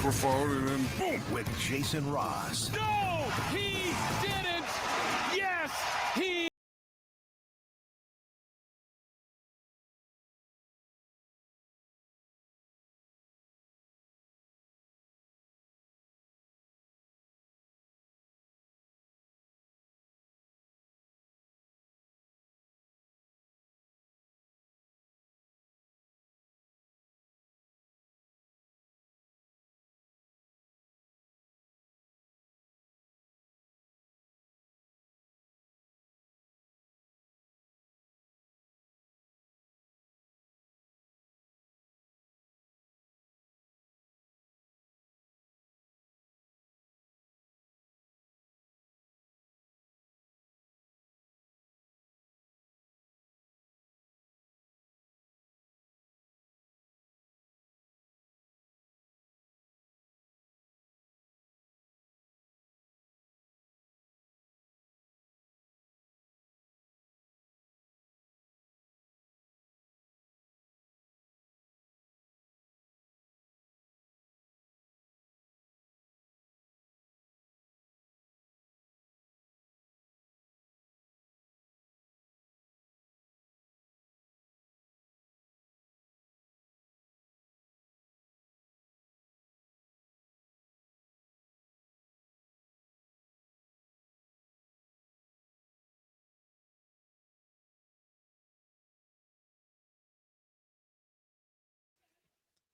microphone, and then boom. With Jason Ross. No, he didn't. Yes, he.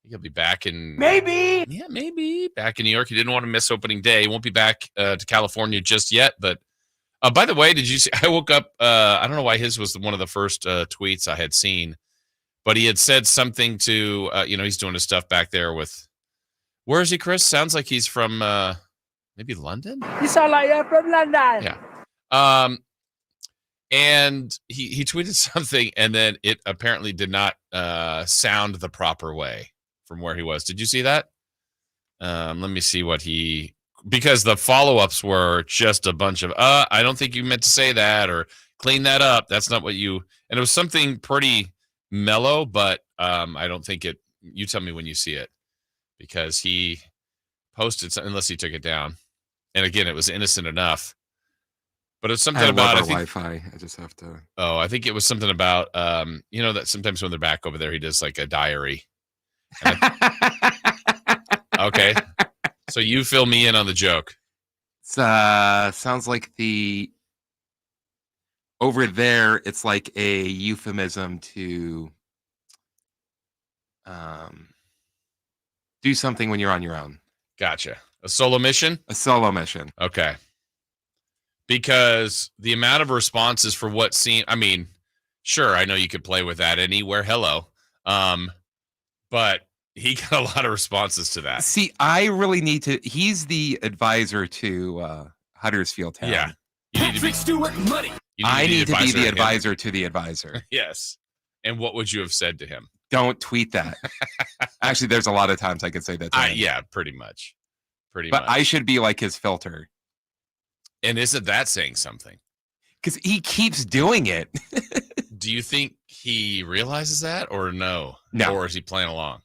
He'll be back in maybe back in New York. He didn't want to miss opening day. He won't be back to California just yet. But by the way, did you see? I woke up. I don't know why his was one of the first tweets I had seen, but he had said something to he's doing his stuff back there with. Where is he, Chris? Sounds like he's from maybe London. You sound like you're from London. Yeah. And he tweeted something, and then it apparently did not sound the proper way from where he was. Did you see that? Let me see what because the follow-ups were just a bunch of, I don't think you meant to say that, or clean that up. That's not what you, and it was something pretty mellow, but I don't think it, you tell me when you see it, because he posted something, unless he took it down. And again, it was innocent enough. But it's something about Wi-Fi. I just have to. Oh, I think it was something about that sometimes when they're back over there, he does like a diary. Okay, so you fill me in on the joke. Sounds like over there. It's like a euphemism to do something when you're on your own. Gotcha. A solo mission. A solo mission. Okay. Because the amount of responses for what seemed, I mean, sure, I know you could play with that anywhere. Hello. But he got a lot of responses to that. See, I really need to, he's the advisor to Huddersfield Town. Yeah. Patrick Stewart money. I need to be the advisor to the advisor. Yes. And what would you have said to him? Don't tweet that. Actually, there's a lot of times I could say that to him. Yeah, pretty much. But I should be like his filter. And isn't that saying something? Because he keeps doing it. Do you think he realizes that, or no? No. Or is he playing along?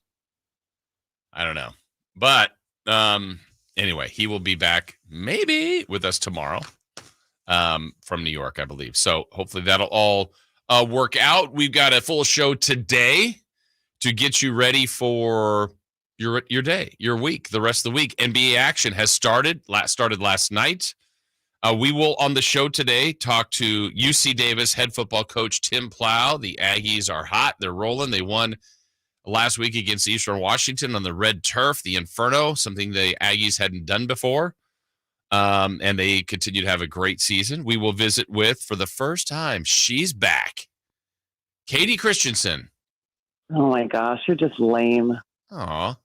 I don't know. But anyway, he will be back maybe with us tomorrow from New York, I believe. So hopefully that'll all work out. We've got a full show today to get you ready for your day, your week, the rest of the week. NBA action has started last night. We will, on the show today, talk to UC Davis head football coach Tim Plow. The Aggies are hot. They're rolling. They won last week against Eastern Washington on the red turf, the Inferno, something the Aggies hadn't done before. And they continue to have a great season. We will visit with, for the first time, she's back, Katie Christensen. Oh, my gosh. You're just lame. Aw.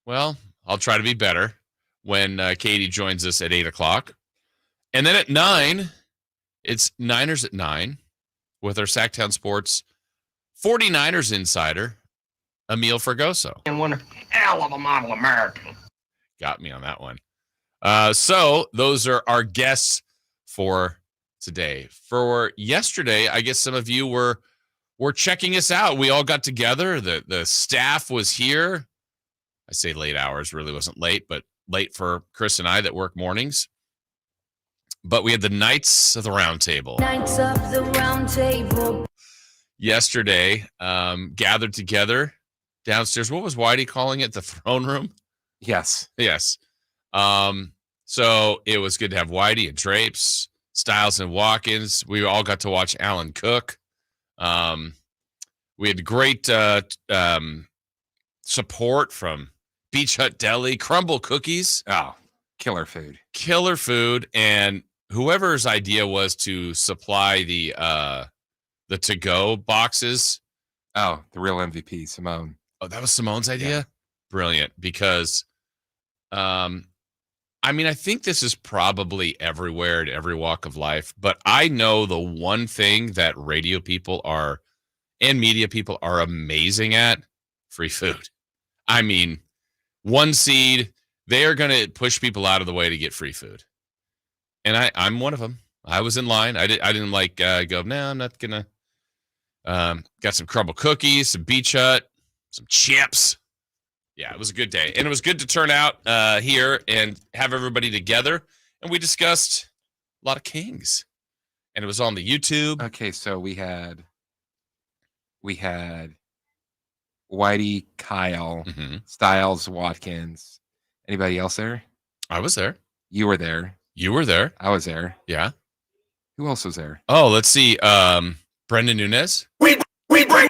Well, I'll try to be better when Katie joins us at 8 o'clock. And then at 9, it's Niners at 9 with our Sacktown Sports 49ers insider, Emil Fergoso. And one hell of a model American. Got me on that one. So those are our guests for today. For yesterday, I guess some of you were checking us out. We all got together. The staff was here. I say late hours, really wasn't late, but late for Chris and I that work mornings. But we had the Knights of the Round Table. Knights of the Round Table. Yesterday, gathered together downstairs. What was Whitey calling it? The throne room? Yes. Yes. So it was good to have Whitey and Drapes, Styles and Watkins. We all got to watch Alan cook. We had great support from Beach Hut Deli, Crumble Cookies. Oh, killer food. Killer food. And whoever's idea was to supply the to-go boxes. Oh, the real MVP, Simone. Oh, that was Simone's idea? Yeah. Brilliant. Because, I think this is probably everywhere in every walk of life, but I know the one thing that radio people and media people are amazing at: free food. One seed, they are going to push people out of the way to get free food. And I'm one of them. I was in line. I didn't go, no, I'm not going to. Got some Crumble Cookies, some Beach Hut, some chips. Yeah, it was a good day. And it was good to turn out here and have everybody together. And we discussed a lot of Kings. And it was on the YouTube. Okay, so we had Whitey, Kyle, Styles, Watkins. Anybody else there? I was there. You were there. You were there. I was there. Yeah. Who else was there? Oh, let's see. Brendan Nunez. We bring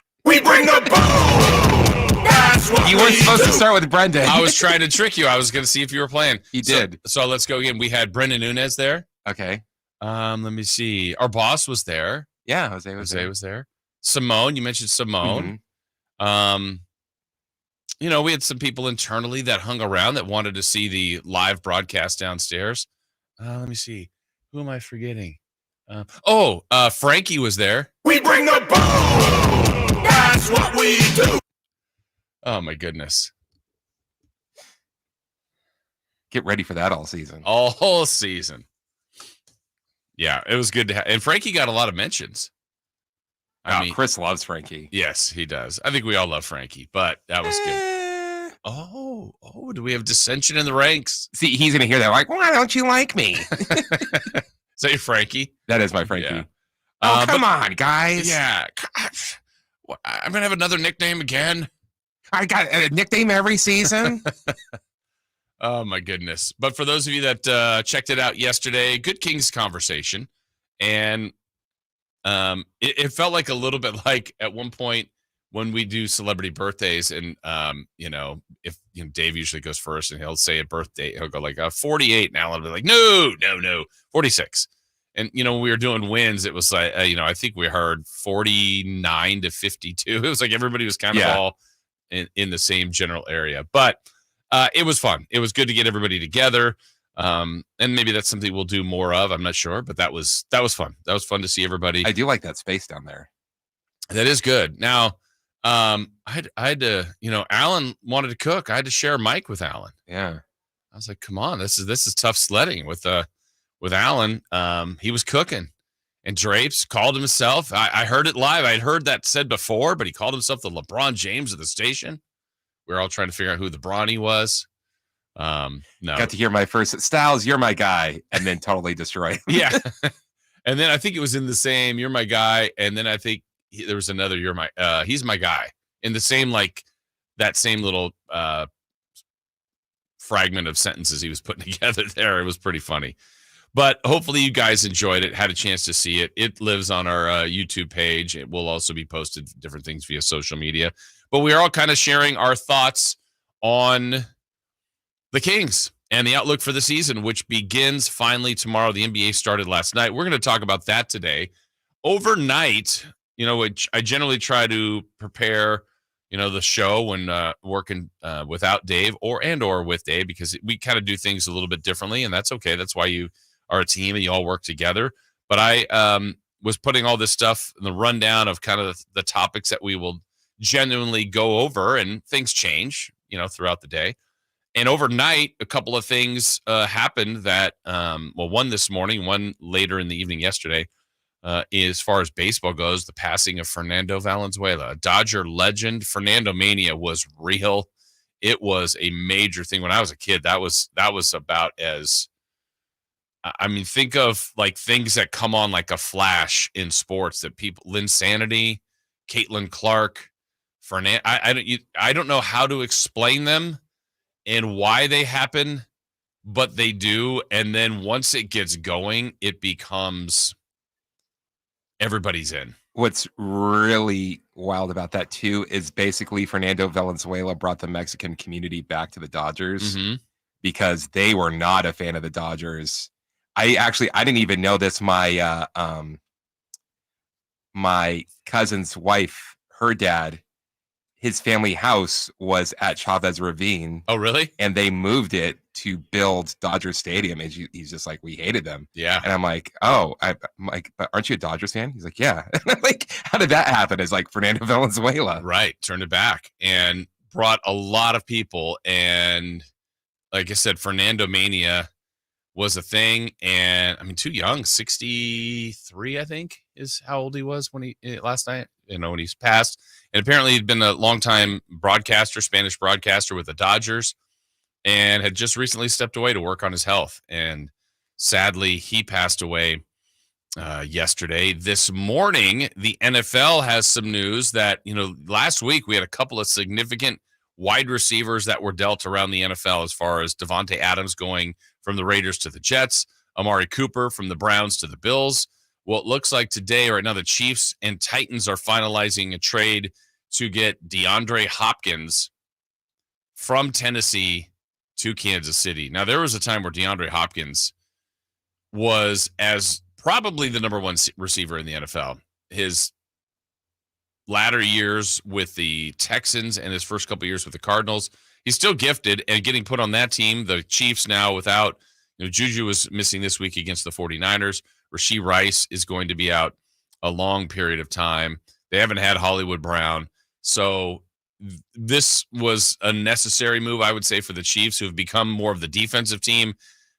the boom. That's what You weren't supposed to start with Brendan. I was trying to trick you. I was going to see if you were playing. He did. So let's go again. We had Brendan Nunez there. Okay. Let me see. Our boss was there. Yeah, Jose was there. Simone, you mentioned Simone. We had some people internally that hung around that wanted to see the live broadcast downstairs. Let me see. Who am I forgetting? Frankie was there. We bring the boom. That's what we do. Oh, my goodness. Get ready for that all season. All season. Yeah, it was good to have. And Frankie got a lot of mentions. Chris loves Frankie. Yes, he does. I think we all love Frankie, but that was good. Oh, do we have dissension in the ranks? See, he's going to hear that like, why don't you like me? Is that your Frankie? That is my Frankie. Yeah. Oh, come on, guys. Yeah. I'm going to have another nickname again. I got a nickname every season. Oh, my goodness. But for those of you that checked it out yesterday, good Kings conversation. And it felt like a little bit like at one point when we do celebrity birthdays and, if Dave usually goes first and he'll say a birthday, he'll go like 48 now. I'll be like, no, 46. And, when we were doing wins, it was like, I think we heard 49 to 52. It was like everybody was kind of all in the same general area. But it was fun. It was good to get everybody together. And maybe that's something we'll do more of. I'm not sure, but that was fun. That was fun to see everybody. I do like that space down there. That is good. Now, I had to, Alan wanted to cook. I had to share a mic with Alan. Yeah. I was like, come on, this is tough sledding with Alan. He was cooking, and Drapes called himself. I heard it live. I'd heard that said before, but he called himself the LeBron James of the station. We were all trying to figure out who the Bronny was. No. Got to hear my first Styles, you're my guy, and then totally destroyed. Yeah. And then I think it was in the same, you're my guy. And then I think there was another, he's my guy, in the same, that same little fragment of sentences he was putting together there. It was pretty funny. But hopefully you guys enjoyed it, had a chance to see it. It lives on our YouTube page. It will also be posted different things via social media. But we are all kind of sharing our thoughts on the Kings and the outlook for the season, which begins finally tomorrow. The NBA started last night. We're going to talk about that today. Overnight, which I generally try to prepare, the show when working without Dave or with Dave, because we kind of do things a little bit differently, and that's okay. That's why you are a team and you all work together. But I was putting all this stuff in the rundown of kind of the topics that we will genuinely go over, and things change, throughout the day. And overnight, a couple of things happened that, one this morning, one later in the evening yesterday, as far as baseball goes, the passing of Fernando Valenzuela. Dodger legend. Fernando Mania was real. it was a major thing. When I was a kid, that was about as, I mean, think of like things that come on like a flash in sports that people, Linsanity, Caitlin Clark, Fernando. I don't know how to explain them and why they happen, but they do. And then once it gets going, it becomes everybody's in. What's really wild about that too is basically Fernando Valenzuela brought the Mexican community back to the Dodgers because they were not a fan of the Dodgers. I didn't even know this. My my cousin's wife, her dad, his family house was at Chavez Ravine. Oh, really? And they moved it to build Dodger Stadium. And he's just like, we hated them. Yeah. And I'm like, oh, I'm like, but aren't you a Dodgers fan? He's like, yeah. Like, how did that happen? It's like Fernando Valenzuela. Right. Turned it back and brought a lot of people. And like I said, Fernando Mania was a thing. And I mean, too young, 63, I think, is how old he was when last night, when he's passed. And apparently he'd been a longtime broadcaster, Spanish broadcaster with the Dodgers, and had just recently stepped away to work on his health. And sadly, he passed away yesterday. This morning, the NFL has some news that, last week we had a couple of significant wide receivers that were dealt around the NFL, as far as Devontae Adams going from the Raiders to the Jets, Amari Cooper from the Browns to the Bills. Well, it looks like today, right now, the Chiefs and Titans are finalizing a trade to get DeAndre Hopkins from Tennessee to Kansas City. Now, there was a time where DeAndre Hopkins was as probably the number one receiver in the NFL. His latter years with the Texans and his first couple of years with the Cardinals, he's still gifted, and getting put on that team. The Chiefs now without, Juju was missing this week against the 49ers. Rashee Rice is going to be out a long period of time. They haven't had Hollywood Brown. So this was a necessary move, I would say, for the Chiefs, who have become more of the defensive team.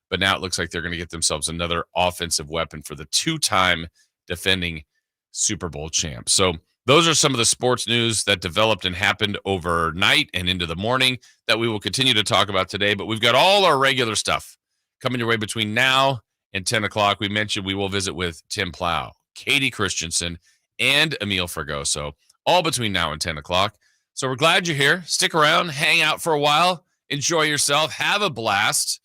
But now it looks like they're going to get themselves another offensive weapon for the two-time defending Super Bowl champ. So those are some of the sports news that developed and happened overnight and into the morning that we will continue to talk about today. But we've got all our regular stuff coming your way between now and 10 o'clock. We mentioned we will visit with Tim Plow, Katie Christensen, and Emil Fergoso, all between now and 10 o'clock. So we're glad you're here. Stick around, hang out for a while, enjoy yourself, have a blast.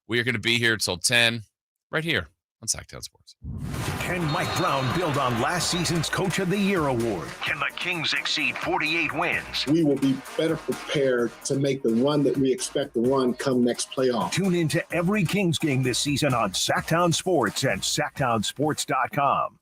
We are going to be here till 10 right here on Sacktown Sports. Can Mike Brown build on last season's Coach of the Year award? Can the Kings exceed 48 wins? We will be better prepared to make the run that we expect to run come next playoff. Tune into every Kings game this season on Sacktown Sports and SacktownSports.com.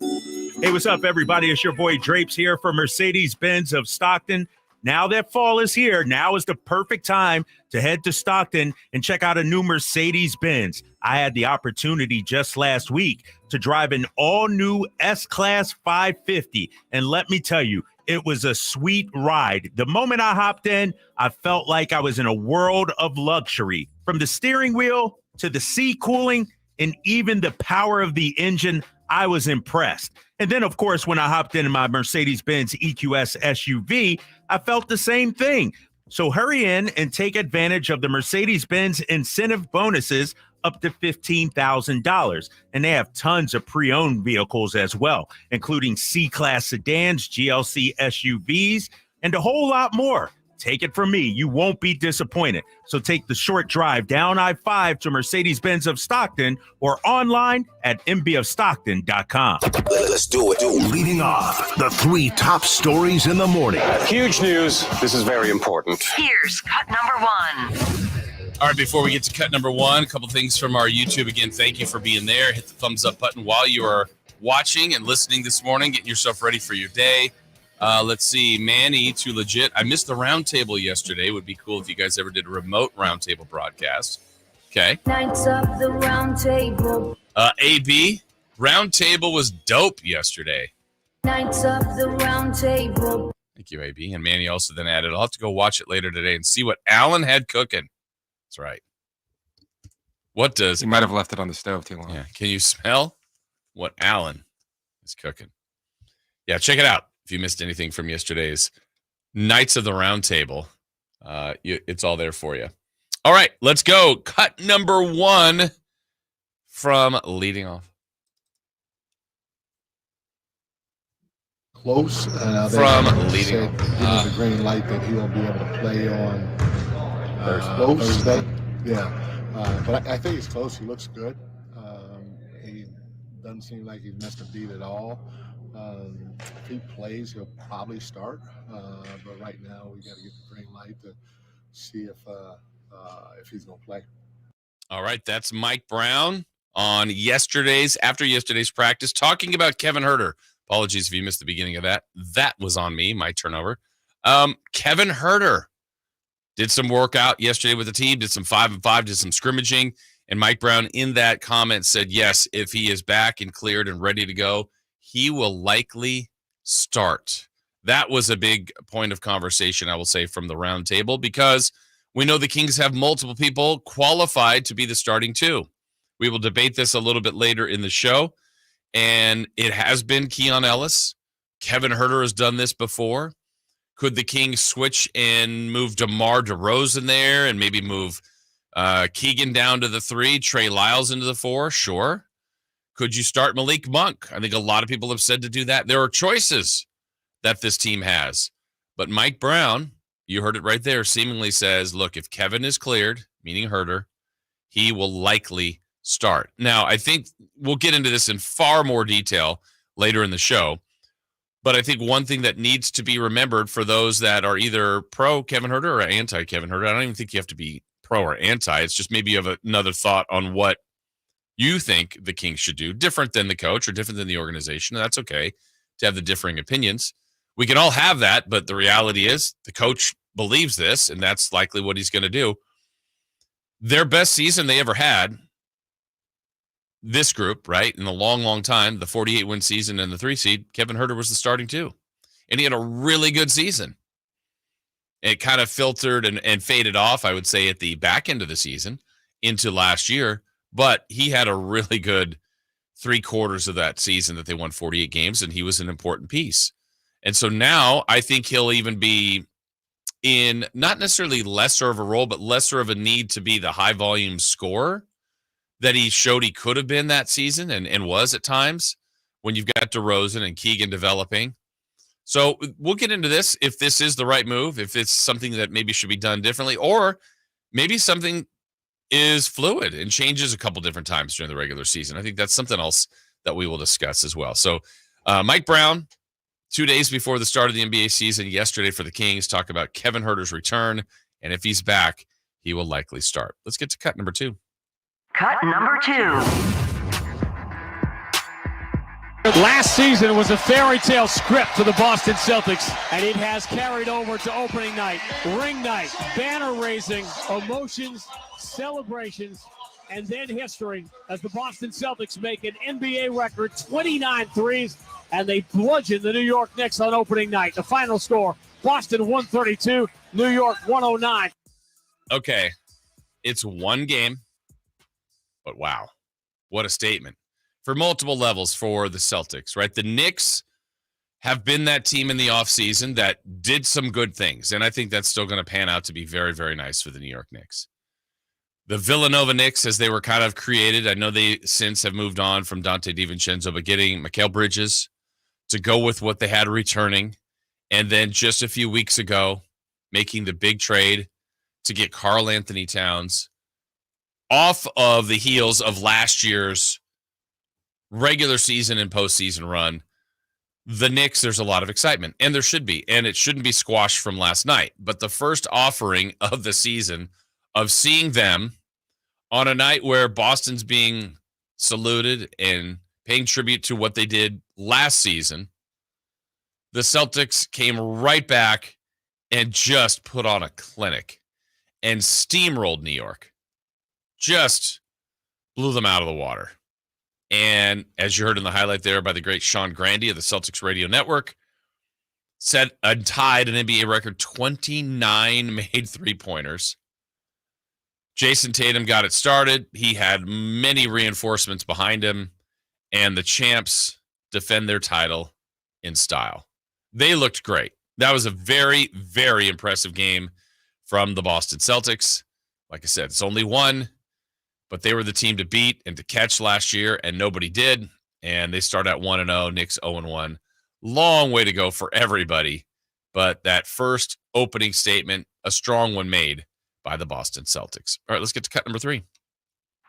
Hey, what's up, everybody? It's your boy Drapes here for Mercedes-Benz of Stockton. Now that fall is here, now is the perfect time to head to Stockton and check out a new Mercedes-Benz. I had the opportunity just last week to drive an all-new S-Class 550, and let me tell you, it was a sweet ride. The moment I hopped in, I felt like I was in a world of luxury. From the steering wheel to the seat cooling and even the power of the engine, I was impressed. And then, of course, when I hopped into my Mercedes-Benz EQS SUV, I felt the same thing. So hurry in and take advantage of the Mercedes-Benz incentive bonuses up to $15,000. And they have tons of pre-owned vehicles as well, including C-Class sedans, GLC SUVs, and a whole lot more. Take it from me, you won't be disappointed. So take the short drive down I-5 to Mercedes-Benz of Stockton or online at mbofstockton.com. Let's do it. Leading off, the three top stories in the morning. Huge news. This is very important. Here's cut number one. All right, before we get to cut number one, a couple things from our YouTube. Again, thank you for being there. Hit the thumbs up button while you are watching and listening this morning, getting yourself ready for your day. Let's see, Manny to legit. I missed the roundtable yesterday. Would be cool if you guys ever did a remote roundtable broadcast. Okay. Knights of the Round Table. AB, roundtable was dope yesterday. Knights of the Round Table. Thank you, AB. And Manny also then added, I'll have to go watch it later today and see what Alan had cooking. That's right. What does... He might have left it on the stove too long. Yeah. Can you smell what Alan is cooking? Yeah, check it out. If you missed anything from yesterday's Knights of the Round Table, It's all there for you. All right, let's go. Cut number 1 from leading off. Close. From leading off. Give him the green light that he'll be able to play on Thursday. Yeah. But I think he's close. He looks good. He doesn't seem like he's missed a beat at all. If he plays, he'll probably start. But right now, we got to get the green light to see if he's going to play. All right, that's Mike Brown on after yesterday's practice, talking about Kevin Huerter. Apologies if you missed the beginning of that. That was on me, my turnover. Kevin Huerter did some workout yesterday with the team, did some 5-and-5, did some scrimmaging, and Mike Brown in that comment said, yes, if he is back and cleared and ready to go, he will likely start. That was a big point of conversation, I will say, from the round table, because we know the Kings have multiple people qualified to be the starting 2. We will debate this a little bit later in the show, and it has been Keon Ellis. Kevin Huerter has done this before. Could the Kings switch and move DeMar DeRozan there and maybe move Keegan down to the 3, Trey Lyles into the 4? Sure. Could you start Malik Monk? I think a lot of people have said to do that. There are choices that this team has. But Mike Brown, you heard it right there, seemingly says, look, if Kevin is cleared, meaning Huerter, he will likely start. Now, I think we'll get into this in far more detail later in the show. But I think one thing that needs to be remembered for those that are either pro Kevin Huerter or anti Kevin Huerter, I don't even think you have to be pro or anti. It's just maybe you have another thought on what you think the Kings should do, different than the coach or different than the organization. That's okay to have the differing opinions. We can all have that, but the reality is the coach believes this, and that's likely what he's going to do. Their best season they ever had, this group, right, in a long, long time, the 48-win season and the 3 seed, Kevin Huerter was the starting 2. And he had a really good season. It kind of filtered and faded off, I would say, at the back end of the season into last year. But he had a really good 3 quarters of that season that they won 48 games, and he was an important piece. And so now I think he'll even be in not necessarily lesser of a role, but lesser of a need to be the high-volume scorer that he showed he could have been that season and was at times when you've got DeRozan and Keegan developing. So we'll get into this, if this is the right move, if it's something that maybe should be done differently, or maybe something is fluid and changes a couple different times during the regular season. I think that's something else that we will discuss as well. So Mike Brown, 2 days before the start of the NBA season, yesterday for the Kings, talk about Kevin Huerter's return, and if he's back, he will likely start. Let's get to cut number 2. Cut number 2. Last season was a fairy tale script for the Boston Celtics, and it has carried over to opening night, ring night, banner raising, emotions, celebrations, and then history as the Boston Celtics make an NBA record 29 threes, and they bludgeon the New York Knicks on opening night. The final score, Boston 132, New York 109. Okay, it's one game. But wow, what a statement for multiple levels for the Celtics, right? The Knicks have been that team in the offseason that did some good things, and I think that's still going to pan out to be very, very nice for the New York Knicks. The Villanova Knicks, as they were kind of created, I know they since have moved on from Dante DiVincenzo, but getting Mikal Bridges to go with what they had returning, and then just a few weeks ago, making the big trade to get Karl Anthony Towns off of the heels of last year's regular season and postseason run. The Knicks, there's a lot of excitement, and there should be, and it shouldn't be squashed from last night. But the first offering of the season of seeing them on a night where Boston's being saluted and paying tribute to what they did last season, the Celtics came right back and just put on a clinic and steamrolled New York. Just blew them out of the water. And as you heard in the highlight there by the great Sean Grandy of the Celtics Radio Network, set and tied an NBA record 29 made three-pointers. Jason Tatum got it started. He had many reinforcements behind him, and the champs defend their title in style. They looked great. That was a very, very impressive game from the Boston Celtics. Like I said, it's only one, but they were the team to beat and to catch last year, and nobody did. And they start at 1-0. Knicks 0-1. Long way to go for everybody. But that first opening statement, a strong one made by the Boston Celtics. All right, let's get to cut number 3.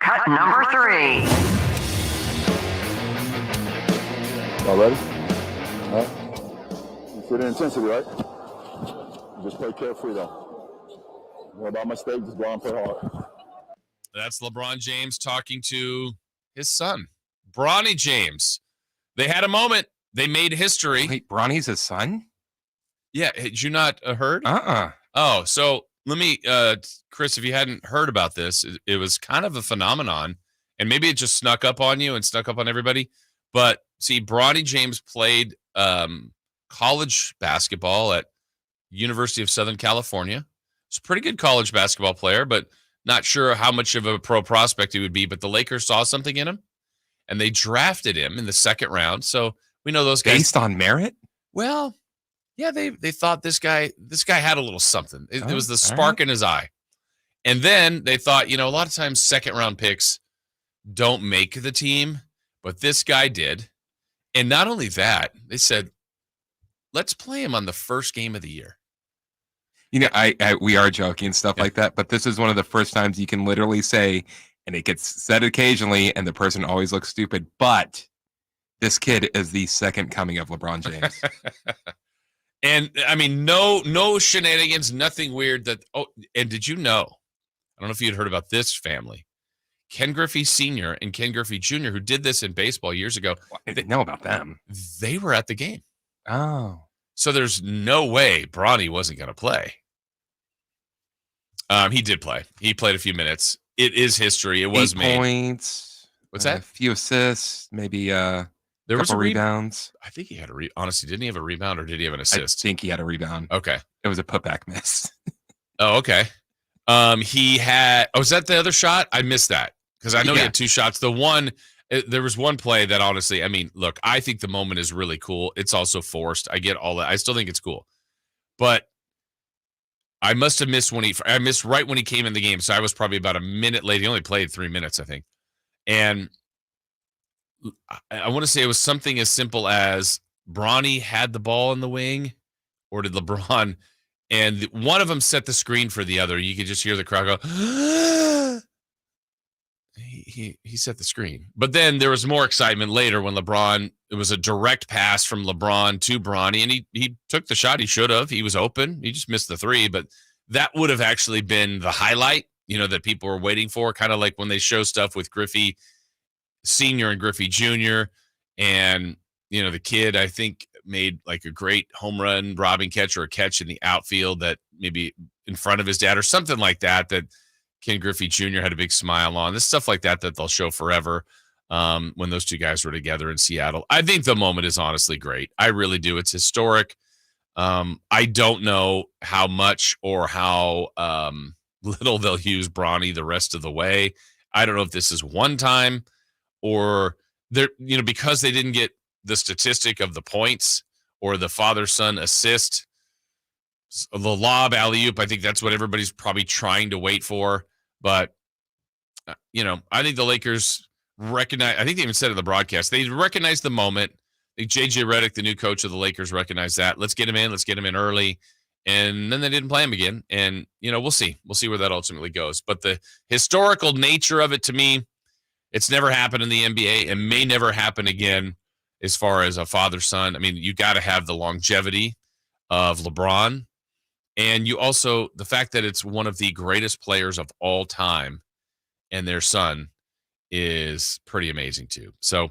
Cut number 3. All ready? All right. You feel the intensity, right? Just play carefree, though. What about mistakes? Just go on and play hard. That's LeBron James talking to his son, Bronny James. They had a moment. They made history. Wait, Bronny's his son? Yeah. Had you not heard? Oh, so let me, Chris, if you hadn't heard about this, it was kind of a phenomenon, and maybe it just snuck up on you and snuck up on everybody. But see, Bronny James played college basketball at University of Southern California. He's a pretty good college basketball player, but not sure how much of a pro prospect he would be. But the Lakers saw something in him, and they drafted him in the second round. So we know those guys based on merit. Well, yeah, they thought this guy had a little something. It was the spark in his eye. And then they thought, a lot of times second round picks don't make the team, but this guy did. And not only that, they said, let's play him on the first game of the year. We are joking and stuff like that, but this is one of the first times you can literally say, and it gets said occasionally, and the person always looks stupid, but this kid is the second coming of LeBron James. And I mean, no shenanigans, nothing weird. And did you know? I don't know if you had heard about this family, Ken Griffey Sr. and Ken Griffey Jr., who did this in baseball years ago. I didn't know about them. They were at the game. Oh, so there's no way Bronny wasn't going to play. He did play. He played a few minutes. It is history. It was 8 made. points. What's that? A few assists, maybe there was a rebounds. I think he had honestly, didn't he have a rebound or did he have an assist? I think he had a rebound. Okay. It was a putback miss. Oh, okay. He had, was that the other shot? I missed that because I know he had 2 shots. There was one play that honestly, I mean, look, I think the moment is really cool. It's also forced. I get all that. I still think it's cool. But I must have missed I missed right when he came in the game. So I was probably about a minute late. He only played 3 minutes, I think. And I want to say it was something as simple as Bronny had the ball in the wing, or did LeBron? And one of them set the screen for the other. You could just hear the crowd go, he set the screen. But then there was more excitement later when it was a direct pass from LeBron to Bronny, and he took the shot he should have. He was open. He just missed the 3, but that would have actually been the highlight, that people were waiting for, kind of like when they show stuff with Griffey Sr. and Griffey Jr. And, the kid, I think, made like a great home run robbing catch or a catch in the outfield that maybe in front of his dad or something like that Ken Griffey Jr. had a big smile on. This stuff like that they'll show forever when those two guys were together in Seattle. I think the moment is honestly great. I really do. It's historic. I don't know how much or how little they'll use Bronny the rest of the way. I don't know if this is one time or they're, because they didn't get the statistic of the points or the father-son assist, the lob alley-oop. I think that's what everybody's probably trying to wait for. But, I think the Lakers recognize, I think they even said in the broadcast, they recognize the moment. I think J.J. Redick, the new coach of the Lakers, recognized that. Let's get him in early. And then they didn't play him again. And, we'll see. We'll see where that ultimately goes. But the historical nature of it, to me, it's never happened in the NBA and may never happen again as far as a father-son. I mean, you got to have the longevity of LeBron. And you also, the fact that it's one of the greatest players of all time and their son is pretty amazing too. So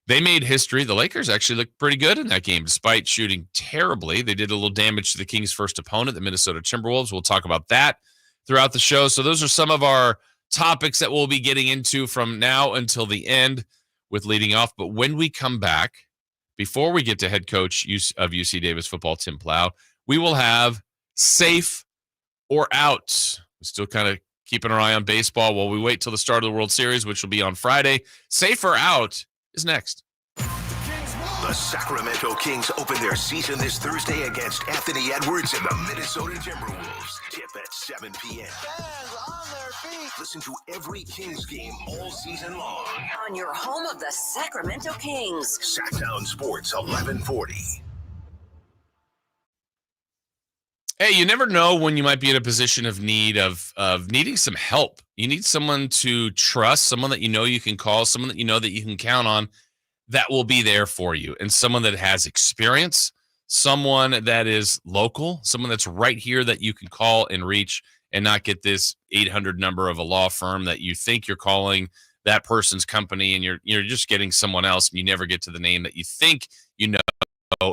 they made history. The Lakers actually looked pretty good in that game, despite shooting terribly. They did a little damage to the Kings' first opponent, the Minnesota Timberwolves. We'll talk about that throughout the show. So those are some of our topics that we'll be getting into from now until the end with leading off. But when we come back, before we get to head coach of UC Davis football, Tim Plow, we will have safe or out. We're still kind of keeping our eye on baseball while we wait till the start of the World Series, which will be on Friday. Safe or out is next. The Sacramento Kings open their season this Thursday against Anthony Edwards and the Minnesota Timberwolves. Tip at at 7 p.m. Fans on their feet. Listen to every Kings game all season long. On your home of the Sacramento Kings. Sacktown Sports 1140. Hey, you never know when you might be in a position of need of needing some help. You need someone to trust, someone that you know you can call, someone that you know that you can count on that will be there for you, and someone that has experience, someone that is local, someone that's right here that you can call and reach and not get this 800 number of a law firm that you think you're calling that person's company, and you're just getting someone else, and you never get to the name that you think you know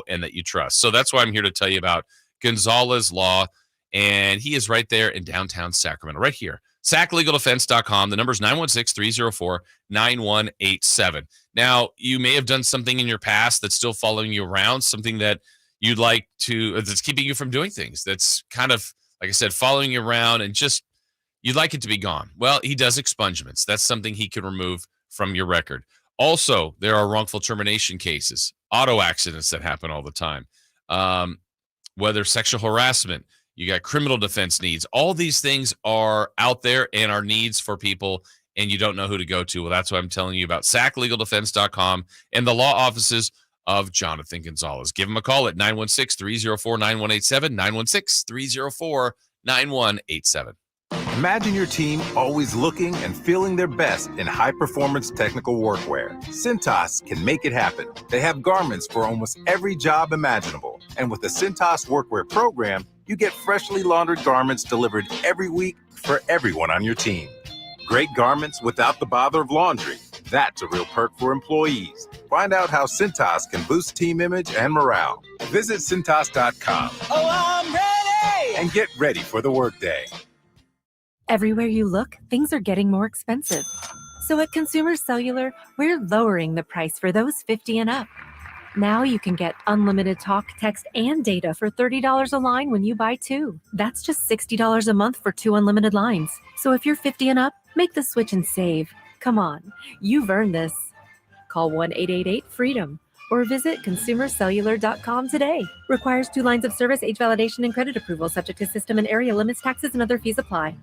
and that you trust. So that's why I'm here to tell you about Gonzalez Law, and he is right there in downtown Sacramento, right here. SacLegalDefense.com. The number is 916-304-9187. Now, you may have done something in your past that's still following you around, something that you'd like to, that's keeping you from doing things. That's kind of, like I said, following you around and just, you'd like it to be gone. Well, he does expungements. That's something he can remove from your record. Also, there are wrongful termination cases, auto accidents that happen all the time. Whether sexual harassment, you got criminal defense needs. All these things are out there and are needs for people, and you don't know who to go to. Well, that's why I'm telling you about SacLegalDefense.com and the law offices of Jonathan Gonzalez. Give him a call at 916-304-9187, 916-304-9187. Imagine your team always looking and feeling their best in high-performance technical workwear. Cintas can make it happen. They have garments for almost every job imaginable. And with the Cintas Workwear program, you get freshly laundered garments delivered every week for everyone on your team. Great garments without the bother of laundry. That's a real perk for employees. Find out how Cintas can boost team image and morale. Visit Cintas.com. Oh, I'm ready! And get ready for the workday. Everywhere you look, things are getting more expensive. So at Consumer Cellular, we're lowering the price for those 50 and up. Now you can get unlimited talk, text, and data for $30 a line when you buy two. That's just $60 a month for 2 unlimited lines. So if you're 50 and up, make the switch and save. Come on, you've earned this. Call 1-888-FREEDOM or visit consumercellular.com today. Requires 2 lines of service, age validation, and credit approval, subject to system and area limits, taxes, and other fees apply.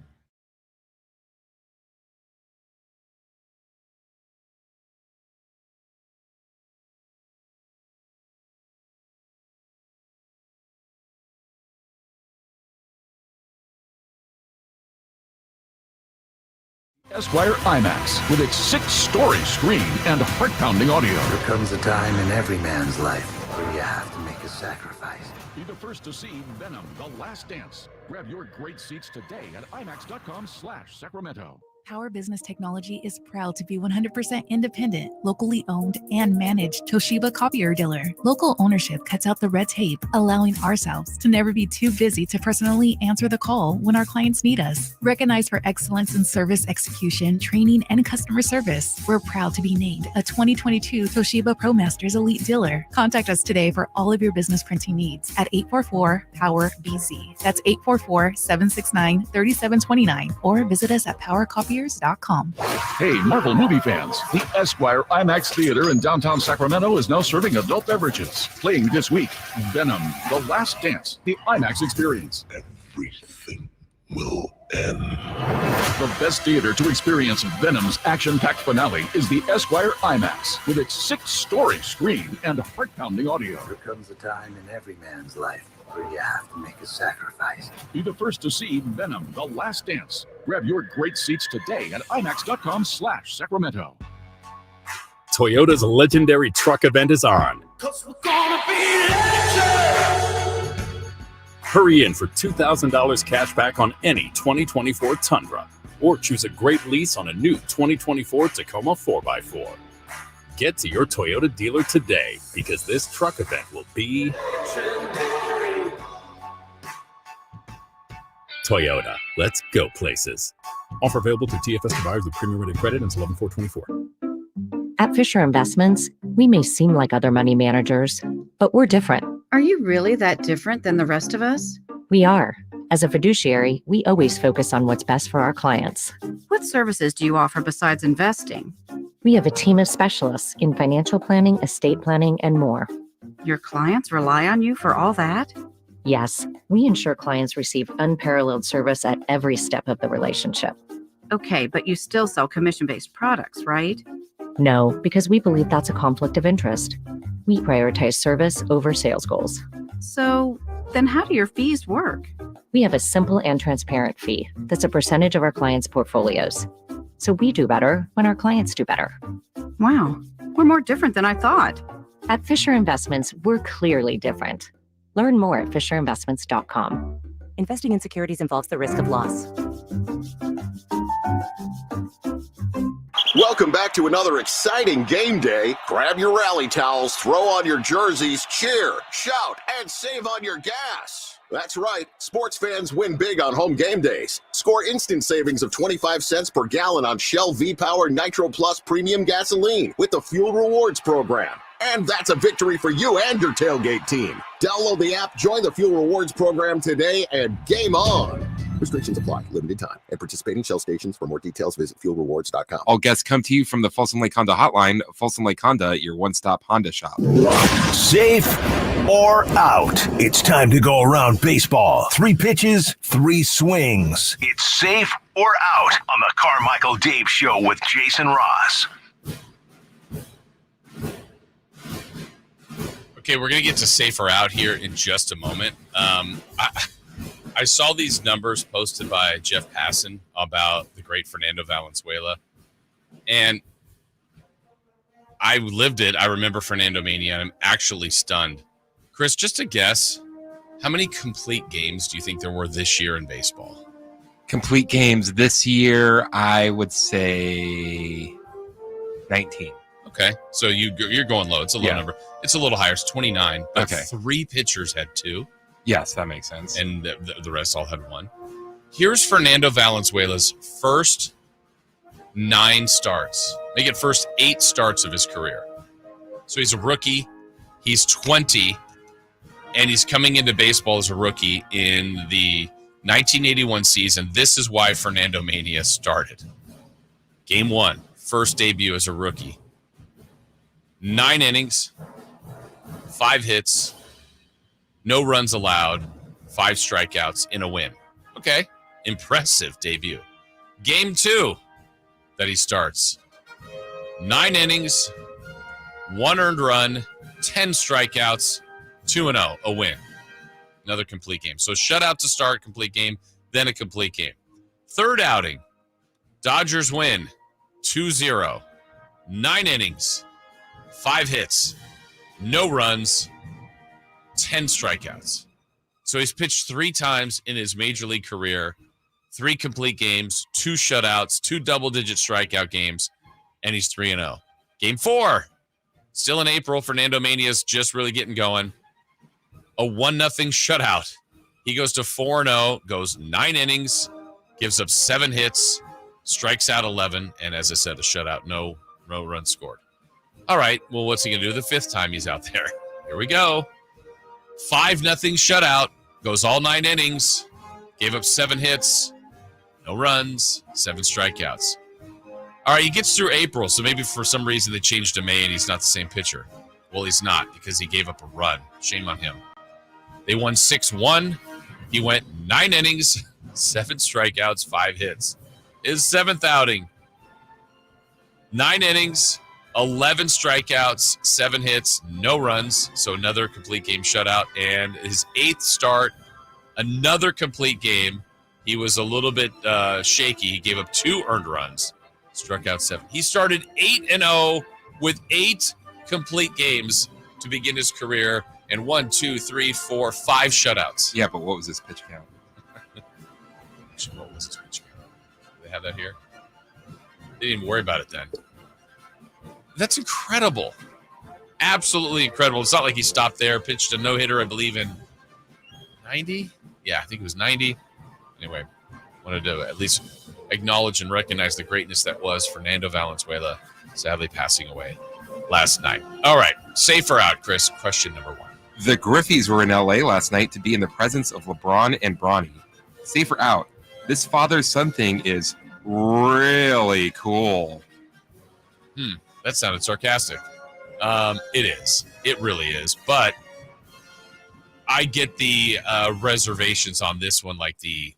Esquire IMAX with its 6-story screen and heart-pounding audio. There comes a time in every man's life where you have to make a sacrifice. Be the first to see Venom: The Last Dance. Grab your great seats today at IMAX.com/Sacramento. Power Business Technology is proud to be 100% independent, locally owned, and managed Toshiba copier dealer. Local ownership cuts out the red tape, allowing ourselves to never be too busy to personally answer the call when our clients need us. Recognized for excellence in service execution, training, and customer service, we're proud to be named a 2022 Toshiba ProMasters Elite Dealer. Contact us today for all of your business printing needs at 844-POWER-BZ. That's 844-769-3729, or visit us at PowerCopiers.com. Hey, Marvel movie fans, the Esquire IMAX Theater in downtown Sacramento is now serving adult beverages. Playing this week, Venom: The Last Dance, the IMAX experience. Everything will end. The best theater to experience Venom's action-packed finale is the Esquire IMAX with its 6-story screen and heart-pounding audio. There comes a time in every man's life where you have to make a sacrifice. Be the first to see Venom: The Last Dance. Grab your great seats today at IMAX.com/Sacramento. Toyota's legendary truck event is on. 'Cause we're gonna be legends. Hurry in for $2,000 cash back on any 2024 Tundra, or choose a great lease on a new 2024 Tacoma 4x4. Get to your Toyota dealer today, because this truck event will be Toyota. Let's go places. Offer available to TFS buyers with premium rated credit until 11/4/24. At Fisher Investments, we may seem like other money managers, but we're different. Are you really that different than the rest of us? We are. As a fiduciary, we always focus on what's best for our clients. What services do you offer besides investing? We have a team of specialists in financial planning, estate planning, and more. Your clients rely on you for all that? Yes, we ensure clients receive unparalleled service at every step of the relationship. Okay, but you still sell commission-based products, right? No, because we believe that's a conflict of interest. We prioritize service over sales goals. So then how do your fees work? We have a simple and transparent fee that's a percentage of our clients' portfolios. So we do better when our clients do better. Wow, we're more different than I thought. At Fisher Investments, we're clearly different. Learn more at fisherinvestments.com. Investing in securities involves the risk of loss. Welcome back to another exciting game day. Grab your rally towels, throw on your jerseys, cheer, shout, and save on your gas. That's right. Sports fans win big on home game days. Score instant savings of 25 cents per gallon on Shell V-Power Nitro Plus Premium Gasoline with the Fuel Rewards program. And that's a victory for you and your tailgate team. Download the app, join the Fuel Rewards program today, and game on. Restrictions apply. Limited time. At participating Shell stations. For more details, visit fuelrewards.com. All guests come to you from the Folsom Lake Honda Hotline. Folsom Lake Honda, your one-stop Honda shop. Safe or out? It's time to go around baseball. 3 pitches, 3 swings. It's safe or out on the Carmichael Dave Show with Jason Ross. Okay, we're going to get to safer out here in just a moment. I saw these numbers posted by Jeff Passan about the great Fernando Valenzuela, and I lived it. I remember Fernando Mania. I'm actually stunned. Chris, just a guess, how many complete games do you think there were this year in baseball? Complete games this year, I would say 19. Okay, so you're going low. It's a low number. It's a little higher. It's 29. But okay. 3 pitchers had 2. Yes, that makes sense. And the rest all had 1. Here's Fernando Valenzuela's first 9 starts. Make it first 8 starts of his career. So he's a rookie. He's 20. And he's coming into baseball as a rookie in the 1981 season. This is why Fernando Mania started. Game 1, first debut as a rookie. 9 innings, 5 hits, no runs allowed, 5 strikeouts in a win. Okay, impressive debut. Game 2 that he starts. 9 innings, 1 earned run, 10 strikeouts, 2-0, a win. Another complete game. So shutout to start, complete game, then a complete game. Third outing, Dodgers win 2-0. 9 innings, 5 hits, no runs, 10 strikeouts. So he's pitched 3 times in his major league career, 3 complete games, 2 shutouts, 2 double-digit strikeout games, and he's 3-0. Game 4, still in April. Fernando Mania's just really getting going. A 1-0 shutout. He goes to 4-0, goes 9 innings, gives up 7 hits, strikes out 11, and as I said, a shutout, no runs scored. All right, well, what's he going to do the 5th time he's out there? Here we go. 5-0 shutout, goes all 9 innings, gave up 7 hits, no runs, 7 strikeouts. All right, he gets through April, so maybe for some reason they changed to May and he's not the same pitcher. Well, he's not because he gave up a run. Shame on him. They won 6-1. He went 9 innings, 7 strikeouts, 5 hits. His 7th outing, 9 innings, 11 strikeouts, 7 hits, no runs. So another complete game shutout. And his 8th start, another complete game. He was a little bit shaky. He gave up 2 earned runs, struck out 7. He started 8-0 with 8 complete games to begin his career, and 1, 2, 3, 4, 5 shutouts. Yeah, but what was his pitch count? What was his pitch count? Do they have that here? They didn't even worry about it then. That's incredible. Absolutely incredible. It's not like he stopped there, pitched a no-hitter, I believe, in 90? Yeah, I think it was 90. Anyway, wanted to at least acknowledge and recognize the greatness that was Fernando Valenzuela, sadly passing away last night. All right, safe or out, Chris? Question number 1. The Griffies were in LA last night to be in the presence of LeBron and Bronny. Safe or out? This father-son thing is really cool. That sounded sarcastic. It is. It really is. But I get the reservations on this one, like the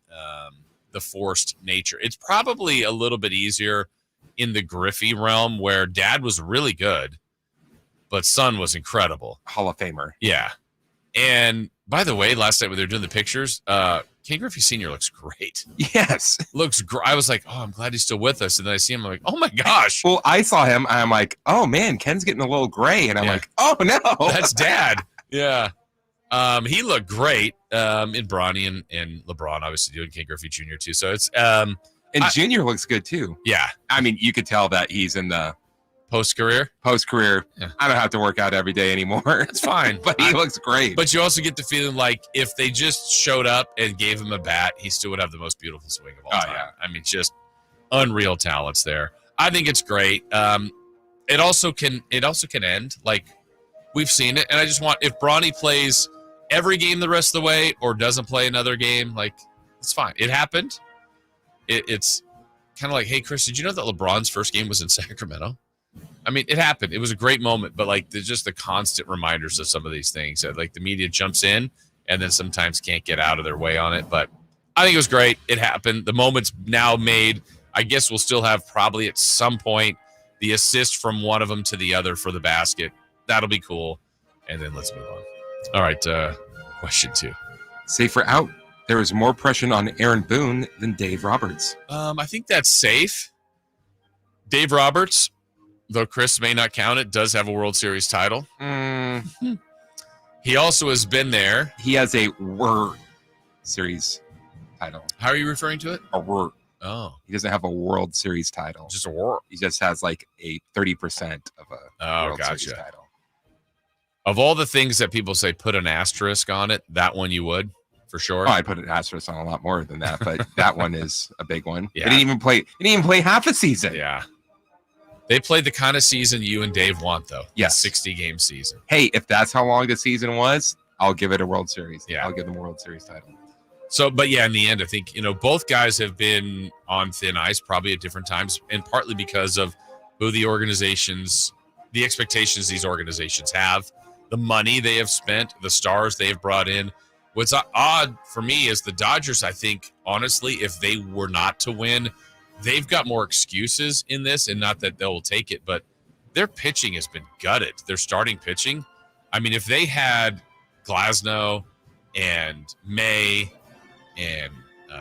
forced nature. It's probably a little bit easier in the Griffey realm where dad was really good, but son was incredible. Hall of Famer. Yeah. And by the way, last night when they were doing the pictures, Ken Griffey Sr. looks great. Yes. Looks great. I was like, oh, I'm glad he's still with us. And then I see him, I'm like, oh my gosh. Well, I saw him. I'm like, oh man, Ken's getting a little gray. And I'm like, oh no. That's dad. Yeah. He looked great in Bronny and LeBron, obviously doing Ken Griffey Jr. too. So it's and Jr. looks good too. Yeah. I mean, you could tell that he's in the post-career. Yeah. I don't have to work out every day anymore. That's fine. But he looks great. But you also get the feeling like if they just showed up and gave him a bat, he still would have the most beautiful swing of all time. Yeah. I mean, just unreal talents there. I think it's great. It also can end. Like, we've seen it. And I just want, if Bronny plays every game the rest of the way or doesn't play another game, like, it's fine. It happened. It's kind of like, hey, Chris, did you know that LeBron's first game was in Sacramento? I mean, it happened. It was a great moment, but like there's just the constant reminders of some of these things that like the media jumps in and then sometimes can't get out of their way on it. But I think it was great. It happened. The moment's now made. I guess we'll still have probably at some point the assist from one of them to the other for the basket. That'll be cool. And then let's move on. All right. Question 2. Safe or out? There was more pressure on Aaron Boone than Dave Roberts. I think that's safe. Dave Roberts, though Chris may not count it, does have a World Series title. He also has been there. He has a World Series title. How are you referring to it? A World. Oh. He doesn't have a World Series title. Just a World. He just has like a 30% of a World Series title. Of all the things that people say put an asterisk on it, that one you would, for sure. Oh, I'd put an asterisk on a lot more than that, but that one is a big one. Yeah. He didn't even play half a season. Yeah. They played the kind of season you and Dave want, though. Yes. 60-game season. Hey, if that's how long the season was, I'll give it a World Series. Yeah. I'll give them a World Series title. So, but yeah, in the end, I think, both guys have been on thin ice probably at different times, and partly because of who the expectations these organizations have, the money they have spent, the stars they have brought in. What's odd for me is the Dodgers, I think, honestly, if they were not to win, they've got more excuses in this, and not that they'll take it, but their pitching has been gutted. Their starting pitching. I mean, if they had Glasnow and May and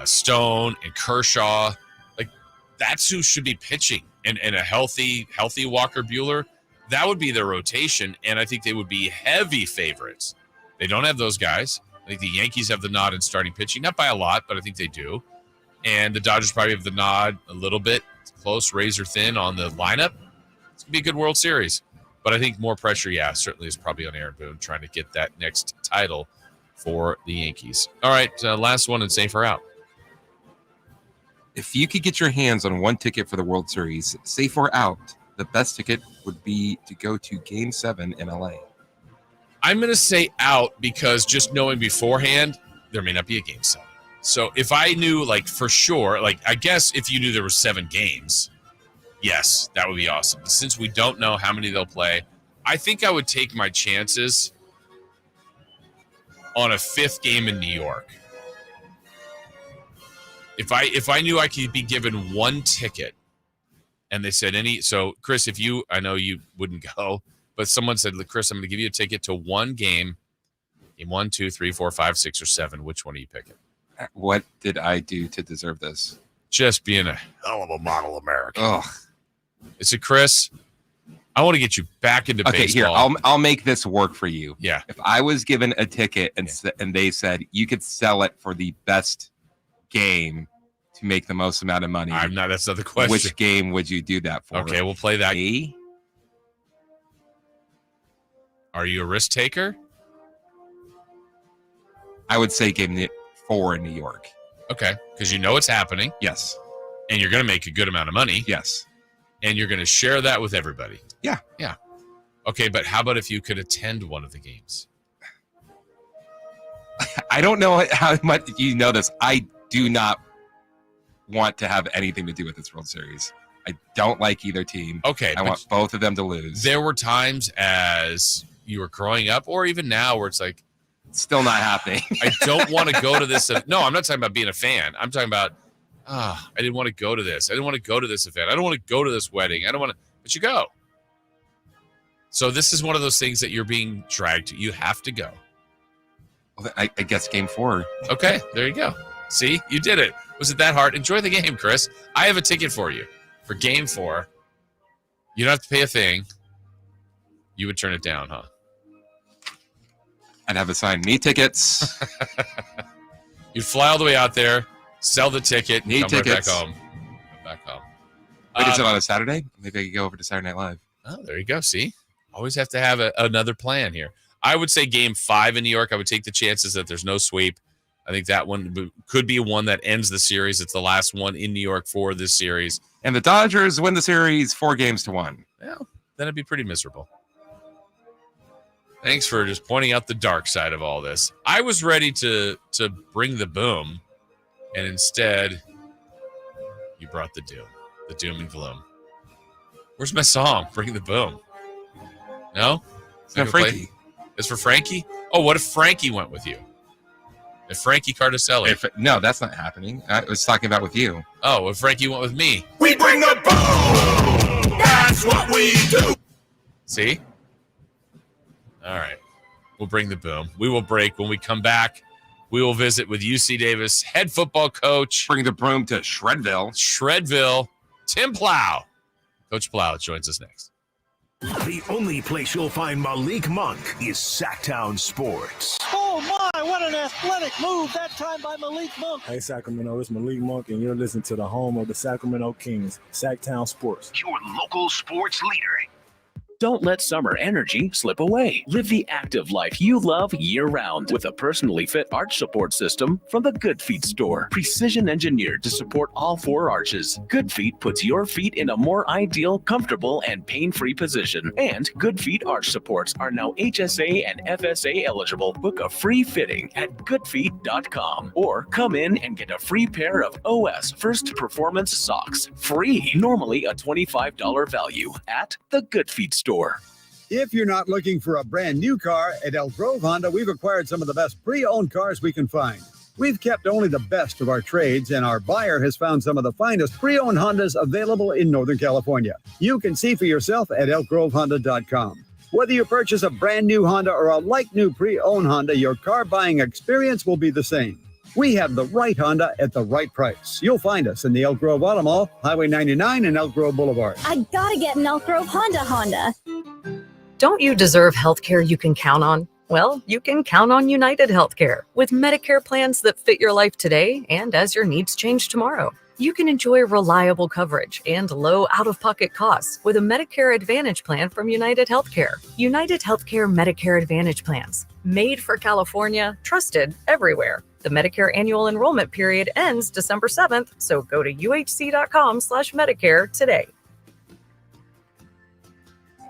Stone and Kershaw, like that's who should be pitching, and a healthy Walker Buehler, that would be their rotation, and I think they would be heavy favorites. They don't have those guys. I think the Yankees have the nod in starting pitching, not by a lot, but I think they do. And the Dodgers probably have the nod a little bit. It's close, razor thin on the lineup. It's going to be a good World Series. But I think more pressure, certainly is probably on Aaron Boone trying to get that next title for the Yankees. All right, last one and safe or out. If you could get your hands on one ticket for the World Series, safe or out, the best ticket would be to go to Game 7 in LA. I'm going to say out because just knowing beforehand, there may not be a Game 7. So if I knew, like, for sure, like, I guess if you knew there were 7 games, yes, that would be awesome. But since we don't know how many they'll play, I think I would take my chances on a 5th game in New York. If I knew I could be given one ticket and they said so Chris, I know you wouldn't go, but someone said, Chris, I'm going to give you a ticket to one game 1, 2, 3, 4, 5, 6, or 7. Which one are you picking? What did I do to deserve this? Just being a hell of a model American. Oh, Is it Chris? I want to get you back into baseball. Here, I'll make this work for you. Yeah. If I was given a ticket and they said you could sell it for the best game to make the most amount of money, that's not the question. Which game would you do that for? Okay, we'll play that. Me? Are you a risk taker? I would say Game 4 in New York. Okay, because you know it's happening. Yes. And you're going to make a good amount of money. Yes. And you're going to share that with everybody. Yeah. Yeah. Okay, but how about if you could attend one of the games? I don't know how much you know this. I do not want to have anything to do with this World Series. I don't like either team. Okay. I want both of them to lose. There were times as you were growing up or even now where it's like, Still not happening. I don't want to go to this. No, I'm not talking about being a fan. I'm talking about, I didn't want to go to this. I didn't want to go to this event. I don't want to go to this wedding. I don't want to, but you go. So this is one of those things that you're being dragged to. You have to go. Well, I guess game 4. Okay, there you go. See, you did it. Was it that hard? Enjoy the game, Chris. I have a ticket for you for game 4. You don't have to pay a thing. You would turn it down, huh? I'd have a sign, need tickets. You'd fly all the way out there, sell the ticket, need come tickets. Right back home. Wait, is it on a Saturday? Maybe I could go over to Saturday Night Live. Oh, there you go. See? Always have to have another plan here. I would say game 5 in New York. I would take the chances that there's no sweep. I think that one could be one that ends the series. It's the last one in New York for this series. And the Dodgers win the series 4-1. Well, then it'd be pretty miserable. Thanks for just pointing out the dark side of all this. I was ready to bring the boom, and instead, you brought the doom and gloom. Where's my song? Bring the boom. No? It's for Frankie. It's for Frankie? Oh, what if Frankie went with you? If Frankie Cardicelli. No, that's not happening. I was talking about with you. Oh, if Frankie went with me. We bring the boom! That's what we do! See? All right. We'll bring the boom. We will break. When we come back, we will visit with UC Davis head football coach. Bring the broom to Shredville. Tim Plow. Coach Plow joins us next. The only place you'll find Malik Monk is Sacktown Sports. Oh my, what an athletic move that time by Malik Monk. Hey Sacramento, it's Malik Monk and you're listening to the home of the Sacramento Kings, Sacktown Sports. Your local sports leader. Don't let summer energy slip away. Live the active life you love year-round with a personally fit arch support system from the Good Feet store. Precision engineered to support all 4 arches. Good Feet puts your feet in a more ideal, comfortable, and pain-free position. And Good Feet arch supports are now HSA and FSA eligible. Book a free fitting at goodfeet.com or come in and get a free pair of OS First Performance socks. Free. Normally a $25 value at the Good Feet store. If you're not looking for a brand new car, at Elk Grove Honda, we've acquired some of the best pre-owned cars we can find. We've kept only the best of our trades, and our buyer has found some of the finest pre-owned Hondas available in Northern California. You can see for yourself at elkgrovehonda.com. Whether you purchase a brand new Honda or a like-new pre-owned Honda, your car buying experience will be the same. We have the right Honda at the right price. You'll find us in the Elk Grove Auto Mall, Highway 99 and Elk Grove Boulevard. I gotta get an Elk Grove Honda. Don't you deserve healthcare you can count on? Well, you can count on United Healthcare with Medicare plans that fit your life today and as your needs change tomorrow. You can enjoy reliable coverage and low out-of-pocket costs with a Medicare Advantage plan from United Healthcare. United Healthcare Medicare Advantage plans, made for California, trusted everywhere. The Medicare annual enrollment period ends December 7th, so go to uhc.com/Medicare today.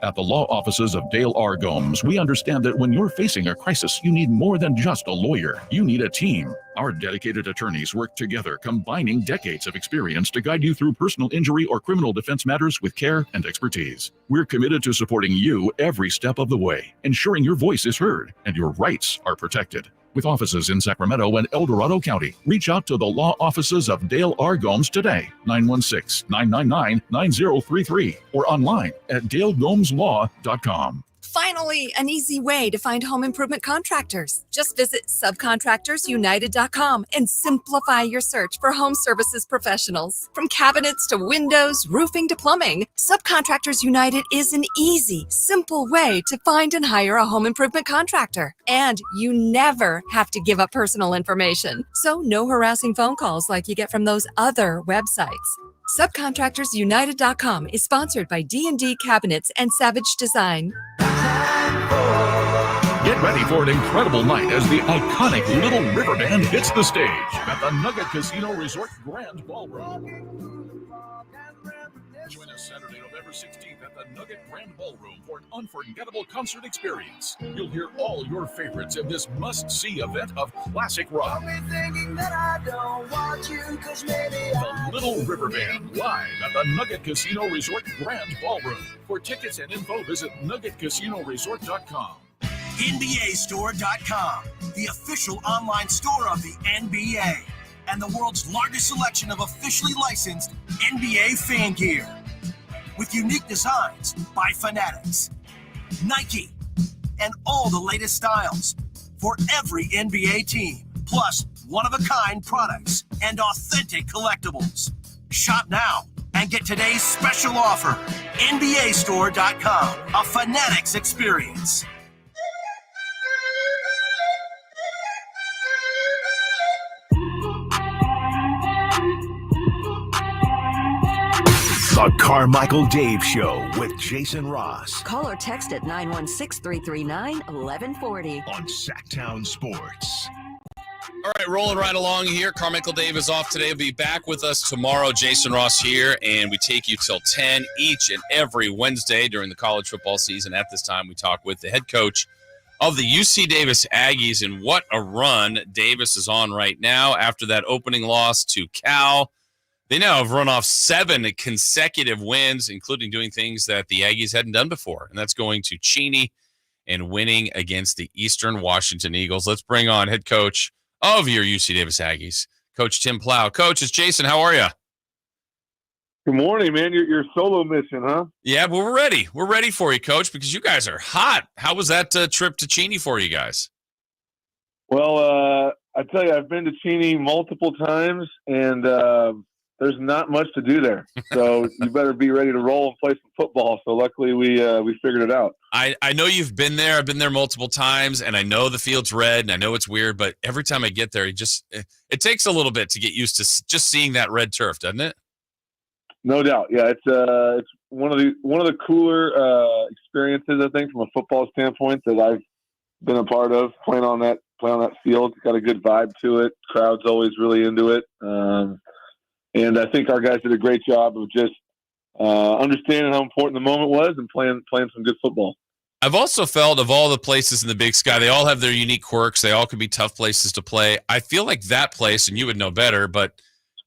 At the law offices of Dale R. Gomes, we understand that when you're facing a crisis, you need more than just a lawyer. You need a team. Our dedicated attorneys work together, combining decades of experience to guide you through personal injury or criminal defense matters with care and expertise. We're committed to supporting you every step of the way, ensuring your voice is heard and your rights are protected. With offices in Sacramento and El Dorado County, reach out to the law offices of Dale R. Gomes today, 916-999-9033, or online at dalegomslaw.com. Finally, an easy way to find home improvement contractors. Just visit subcontractorsunited.com and simplify your search for home services professionals. From cabinets to windows, roofing to plumbing, Subcontractors United is an easy, simple way to find and hire a home improvement contractor. And you never have to give up personal information. So no harassing phone calls like you get from those other websites. Subcontractorsunited.com is sponsored by D&D Cabinets and Savage Design. Get ready for an incredible night as the iconic Little River Band hits the stage at the Nugget Casino Resort Grand Ballroom. Join us Saturday, November 16th at the Nugget Grand Ballroom for an unforgettable concert experience. You'll hear all your favorites in this must-see event of classic rock. The Little River Band live at the Nugget Casino Resort Grand Ballroom. For tickets and info, visit nuggetcasinoresort.com. NBAstore.com, the official online store of the NBA, and the world's largest selection of officially licensed NBA fan gear. With unique designs by Fanatics, Nike, and all the latest styles for every NBA team, plus one-of-a-kind products and authentic collectibles. Shop now and get today's special offer. NBAstore.com, a Fanatics experience. The Carmichael Dave Show with Jason Ross. Call or text at 916-339-1140. On Sacktown Sports. All right, rolling right along here. Carmichael Dave is off today. He'll be back with us tomorrow. Jason Ross here, and we take you till 10 each and every Wednesday during the college football season. At this time, we talk with the head coach of the UC Davis Aggies, and what a run Davis is on right now after that opening loss to Cal. They now have run off 7 consecutive wins, including doing things that the Aggies hadn't done before, and that's going to Cheney and winning against the Eastern Washington Eagles. Let's bring on head coach of your UC Davis Aggies, Coach Tim Plow. Coach, it's Jason. How are you? Good morning, man. Your solo mission, huh? Yeah, well, we're ready. We're ready for you, Coach, because you guys are hot. How was that trip to Cheney for you guys? Well, I tell you, I've been to Cheney multiple times, and there's not much to do there. So you better be ready to roll and play some football. So luckily we figured it out. I know you've been there. I've been there multiple times, and I know the field's red, and I know it's weird, but every time I get there, it takes a little bit to get used to just seeing that red turf, doesn't it? No doubt. Yeah, it's one of the cooler experiences, I think, from a football standpoint that I've been a part of, playing on that field. It's got a good vibe to it. Crowd's always really into it. And I think our guys did a great job of just understanding how important the moment was and playing some good football. I've also felt of all the places in the Big Sky, they all have their unique quirks. They all could be tough places to play. I feel like that place, and you would know better, but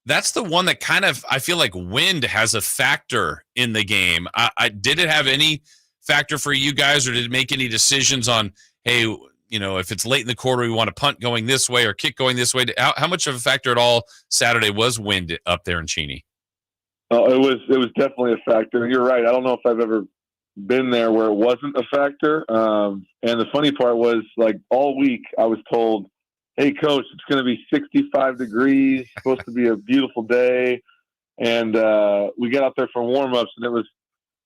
that's the one that kind of, I feel like wind has a factor in the game. Did it have any factor for you guys, or did it make any decisions on, hey, if it's late in the quarter, we want to punt going this way or kick going this way? How much of a factor at all Saturday was wind up there in Cheney? Oh, it was definitely a factor. And you're right. I don't know if I've ever been there where it wasn't a factor. And the funny part was, like, all week I was told, hey, Coach, it's going to be 65 degrees, supposed to be a beautiful day. And we got out there for warm-ups, and it was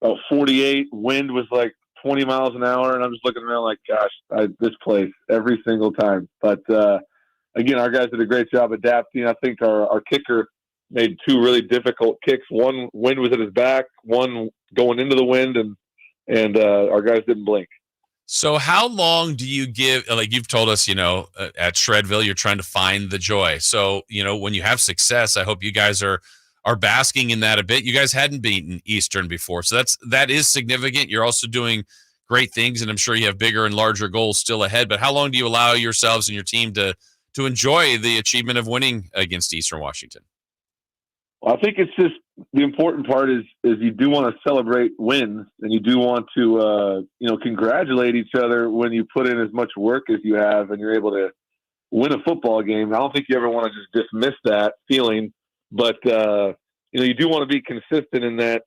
about 48. Wind was like 20 miles an hour, and I'm just looking around like, gosh, this place every single time. But, again, our guys did a great job adapting. I think our kicker made 2 really difficult kicks. One, wind was at his back, one going into the wind, and our guys didn't blink. So how long do you give, like you've told us, at Shredville, you're trying to find the joy. So, when you have success, I hope you guys are basking in that a bit. You guys hadn't beaten Eastern before, so that is significant. You're also doing great things, and I'm sure you have bigger and larger goals still ahead. But how long do you allow yourselves and your team to enjoy the achievement of winning against Eastern Washington? Well, I think it's just the important part is you do want to celebrate wins, and you do want to congratulate each other when you put in as much work as you have and you're able to win a football game. I don't think you ever want to just dismiss that feeling, but you do want to be consistent in that.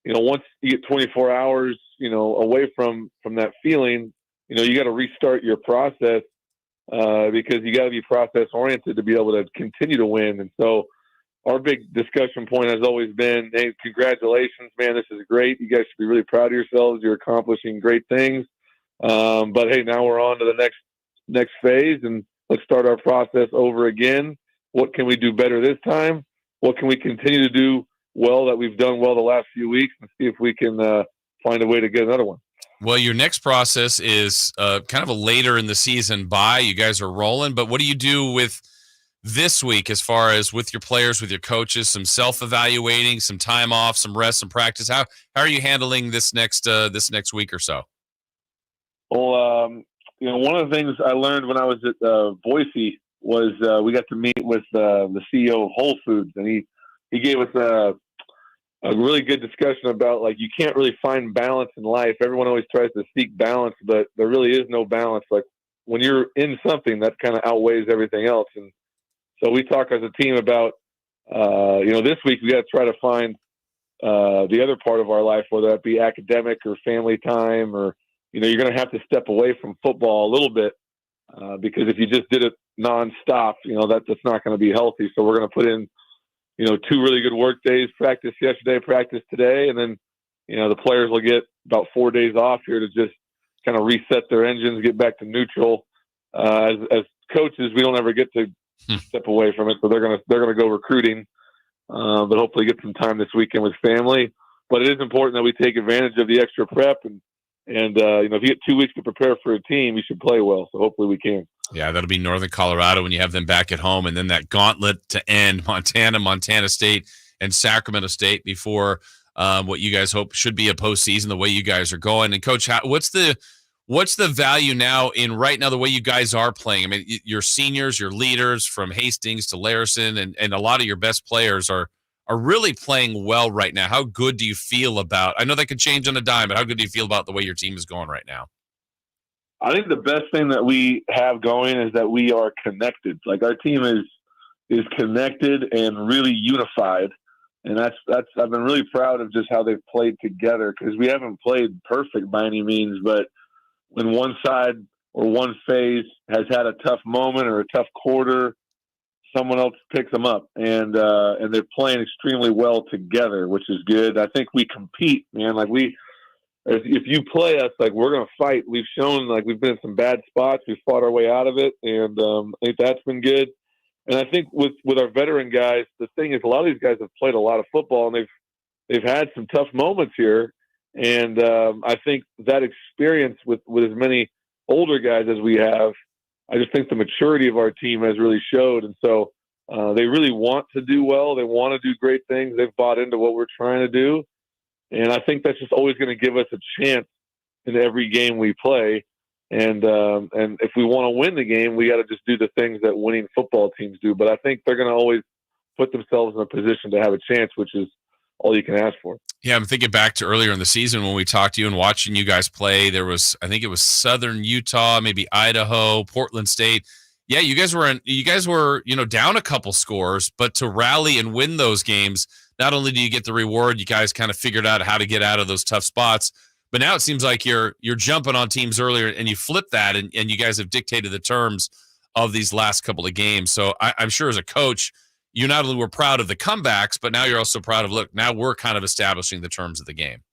Once you get 24 hours away from that feeling, you got to restart your process because you got to be process oriented to be able to continue to win. And so our big discussion point has always been, hey, congratulations, man, this is great. You guys should be really proud of yourselves. You're accomplishing great things. But hey, now we're on to the next phase, and let's start our process over again. What can we do better this time? What can we continue to do well that we've done well the last few weeks, and see if we can find a way to get another one? Well, your next process is kind of a later in the season bye. You guys are rolling, but what do you do with this week as far as with your players, with your coaches, some self-evaluating, some time off, some rest, some practice? How are you handling this next week or so? Well, one of the things I learned when I was at Boise was we got to meet with the CEO of Whole Foods, and he gave us a really good discussion about, like, you can't really find balance in life. Everyone always tries to seek balance, but there really is no balance. Like, when you're in something, that kind of outweighs everything else. And so we talk as a team about, this week we got to try to find the other part of our life, whether that be academic or family time, or, you're going to have to step away from football a little bit because if you just did it nonstop, that's not going to be healthy. So we're going to put in, 2 really good work days, practice yesterday, practice today. And then, the players will get about 4 days off here to just kind of reset their engines, get back to neutral. As coaches, we don't ever get to step away from it. So they're going to go recruiting, but hopefully get some time this weekend with family. But it is important that we take advantage of the extra prep. And if you get 2 weeks to prepare for a team, you should play well. So hopefully we can. Yeah, that'll be Northern Colorado when you have them back at home, and then that gauntlet to end Montana State, and Sacramento State before what you guys hope should be a postseason, the way you guys are going. And Coach, what's the value now in right now the way you guys are playing? I mean, your seniors, your leaders from Hastings to Larison, and a lot of your best players are really playing well right now. How good do you feel about? I know that could change on a dime, but how good do you feel about the way your team is going right now? I think the best thing that we have going is that we are connected. Like, our team is connected and really unified. And that's I've been really proud of just how they've played together, because we haven't played perfect by any means, but when one side or one phase has had a tough moment or a tough quarter, someone else picks them up, and they're playing extremely well together, which is good. I think we compete, man. Like, if you play us, like, we're going to fight. We've shown, like, we've been in some bad spots. We've fought our way out of it, and I think that's been good. And I think with our veteran guys, the thing is, a lot of these guys have played a lot of football, and they've had some tough moments here. And I think that experience with as many older guys as we have, I just think the maturity of our team has really showed. And so they really want to do well. They want to do great things. They've bought into what we're trying to do. And I think that's just always going to give us a chance in every game we play. And if we want to win the game, we got to just do the things that winning football teams do. But I think they're going to always put themselves in a position to have a chance, which is all you can ask for. Yeah, I'm thinking back to earlier in the season when we talked to you and watching you guys play. There was, I think it was Southern Utah, maybe Idaho, Portland State. Yeah, you guys were down a couple scores, but to rally and win those games, not only do you get the reward, you guys kind of figured out how to get out of those tough spots, but now it seems like you're jumping on teams earlier, and you flip that, and you guys have dictated the terms of these last couple of games. So I'm sure as a coach, you not only were proud of the comebacks, but now you're also proud of, look, now we're kind of establishing the terms of the game.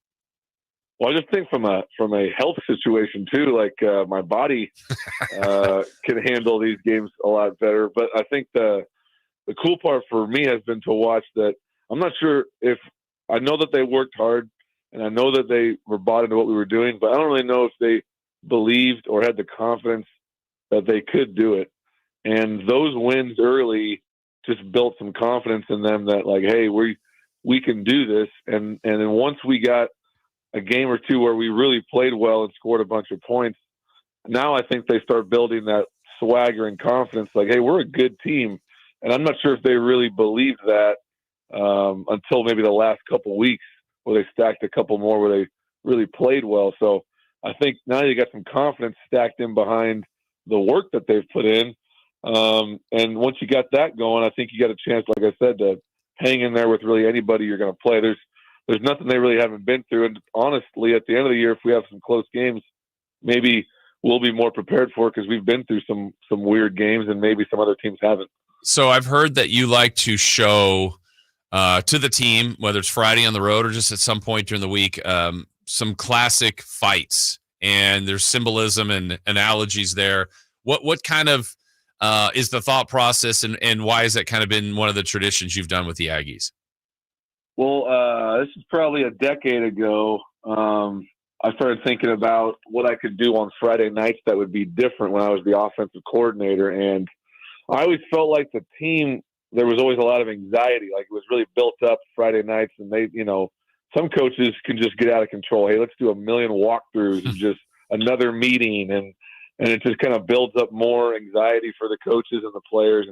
Well, I just think from a health situation too, like my body can handle these games a lot better. But I think the cool part for me has been to watch that. I'm not sure if I know that they worked hard, and I know that they were bought into what we were doing, but I don't really know if they believed or had the confidence that they could do it. And those wins early just built some confidence in them that, like, hey, we can do this. And then once we got a game or two where we really played well and scored a bunch of points, now I think they start building that swagger and confidence, like, hey, we're a good team. And I'm not sure if they really believed that until maybe the last couple of weeks, where they stacked a couple more where they really played well. So I think now you got some confidence stacked in behind the work that they've put in. And once you got that going, I think you got a chance, like I said, to hang in there with really anybody you're going to play. There's nothing they really haven't been through. And honestly, at the end of the year, if we have some close games, maybe we'll be more prepared for it, because we've been through some weird games and maybe some other teams haven't. So I've heard that you like to show to the team, whether it's Friday on the road or just at some point during the week, some classic fights, and there's symbolism and analogies there. What kind of is the thought process, and why has that kind of been one of the traditions you've done with the Aggies? Well, This is probably a decade ago. I started thinking about what I could do on Friday nights that would be different when I was the offensive coordinator. And I always felt like the team, there was always a lot of anxiety. Like, it was really built up Friday nights, and they, some coaches can just get out of control. Hey, let's do a million walkthroughs and just another meeting. And it just kind of builds up more anxiety for the coaches and the players.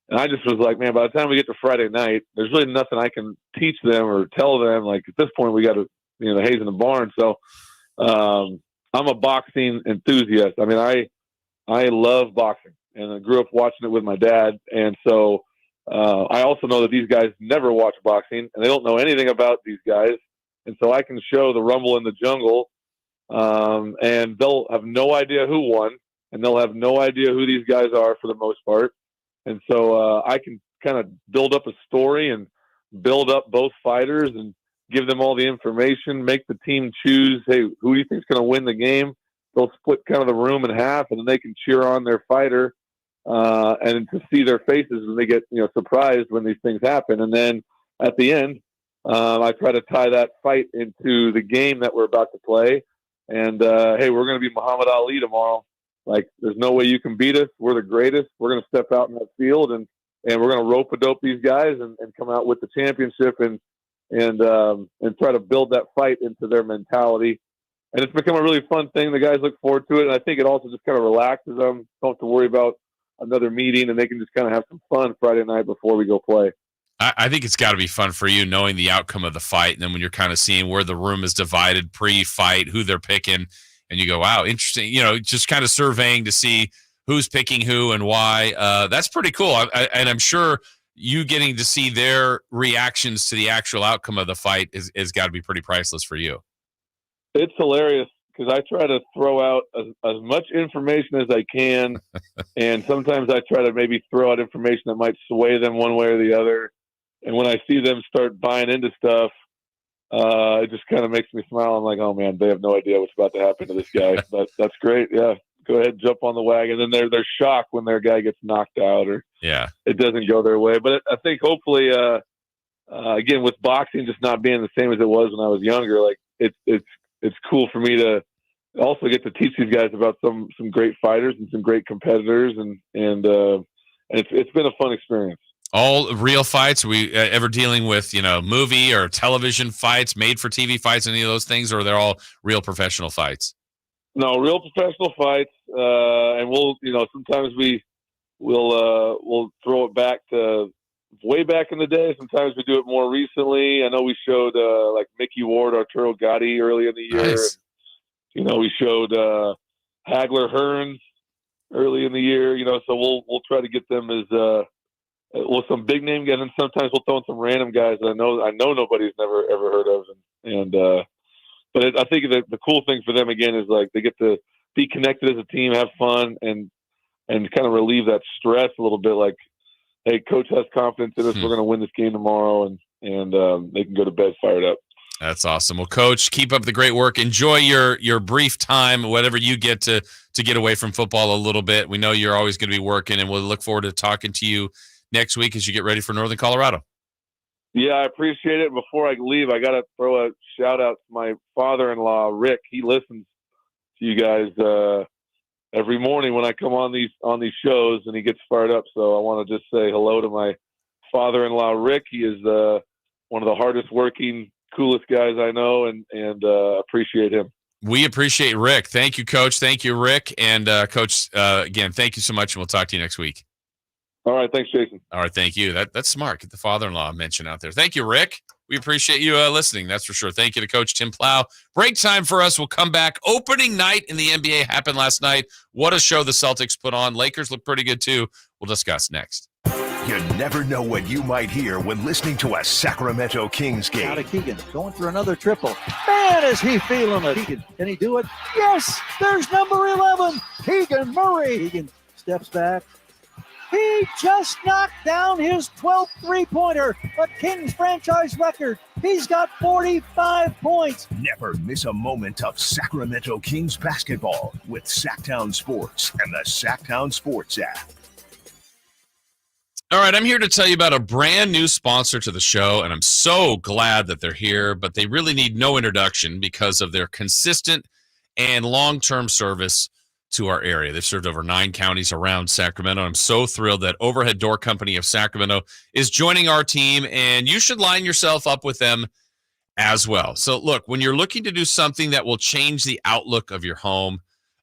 And I just was like, man, by the time we get to Friday night, there's really nothing I can teach them or tell them. Like at this point, we got to, the hay's in the barn. So I'm a boxing enthusiast. I mean, I love boxing, and I grew up watching it with my dad. And so I also know that these guys never watch boxing, and they don't know anything about these guys. And so I can show the Rumble in the Jungle, and they'll have no idea who won, and they'll have no idea who these guys are for the most part. And so I can kind of build up a story and build up both fighters and give them all the information, make the team choose, hey, who do you think is going to win the game? They'll split kind of the room in half, and then they can cheer on their fighter and to see their faces when they get surprised when these things happen. And then at the end, I try to tie that fight into the game that we're about to play. And, hey, we're going to be Muhammad Ali tomorrow. Like, there's no way you can beat us. We're the greatest. We're going to step out in that field, and we're going to rope-a-dope these guys and come out with the championship and try to build that fight into their mentality. And it's become a really fun thing. The guys look forward to it, and I think it also just kind of relaxes them. Don't have to worry about another meeting, and they can just kind of have some fun Friday night before we go play. I think it's got to be fun for you knowing the outcome of the fight, and then when you're kind of seeing where the room is divided pre-fight, who they're picking, and you go, wow, interesting, just kind of surveying to see who's picking who and why. That's pretty cool. And I'm sure you getting to see their reactions to the actual outcome of the fight is got to be pretty priceless for you. It's hilarious because I try to throw out as much information as I can, and sometimes I try to maybe throw out information that might sway them one way or the other. And when I see them start buying into stuff, it just kind of makes me smile. I'm like, oh man, they have no idea what's about to happen to this guy. That's great. Yeah, go ahead, jump on the wagon. And then they're shocked when their guy gets knocked out or it doesn't go their way. But I think hopefully, again, with boxing just not being the same as it was when I was younger, like it's cool for me to also get to teach these guys about some great fighters and some great competitors, and it's been a fun experience. All real fights? Are we ever dealing with, movie or television fights, made for TV fights, any of those things, or they're all real professional fights? No, real professional fights. And we'll, sometimes we'll throw it back to way back in the day. Sometimes we do it more recently. I know we showed like Mickey Ward, Arturo Gatti early in the year. Nice. We showed Hagler Hearns early in the year, so we'll try to get them as some big name guys, and sometimes we'll throw in some random guys that I know nobody's never ever heard of, but I think the cool thing for them again is like they get to be connected as a team, have fun, and kind of relieve that stress a little bit. Like, hey, coach has confidence in us. We're going to win this game tomorrow, and they can go to bed fired up. That's awesome. Well, Coach, keep up the great work. Enjoy your brief time, whatever you get to get away from football a little bit. We know you're always going to be working, and we'll look forward to talking to you next week as you get ready for Northern Colorado. Yeah, I appreciate it. Before I leave, I got to throw a shout out to my father-in-law, Rick. He listens to you guys every morning when I come on these shows, and he gets fired up. So I want to just say hello to my father-in-law, Rick. He is one of the hardest working, coolest guys I know, and appreciate him. We appreciate Rick. Thank you, Coach. Thank you, Rick. And Coach, again, thank you so much, and we'll talk to you next week. All right. Thanks, Jason. All right. Thank you. That's smart. Get the father-in-law mention out there. Thank you, Rick. We appreciate you listening. That's for sure. Thank you to Coach Tim Plow. Break time for us. We'll come back. Opening night in the NBA happened last night. What a show the Celtics put on. Lakers look pretty good, too. We'll discuss next. You never know what you might hear when listening to a Sacramento Kings game. Out of Keegan, going for another triple. Man, is he feeling it. Keegan, can he do it? Yes, there's number 11, Keegan Murray. Keegan steps back. He just knocked down his 12th three-pointer, a Kings franchise record. He's got 45 points. Never miss a moment of Sacramento Kings basketball with Sacktown Sports and the Sacktown Sports app. All right, I'm here to tell you about a brand new sponsor to the show, and I'm so glad that they're here, but they really need no introduction because of their consistent and long-term service to our area. They've served over 9 counties around Sacramento. I'm so thrilled that Overhead Door Company of Sacramento is joining our team, and you should line yourself up with them as well. So look, when you're looking to do something that will change the outlook of your home,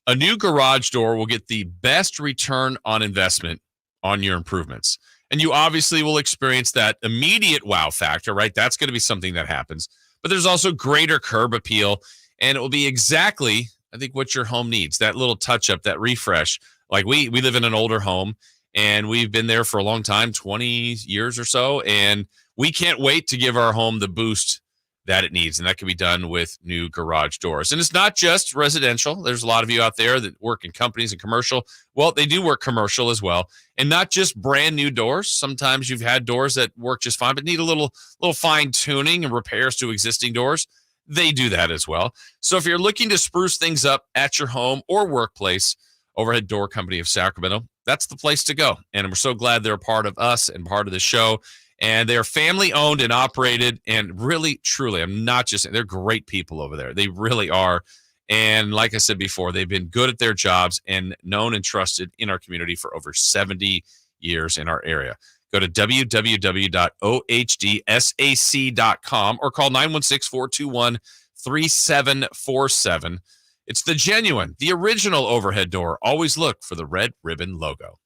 a new garage door will get the best return on investment on your improvements. And you obviously will experience that immediate wow factor, right? That's going to be something that happens. But there's also greater curb appeal, and it will be exactly, I think, what your home needs, that little touch-up, that refresh. Like we live in an older home, and we've been there for a long time, 20 years or so, and we can't wait to give our home the boost that it needs, and that can be done with new garage doors. And it's not just residential. There's a lot of you out there that work in companies and commercial. Well, they do work commercial as well, and not just brand new doors. Sometimes you've had doors that work just fine but need a little fine tuning and repairs to existing doors. They do that as well. So if you're looking to spruce things up at your home or workplace, Overhead Door Company of Sacramento, that's the place to go. And we're so glad they're a part of us and part of the show. And they're family owned and operated, and really, truly, I'm not just saying, they're great people over there. They really are. And like I said before, they've been good at their jobs and known and trusted in our community for over 70 years in our area. Go to www.ohdsac.com or call 916-421-3747. It's the genuine, the original Overhead Door. Always look for the red ribbon logo.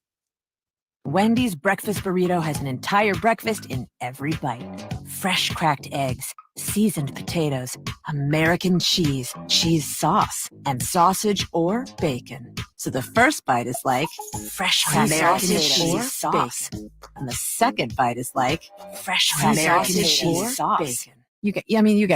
Wendy's breakfast burrito has an entire breakfast in every bite. Fresh cracked eggs, seasoned potatoes, American cheese, cheese sauce, and sausage or bacon. So the first bite is like fresh American cheese sauce. And the second bite is like fresh American cheese sauce. Bacon. You get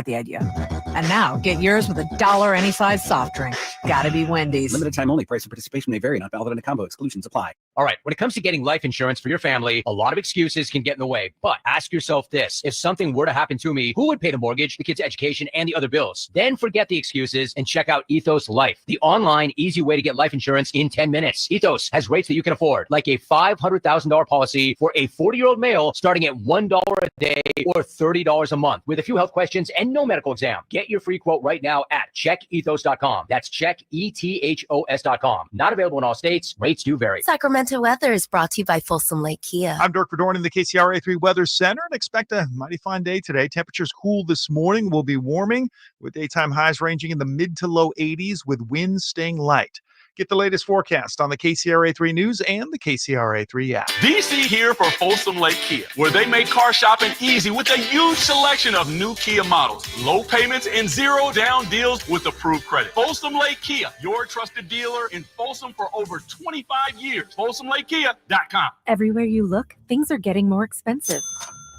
the idea. And now get yours with $1 any size soft drink. Gotta be Wendy's. Limited time only. Price and participation may vary. Not valid in a combo. Exclusions apply. All right. When it comes to getting life insurance for your family, a lot of excuses can get in the way. But ask yourself this. If something were to happen to me, who would pay the mortgage, the kids' education, and the other bills? Then forget the excuses and check out Ethos Life, the online, easy way to get life insurance in 10 minutes. Ethos has rates that you can afford, like a $500,000 policy for a 40-year-old male starting at $1 a day or $30 a month with a few health questions and no medical exam. Get your free quote right now at checkethos.com. That's checkethos.com. Not available in all states. Rates do vary. Sacramento weather is brought to you by Folsom Lake Kia. I'm Dirk Verdorn in the KCRA 3 Weather Center and expect a mighty fine day today. Temperatures cool this morning, will be warming with daytime highs ranging in the mid to low 80s with winds staying light. Get the latest forecast on the KCRA 3 News and the KCRA 3 app. DC here for Folsom Lake Kia, where they make car shopping easy with a huge selection of new Kia models, low payments, and zero down deals with approved credit. Folsom Lake Kia, your trusted dealer in Folsom for over 25 years. FolsomLakeKia.com. Everywhere you look, things are getting more expensive.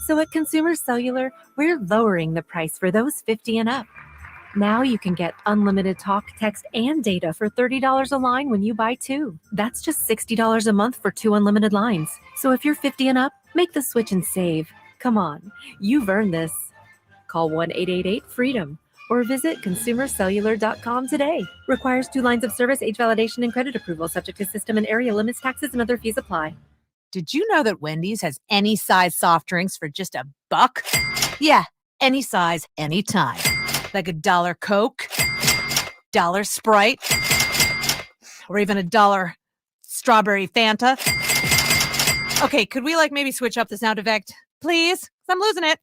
So at Consumer Cellular, we're lowering the price for those 50 and up. Now you can get unlimited talk, text, and data for $30 a line when you buy two. That's just $60 a month for 2 unlimited lines. So if you're 50 and up, make the switch and save. Come on, you've earned this. Call 1-888-FREEDOM or visit consumercellular.com today. Requires 2 lines of service, age validation, and credit approval, subject to system and area limits, taxes, and other fees apply. Did you know that Wendy's has any size soft drinks for just $1? Yeah, any size, anytime. Like $1 Coke, $1 Sprite, or even $1 strawberry Fanta. Okay, could we maybe switch up the sound effect, please? I'm losing it.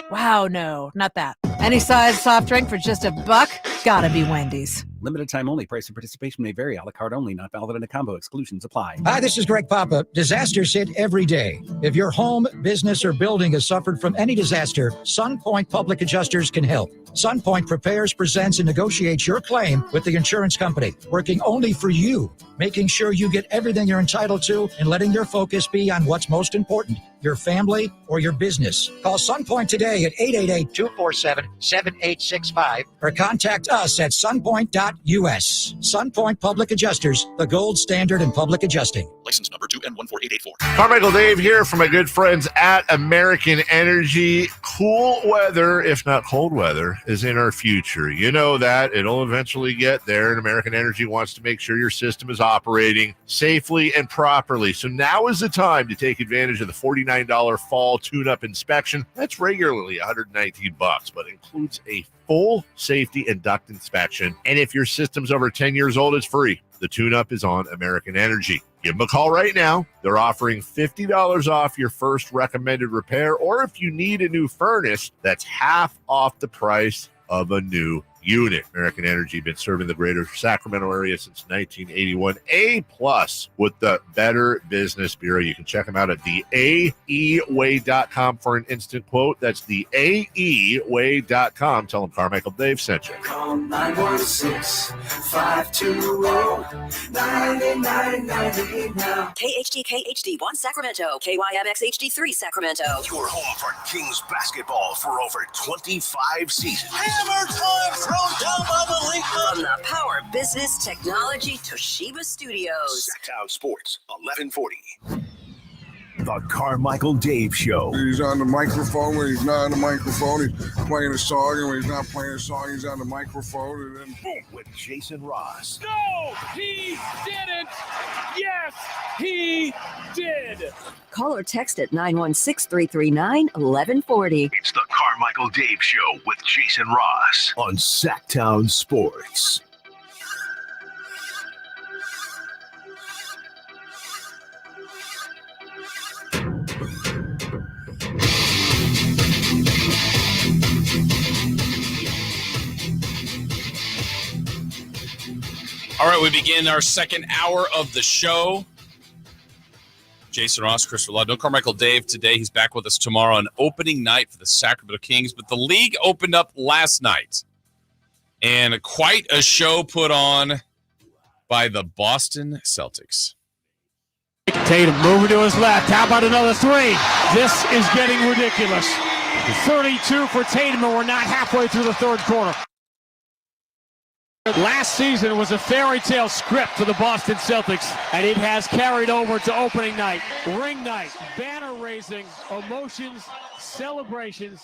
Wow, no, not that. Any size soft drink for just $1? Gotta be Wendy's. Limited time only. Price and participation may vary. A la carte only. Not valid in a combo. Exclusions apply. Hi, this is Greg Papa. Disasters hit every day. If your home, business, or building has suffered from any disaster, SunPoint Public Adjusters can help. SunPoint prepares, presents, and negotiates your claim with the insurance company, working only for you, making sure you get everything you're entitled to and letting your focus be on what's most important, your family or your business. Call SunPoint today at 888-247-7865 or contact us at sunpoint.us. SunPoint Public Adjusters, the gold standard in public adjusting. License number 2N14884. Carmichael Dave here from my good friends at American Energy. Cool weather, if not cold weather, is in our future. You know that. It'll eventually get there, and American Energy wants to make sure your system is operating safely and properly. So now is the time to take advantage of the $49 fall tune-up inspection. That's regularly $119, but includes a full safety and duct inspection. And if your system's over 10 years old, it's free. The tune-up is on American Energy. Give them a call right now. They're offering $50 off your first recommended repair, or if you need a new furnace, that's half off the price of a new unit. American Energy been serving the greater Sacramento area since 1981. A+ with the Better Business Bureau. You can check them out at theaeway.com for an instant quote. That's theaeway.com. Tell them Carmichael Dave sent you. Call 916-520-9990 now. KHD 1 Sacramento, KYMX HD3 Sacramento. Your home for Kings basketball for over 25 seasons. Hammer time thrown down by the league. From the Power Business Technology Toshiba Studios. Sacktown Sports, 1140. The Carmichael Dave Show. He's on the microphone when he's not on the microphone. He's playing a song, and when he's not playing a song, he's on the microphone. And then boom, with Jason Ross. No, he didn't. Yes, he did. Call or text at 916-339-1140. It's the Carmichael Dave Show with Jason Ross on Sacktown Sports. All right, we begin our second hour of the show. Jason Ross, Chris Rolado, Carmichael Dave today. He's back with us tomorrow on opening night for the Sacramento Kings. But the league opened up last night. And quite a show put on by the Boston Celtics. Tatum moving to his left. How about another three? This is getting ridiculous. 32 for Tatum, and we're not halfway through the third quarter. Last season was a fairy tale script for the Boston Celtics, and it has carried over to opening night. Ring night, banner raising, emotions, celebrations,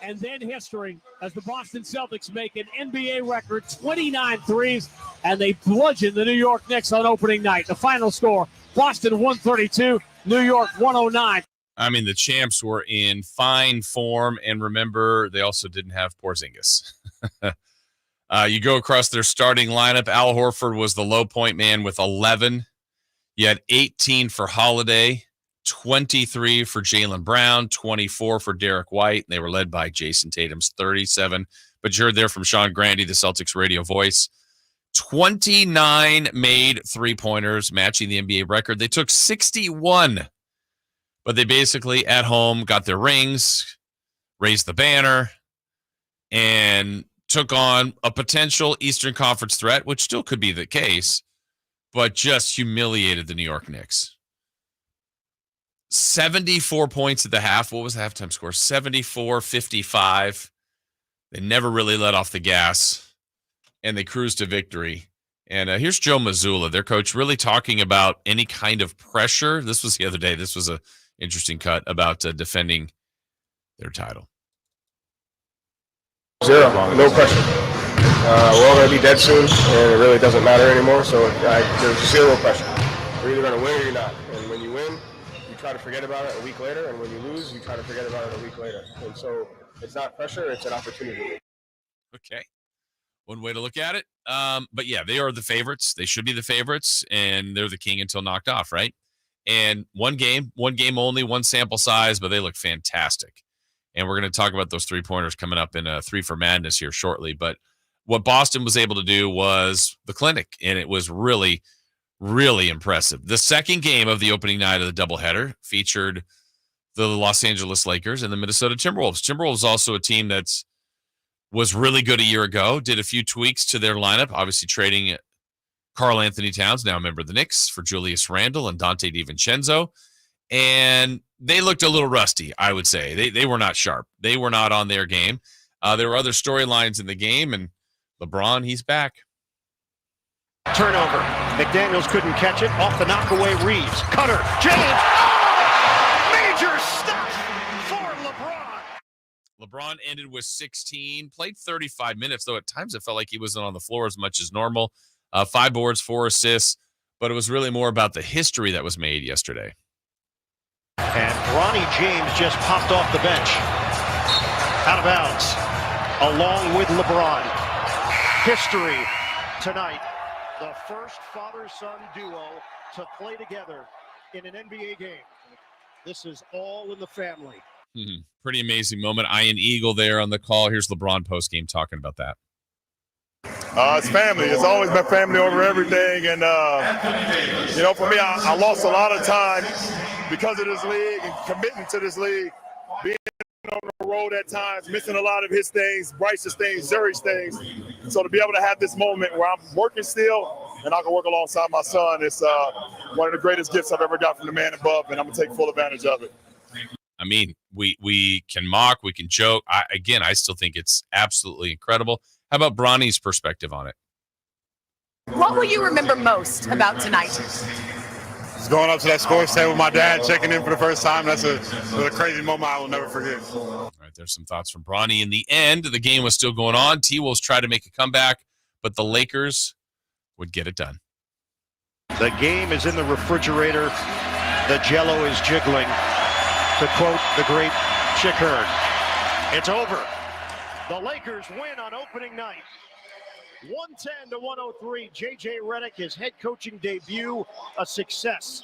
and then history as the Boston Celtics make an NBA record 29 threes, and they bludgeon the New York Knicks on opening night. The final score, Boston 132, New York 109. I mean, the champs were in fine form, and remember, they also didn't have Porzingis. You go across their starting lineup. Al Horford was the low point man with 11. You had 18 for Holiday, 23 for Jaylen Brown, 24 for Derek White. They were led by Jason Tatum's 37. But you heard there from Sean Grandy, the Celtics radio voice. 29 made three-pointers, matching the NBA record. They took 61, but they basically at home got their rings, raised the banner, and took on a potential Eastern Conference threat, which still could be the case, but just humiliated the New York Knicks. 74 points at the half. What was the halftime score? 74-55. They never really let off the gas, and they cruised to victory. And here's Joe Mazzulla, their coach, really talking about any kind of pressure. This was the other day. This was an interesting cut about defending their title. Zero, no pressure. We're all going to be dead soon, and it really doesn't matter anymore, so there's zero pressure. We're either going to win or you're not. And when you win, you try to forget about it a week later, and when you lose, you try to forget about it a week later. And so it's not pressure, it's an opportunity. Okay. One way to look at it. But yeah, they are the favorites. They should be the favorites, and they're the king until knocked off, right? And one game only, one sample size, but they look fantastic. And we're going to talk about those three-pointers coming up in 3 for Madness here shortly. But what Boston was able to do was the clinic, and it was really, really impressive. The second game of the opening night of the doubleheader featured the Los Angeles Lakers and the Minnesota Timberwolves. Timberwolves also a team that was really good a year ago, did a few tweaks to their lineup, obviously trading Karl Anthony Towns, now a member of the Knicks, for Julius Randle and Dante DiVincenzo. And they looked a little rusty, I would say. They were not sharp. They were not on their game. There were other storylines in the game, and LeBron, he's back. Turnover. McDaniels couldn't catch it. Off the knockaway, Reeves. Cutter. James. Oh! Major stop for LeBron. LeBron ended with 16, played 35 minutes, though at times it felt like he wasn't on the floor as much as normal. 5 boards, 4 assists, but it was really more about the history that was made yesterday. And Ronnie James just popped off the bench. Out of bounds. Along with LeBron. History tonight. The first father-son duo to play together in an NBA game. This is all in the family. Pretty amazing moment. Ian Eagle there on the call. Here's LeBron postgame talking about that. It's family. It's always been family over everything. And, for me, I lost a lot of time because of this league and committing to this league, being on the road at times, missing a lot of his things, Bryce's things, Zuri's things. So to be able to have this moment where I'm working still and I can work alongside my son, it's one of the greatest gifts I've ever got from the man above, and I'm going to take full advantage of it. I mean, we can mock, we can joke. I still think it's absolutely incredible. How about Bronny's perspective on it? What will you remember most about tonight? Just going up to that sports stand with my dad, checking in for the first time. That's a crazy moment I will never forget. All right, there's some thoughts from Bronny. In the end, the game was still going on. T-Wolves tried to make a comeback, but the Lakers would get it done. The game is in the refrigerator. The Jell-O is jiggling. To quote the great Chick Hearn, it's over. The Lakers win on opening night. 110-103. J.J. Redick, his head coaching debut, a success.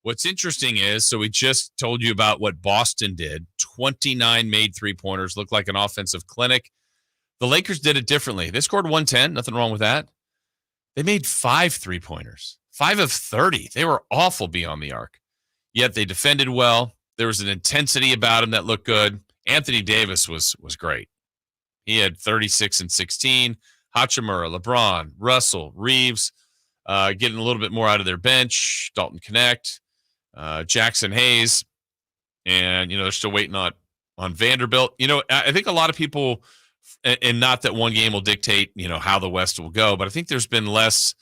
What's interesting is, so we just told you about what Boston did. 29 made three-pointers, looked like an offensive clinic. The Lakers did it differently. They scored 110, nothing wrong with that. They made 5 three-pointers, 5 of 30. They were awful beyond the arc. Yet they defended well. There was an intensity about him that looked good. Anthony Davis was great. He had 36 and 16. Hachimura, LeBron, Russell, Reeves, getting a little bit more out of their bench. Dalton Connect, Jackson Hayes, and they're still waiting on Vanderbilt. I think a lot of people, and not that one game will dictate how the West will go, but I think there's been less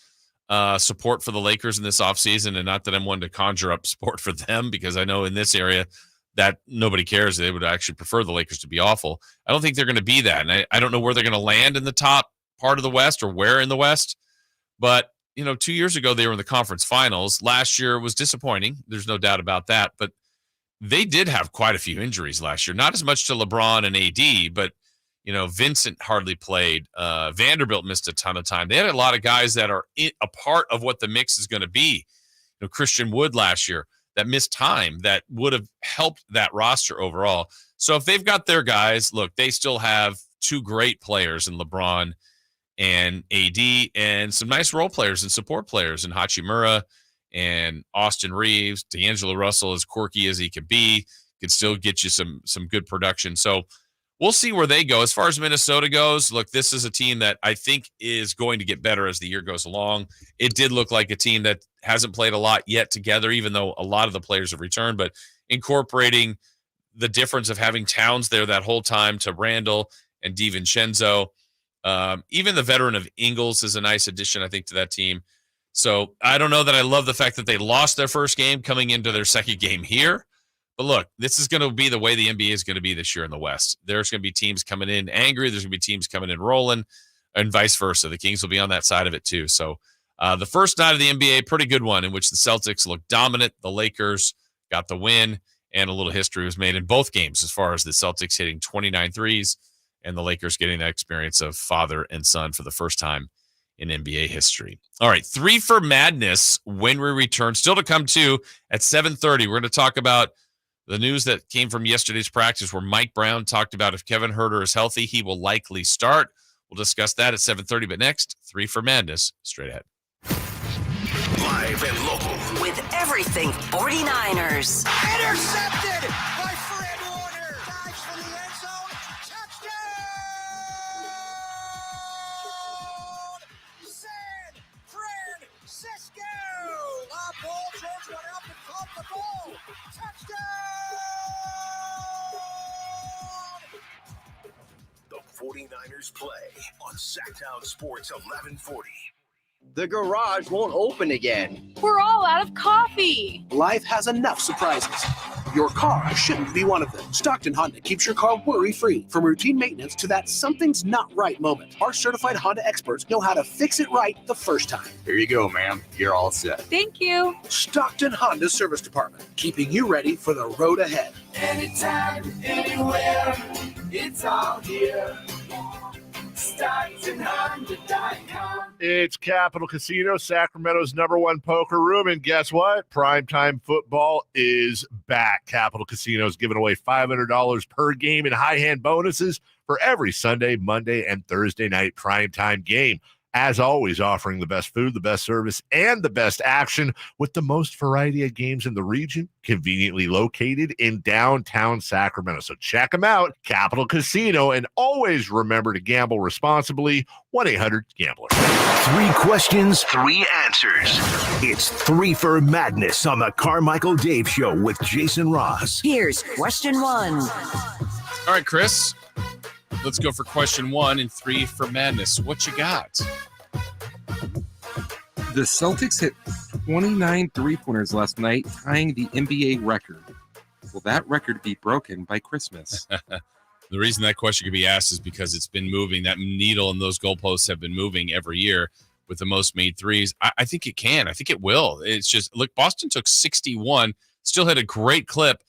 support for the Lakers in this offseason, and not that I'm one to conjure up support for them, because I know in this area that nobody cares. They would actually prefer the Lakers to be awful. I don't think they're going to be that, and I don't know where they're going to land in the top part of the West or where in the West. But 2 years ago they were in the conference finals. Last year was disappointing. There's no doubt about that. But they did have quite a few injuries last year. Not as much to LeBron and AD, but Vincent hardly played. Vanderbilt missed a ton of time. They had a lot of guys that are a part of what the mix is going to be. Christian Wood last year that missed time that would have helped that roster overall. So if they've got their guys, look, they still have 2 great players in LeBron and AD, and some nice role players and support players in Hachimura and Austin Reeves. D'Angelo Russell, as quirky as he could be, can still get you some good production. So we'll see where they go. As far as Minnesota goes, look, this is a team that I think is going to get better as the year goes along. It did look like a team that hasn't played a lot yet together, even though a lot of the players have returned, but incorporating the difference of having Towns there that whole time to Randall and DiVincenzo. Even the veteran of Ingles is a nice addition, I think, to that team. So I don't know that I love the fact that they lost their first game coming into their second game here. But look, this is going to be the way the NBA is going to be this year in the West. There's going to be teams coming in angry. There's going to be teams coming in rolling, and vice versa. The Kings will be on that side of it too. So the first night of the NBA, pretty good one, in which the Celtics looked dominant. The Lakers got the win, and a little history was made in both games as far as the Celtics hitting 29 threes and the Lakers getting that experience of father and son for the first time in NBA history. All right, 3 for Madness when we return. Still to come, too, at 7:30. We're going to talk about the news that came from yesterday's practice where Mike Brown talked about if Kevin Huerter is healthy, he will likely start. We'll discuss that at 7:30. But next, 3 for Madness, straight ahead. Live and local. With everything 49ers. Intercepted by Fred Warner. Dives for the end zone. Touchdown! San Francisco! The ball George went out and caught the ball. Touchdown! The 49ers play on Sacktown Sports 1140. The garage won't open again. We're all out of coffee. Life has enough surprises. Your car shouldn't be one of them. Stockton Honda keeps your car worry-free. From routine maintenance to that something's not right moment, our certified Honda experts know how to fix it right the first time. Here you go, ma'am. You're all set. Thank you. Stockton Honda Service Department, keeping you ready for the road ahead. Anytime, anywhere, it's all here. StocktonHonda.com. It's Capital Casino, Sacramento's #1 poker room. And guess what? Primetime football is back. Capital Casino is giving away $500 per game in high hand bonuses for every Sunday, Monday, and Thursday night primetime game. As always, offering the best food, the best service, and the best action with the most variety of games in the region, conveniently located in downtown Sacramento. So check them out, Capital Casino, and always remember to gamble responsibly. 1-800-GAMBLER. 3 questions, 3 answers. It's 3 for Madness on the Carmichael Dave Show with Jason Ross. Here's question 1. All right, Chris. Let's go for question 1 and 3 for Madness. What you got? The Celtics hit 29 three-pointers last night, tying the NBA record. Will that record be broken by Christmas? The reason that question could be asked is because it's been moving. That needle and those goalposts have been moving every year with the most made threes. I think it can. I think it will. It's just, look, Boston took 61, still had a great clip,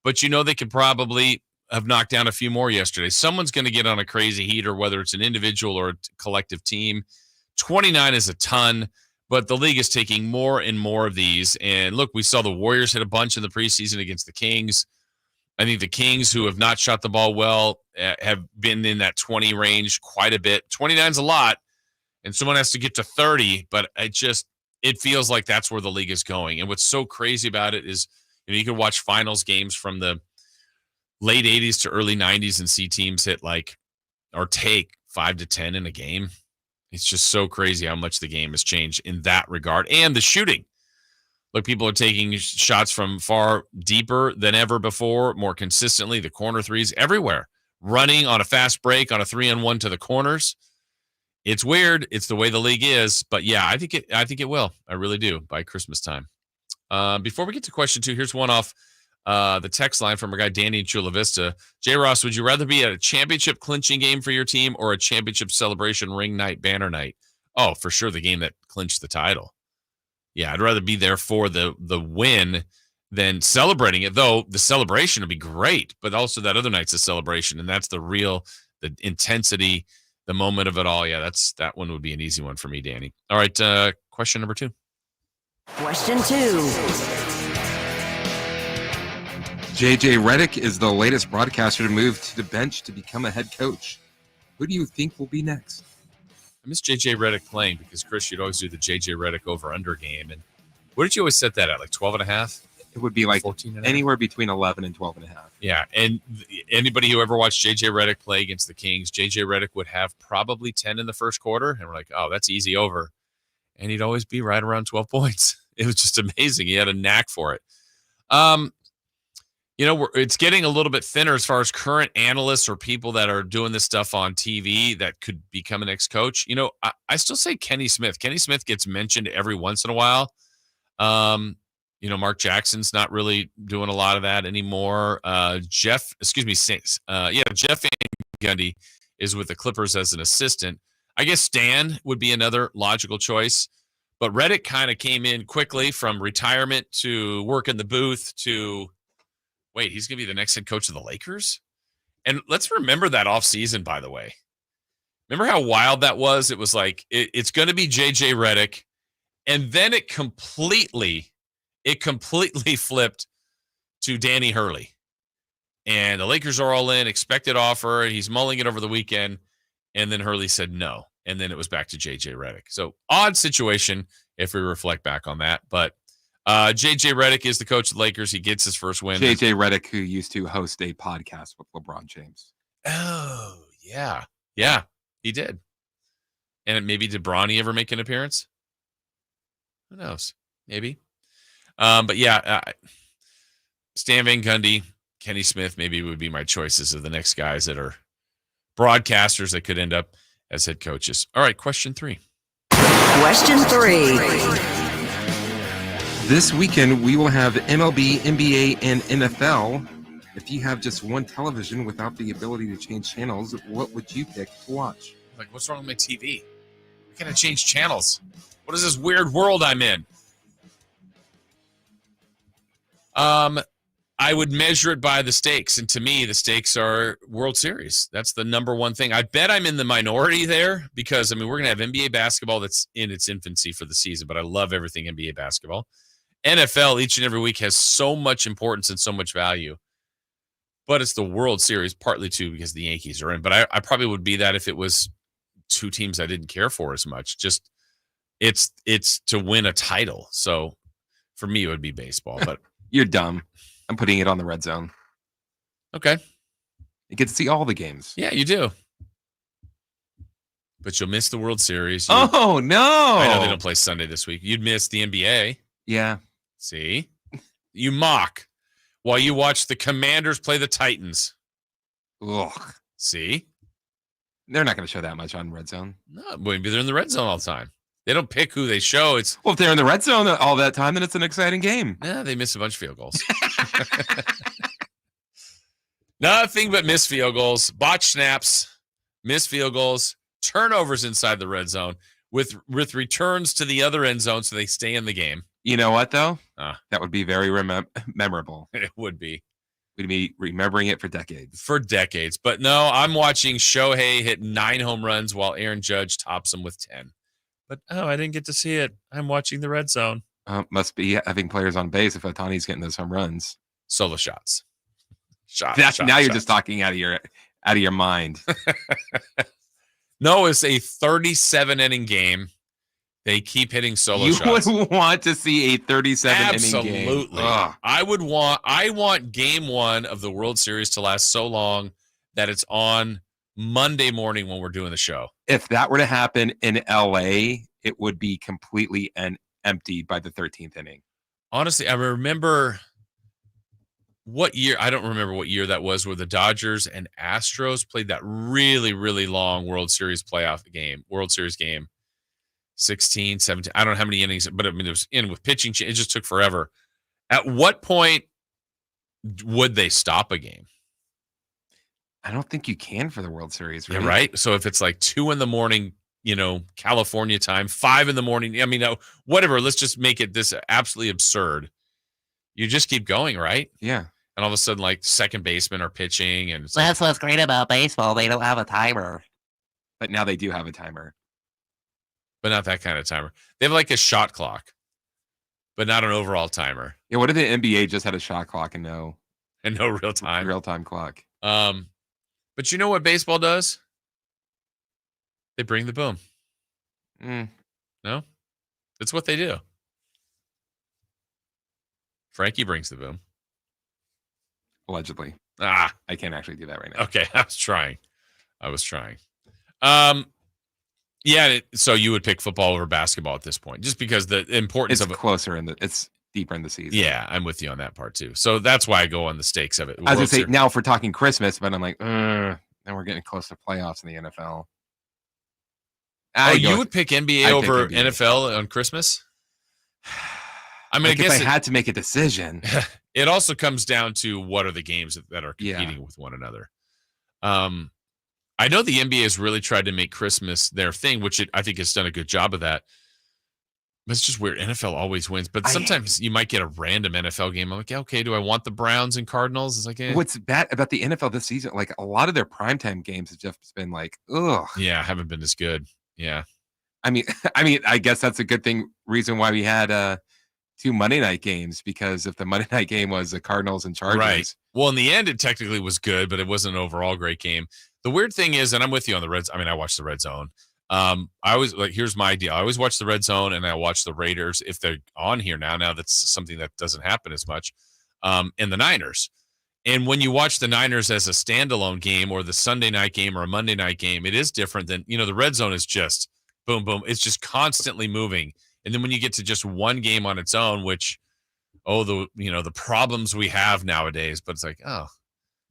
but they could probably have knocked down a few more yesterday. Someone's going to get on a crazy heater, whether it's an individual or a collective team. 29 is a ton, but the league is taking more and more of these. And look, we saw the Warriors hit a bunch in the preseason against the Kings. I think the Kings, who have not shot the ball well, have been in that 20 range quite a bit. 29 is a lot, and someone has to get to 30, but it feels like that's where the league is going. And what's so crazy about it is, you can watch finals games from the late 80s to early 90s and see teams hit or take 5 to 10 in a game. It's just so crazy how much the game has changed in that regard. And the shooting. Look, people are taking shots from far deeper than ever before, more consistently. The corner threes everywhere. Running on a fast break on a 3-on-1 to the corners. It's weird. It's the way the league is. But yeah, I think it will. I really do, by Christmas time. Before we get to question 2, here's one off the text line from our guy Danny in Chula Vista. J. Ross, would you rather be at a championship clinching game for your team or a championship celebration ring night, banner night? Oh, for sure, the game that clinched the title. Yeah, I'd rather be there for the win than celebrating it, though the celebration would be great, but also that other night's a celebration, and that's the intensity, the moment of it all. Yeah, that one would be an easy one for me, Danny. All right, question number 2. Question 2. J.J. Redick is the latest broadcaster to move to the bench to become a head coach. Who do you think will be next? I miss J.J. Redick playing because, Chris, you'd always do the J.J. Redick over-under game. And what did you always set that at, 12.5? It would be 14 anywhere between 11 and 12.5. Yeah, and anybody who ever watched J.J. Redick play against the Kings, J.J. Redick would have probably 10 in the first quarter, and we're like, oh, that's easy over. And he'd always be right around 12 points. It was just amazing. He had a knack for it. It's getting a little bit thinner as far as current analysts or people that are doing this stuff on TV that could become an ex-coach. I still say Kenny Smith. Kenny Smith gets mentioned every once in a while. Mark Jackson's not really doing a lot of that anymore. Jeff Van Gundy is with the Clippers as an assistant. I guess Stan would be another logical choice. But Redick kind of came in quickly from retirement to work in the booth to – wait, he's going to be the next head coach of the Lakers? And let's remember that offseason, by the way. Remember how wild that was? It was like, it's going to be J.J. Redick. And then it completely flipped to Danny Hurley. And the Lakers are all in, expected offer. He's mulling it over the weekend. And then Hurley said no. And then it was back to J.J. Redick. So odd situation if we reflect back on that. But J.J. Redick is the coach of the Lakers. He gets his first win. J.J. Redick, who used to host a podcast with LeBron James. Oh, yeah. Yeah, he did. And maybe did Bronny ever make an appearance? Who knows? Maybe. But yeah, Stan Van Gundy, Kenny Smith maybe would be my choices of the next guys that are broadcasters that could end up as head coaches. All right, question 3. Question 3. This weekend, we will have MLB, NBA, and NFL. If you have just one television without the ability to change channels, what would you pick to watch? What's wrong with my TV? I can't change channels. What is this weird world I'm in? I would measure it by the stakes. And to me, the stakes are World Series. That's the number one thing. I bet I'm in the minority there because, we're going to have NBA basketball that's in its infancy for the season, but I love everything NBA basketball. NFL each and every week has so much importance and so much value. but it's the World Series, partly too because the Yankees are in. But I probably would be that if it was two teams I didn't care for as much. Just it's to win a title. So for me, it would be baseball. But You're dumb. I'm putting it on the Red Zone. Okay. You get to see all the games. Yeah, you do. But you'll miss the World Series. Oh, no. I know they don't play Sunday this week. You'd miss the NBA. Yeah. See? You mock while you watch the Commanders play the Titans. Ugh. See? They're not going to show that much on Red Zone. No, maybe they're in the red zone all the time. They don't pick who they show. It's Well, if they're in the Red Zone all that time, then it's an exciting game. Yeah, they miss a bunch of field goals. Nothing but missed field goals, botch snaps, missed field goals, turnovers inside the red zone with returns to the other end zone so they stay in the game. You know what, though? That would be very memorable. It would be. We'd be remembering it for decades. For decades. But no, I'm watching Shohei hit 9 home runs while Aaron Judge tops him with 10. But, I didn't get to see it. I'm watching the red zone. Must be having players on base if Ohtani's getting those home runs. Solo shots. Now you're just talking out of your mind. No, it's a 37-inning game. They keep hitting solo shots. You would want to see a 37-inning game. Absolutely. I want game 1 of the World Series to last so long that it's on Monday morning when we're doing the show. If that were to happen in LA, it would be completely empty by the 13th inning. Honestly, I remember what year, I don't remember what year that was, where the Dodgers and Astros played that really, really long World Series game. 16, 17, I don't know how many innings, but I mean, it was in with pitching. It just took forever. At what point would they stop a game? I don't think you can for the World Series. Really. Yeah, right. So if it's like 2 a.m, California time, 5 a.m, whatever, let's just make it this absolutely absurd. You just keep going, right? Yeah. And all of a sudden, like, second basemen are pitching. And That's what's great about baseball. They don't have a timer. But now they do have a timer. But not that kind of timer. They have like a shot clock, but not an overall timer. Yeah, what if the NBA just had a shot clock and no real time? Real-time clock. But you know what baseball does? They bring the boom. No? That's what they do. Frankie brings the boom. Allegedly. I can't actually do that right now. Okay, I was trying. Yeah, so you would pick football over basketball at this point, just because the importance of it. It's deeper in the season. Yeah, I'm with you on that part too. So that's why I go on the stakes of it. I was going to say, now if we're talking Christmas, but I'm like, then we're getting close to playoffs in the NFL. You would pick NBA over NFL on Christmas? I mean, I guess if I had to make a decision. It also comes down to what are the games that are competing with one another. I know the NBA has really tried to make Christmas their thing, which I think has done a good job of that. But it's just weird. NFL always wins. But sometimes you might get a random NFL game. I'm like, okay, do I want the Browns and Cardinals? It's like, What's bad about the NFL this season? Like, a lot of their primetime games have just been like, ugh. Yeah, haven't been as good. Yeah. I mean, I guess that's a good reason why we had 2 Monday night games, because if the Monday night game was the Cardinals and Chargers. Right. Well, in the end, it technically was good, but it wasn't an overall great game. The weird thing is, and I'm with you on the Reds. I mean, I watch the Red Zone. I always here's my deal. I always watch the Red Zone and I watch the Raiders if they're on here now. Now that's something that doesn't happen as much. And the Niners. And when you watch the Niners as a standalone game or the Sunday night game or a Monday night game, it is different than, the Red Zone is just boom, boom. It's just constantly moving. And then when you get to just one game on its own, which, the problems we have nowadays, but it's like,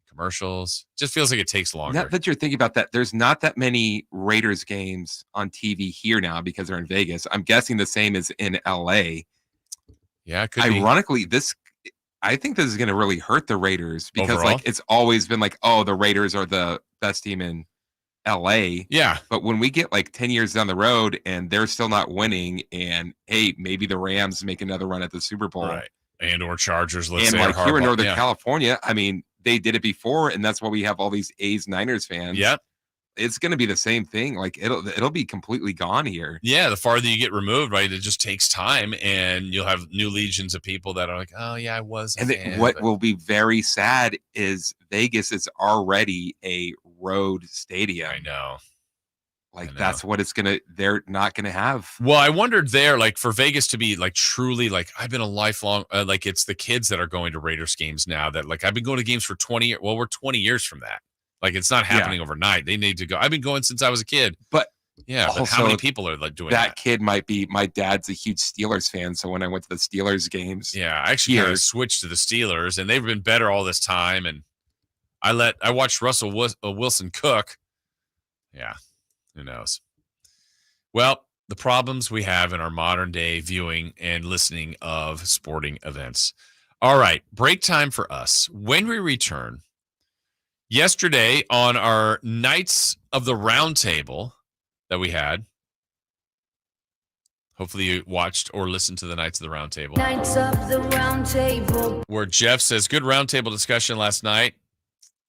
commercials, just feels like it takes longer. Not that you're thinking about that. There's not that many Raiders games on TV here now because they're in Vegas. I'm guessing the same is in LA. Yeah, it could ironically, I think this is going to really hurt the Raiders because overall? It's always been like, the Raiders are the best team in LA. Yeah. But when we get 10 years down the road and they're still not winning, and hey, maybe the Rams make another run at the Super Bowl. Right. And or Chargers, let's and say. Here in Northern California, I mean, they did it before, and that's why we have all these A's Niners fans. Yep. it's going to be the same thing. Like it'll be completely gone here. Yeah, the farther you get removed, right? It just takes time, and you'll have new legions of people that are like, "Oh yeah, I was." What will be very sad is Vegas is already a road stadium. I know. That's what they're not gonna have. Well, I wondered there, like for Vegas to be like truly like I've been a lifelong like it's the kids that are going to Raiders games now that like I've been going to games for 20 years. Well, we're 20 years from that. Like it's not happening overnight. They need to go. I've been going since I was a kid. But but how many people are like doing that? Kid might be. My dad's a huge Steelers fan, so when I went to the Steelers games, I actually kind of switched to the Steelers, and they've been better all this time. And I watched Russell Wilson cook. Yeah. Who knows? Well, the problems we have in our modern day viewing and listening of sporting events. All right, break time for us. When we return, yesterday on our Knights of the Round Table that we had, hopefully you watched or listened to the Knights of the Round Table. Knights of the Round Table. Where Jeff says, good roundtable discussion last night.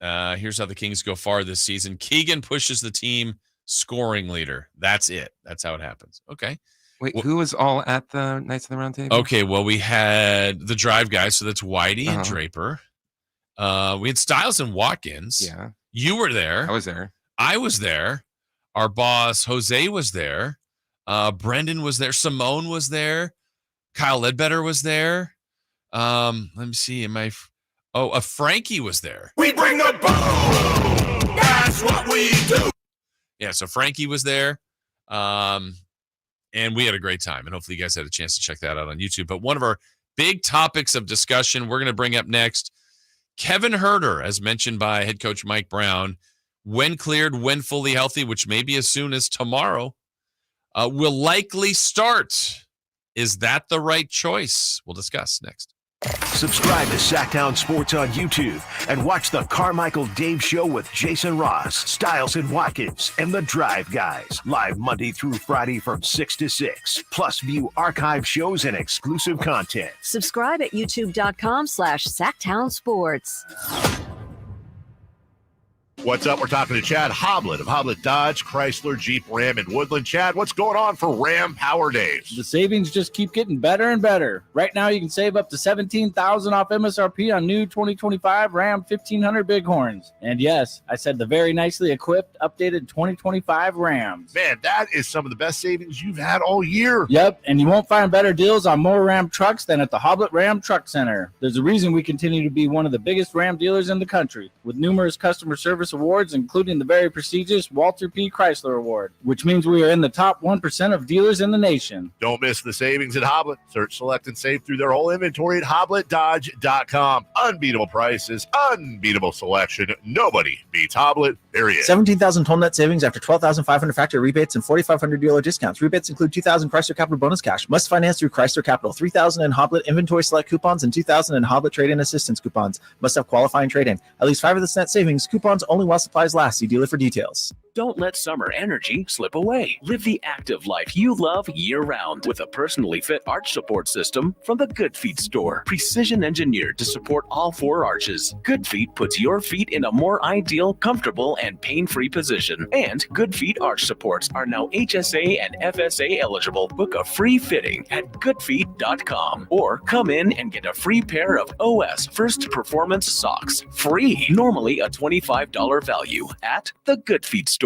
Here's how the Kings go far this season. Keegan pushes the team scoring leader. That's it. That's how it happens. Okay. Wait, who was all at the Knights of the Round Table? Okay, well, we had the drive guys, so that's Whitey and Draper. We had Styles and Watkins. Yeah. You were there. I was there. I was there. Our boss, Jose, was there. Brendan was there. Simone was there. Kyle Ledbetter was there. Let me see. Frankie was there. We bring the boom. That's what we do. Yeah, so Frankie was there, and we had a great time, and hopefully you guys had a chance to check that out on YouTube. But one of our big topics of discussion we're going to bring up next, Kevin Huerter, as mentioned by head coach Mike Brown, when cleared, when fully healthy, which may be as soon as tomorrow, will likely start. Is that the right choice? We'll discuss next. Subscribe to Sacktown Sports on YouTube and watch the Carmichael Dave Show with Jason Ross, Styles and Watkins, and the Drive Guys. Live Monday through Friday from 6 to 6. Plus view archive shows and exclusive content. Subscribe at youtube.com/Sacktown Sports. What's up? We're talking to Chad Hoblet of Hoblet Dodge, Chrysler, Jeep, Ram, and Woodland. Chad, what's going on for Ram Power Days? The savings just keep getting better and better. Right now, you can save up to $17,000 off MSRP on new 2025 Ram 1500 Bighorns. And yes, I said the very nicely equipped, updated 2025 Rams. Man, that is some of the best savings you've had all year. Yep, and you won't find better deals on more Ram trucks than at the Hoblet Ram Truck Center. There's a reason we continue to be one of the biggest Ram dealers in the country, with numerous customer service awards, including the very prestigious Walter P. Chrysler Award, which means we are in the top 1% of dealers in the nation. Don't miss the savings at Hoblet. Search, select, and save through their whole inventory at HobletDodge.com. Unbeatable prices, unbeatable selection. Nobody beats Hoblet, period. 17,000 total net savings after 12,500 factory rebates and 4,500 dealer discounts. Rebates include 2,000 Chrysler Capital bonus cash. Must finance through Chrysler Capital. 3,000 in Hoblet inventory select coupons and 2,000 in Hoblet trade-in assistance coupons. Must have qualifying trade-in. At least 5 of the net savings. Coupons only while supplies last. See dealer for details. Don't let summer energy slip away. Live the active life you love year-round with a personally fit arch support system from the Good Feet store. Precision engineered to support all 4 arches. Good Feet puts your feet in a more ideal, comfortable, and pain-free position. And Good Feet arch supports are now HSA and FSA eligible. Book a free fitting at goodfeet.com or come in and get a free pair of OS First Performance socks. Free. Normally a $25 value at the Good Feet store.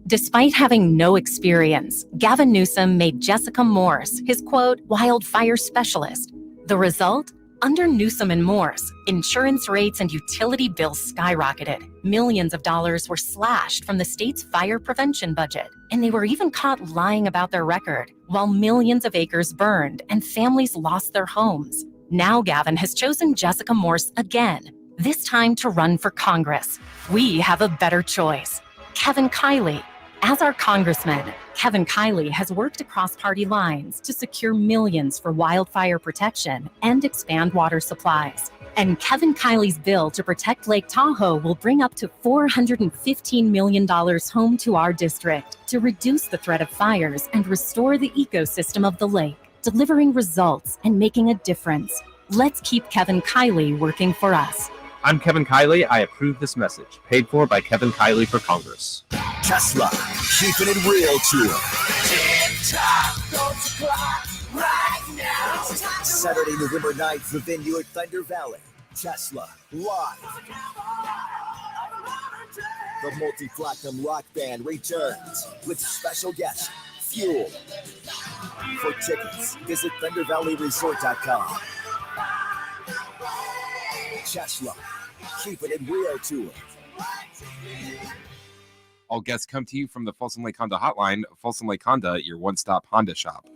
Despite having no experience, Gavin Newsom made Jessica Morse his, quote, wildfire specialist. The result? Under Newsom and Morse, insurance rates and utility bills skyrocketed. Millions of dollars were slashed from the state's fire prevention budget, and they were even caught lying about their record, while millions of acres burned and families lost their homes. Now Gavin has chosen Jessica Morse again, this time to run for Congress. We have a better choice. Kevin Kiley. As our congressman, Kevin Kiley has worked across party lines to secure millions for wildfire protection and expand water supplies. And Kevin Kiley's bill to protect Lake Tahoe will bring up to $415 million home to our district to reduce the threat of fires and restore the ecosystem of the lake, delivering results and making a difference. Let's keep Kevin Kiley working for us. I'm Kevin Kiley. I approve this message. Paid for by Kevin Kiley for Congress. Tesla, keeping it real tour. Saturday, November 9th, the venue at Thunder Valley. Tesla, live. The multi-platinum rock band returns with special guest, Fuel. For tickets, visit ThunderValleyResort.com. Tesla, keeping it real tour. All guests come to you from the Folsom Lake Honda Hotline. Folsom Lake Honda, your one-stop Honda shop.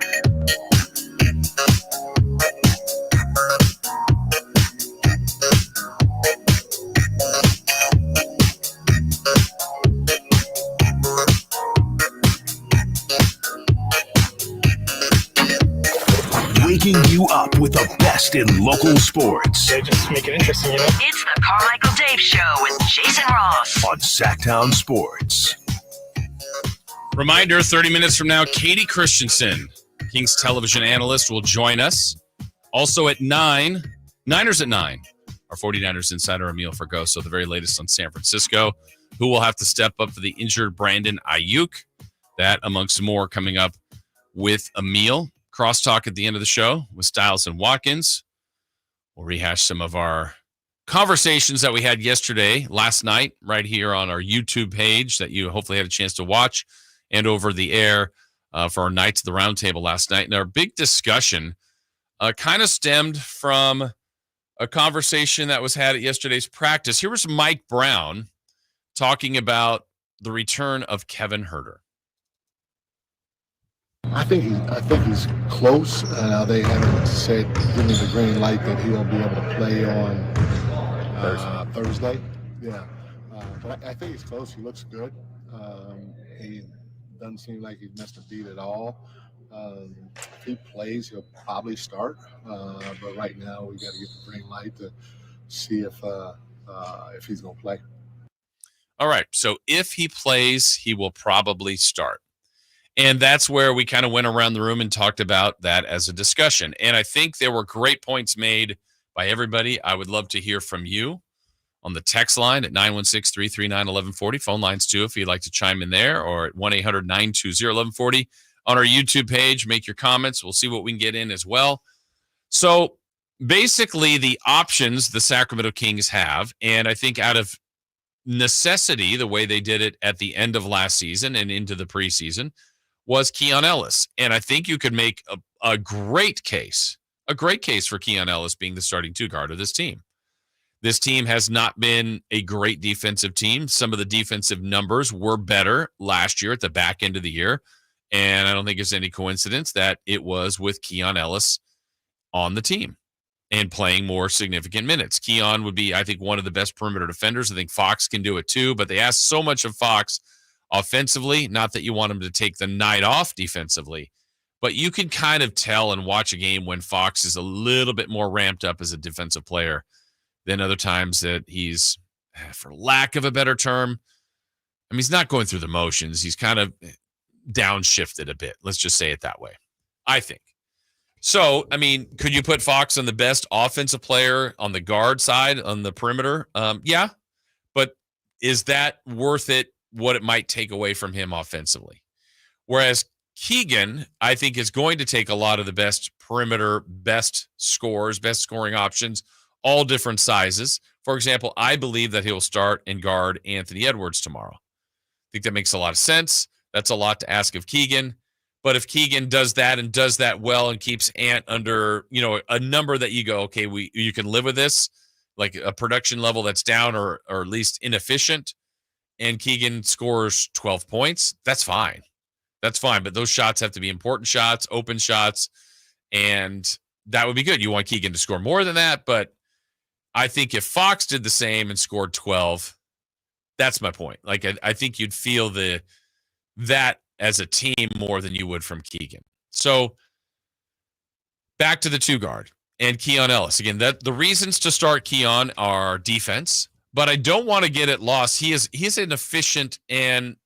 Waking you up with the best in local sports. Yeah, just make it interesting, you know? It's the Carmichael Dave Show with Jason Ross on Sacktown Sports. Reminder, 30 minutes from now, Katie Christensen, Kings television analyst, will join us. Also at 9, Niners at 9, our 49ers insider Emil Fergoso, the very latest on San Francisco, who will have to step up for the injured Brandon Ayuk. That, amongst more, coming up with Emil. Crosstalk at the end of the show with Stiles and Watkins. We'll rehash some of our conversations that we had last night, right here on our YouTube page that you hopefully had a chance to watch, and over the air for our Knights of the Roundtable last night. And our big discussion kind of stemmed from a conversation that was had at yesterday's practice. Here was Mike Brown talking about the return of Kevin Huerter. I think he's close. They haven't said, give me the green light that he'll be able to play on Thursday. Yeah, but I think he's close. He looks good. He doesn't seem like he's missed a beat at all. If he plays, he'll probably start. But right now, we got to get the green light to see if he's going to play. All right. So if he plays, he will probably start. And that's where we kind of went around the room and talked about that as a discussion. And I think there were great points made by everybody. I would love to hear from you on the text line at 916-339-1140. Phone lines, too, if you'd like to chime in there, or at 1-800-920-1140. On our YouTube page, make your comments. We'll see what we can get in as well. So basically the options the Sacramento Kings have, and I think out of necessity, the way they did it at the end of last season and into the preseason, was Keon Ellis. And I think you could make a great case for Keon Ellis being the starting two guard of this team. This team has not been a great defensive team. Some of the defensive numbers were better last year at the back end of the year. And I don't think it's any coincidence that it was with Keon Ellis on the team and playing more significant minutes. Keon would be, I think, one of the best perimeter defenders. I think Fox can do it too, but they ask so much of Fox offensively, not that you want him to take the night off defensively, but you can kind of tell and watch a game when Fox is a little bit more ramped up as a defensive player than other times that he's, for lack of a better term, I mean, he's not going through the motions. He's kind of downshifted a bit. Let's just say it that way, I think. So, I mean, could you put Fox on the best offensive player on the guard side, on the perimeter? Yeah, but is that worth it, what it might take away from him offensively? Whereas Keegan, I think, is going to take a lot of the best perimeter, best scores, best scoring options, all different sizes. For example, I believe that he'll start and guard Anthony Edwards tomorrow. I think that makes a lot of sense. That's a lot to ask of Keegan. But if Keegan does that and does that well and keeps Ant under, a number that you go, okay, you can live with this, like a production level that's down or at least inefficient, and Keegan scores 12 points, that's fine. That's fine. But those shots have to be important shots, open shots, and that would be good. You want Keegan to score more than that, but I think if Fox did the same and scored 12, that's my point. Like, I think you'd feel that as a team more than you would from Keegan. So back to the two guard and Keon Ellis. Again, the reasons to start Keon are defense, but I don't want to get it lost. He's an efficient and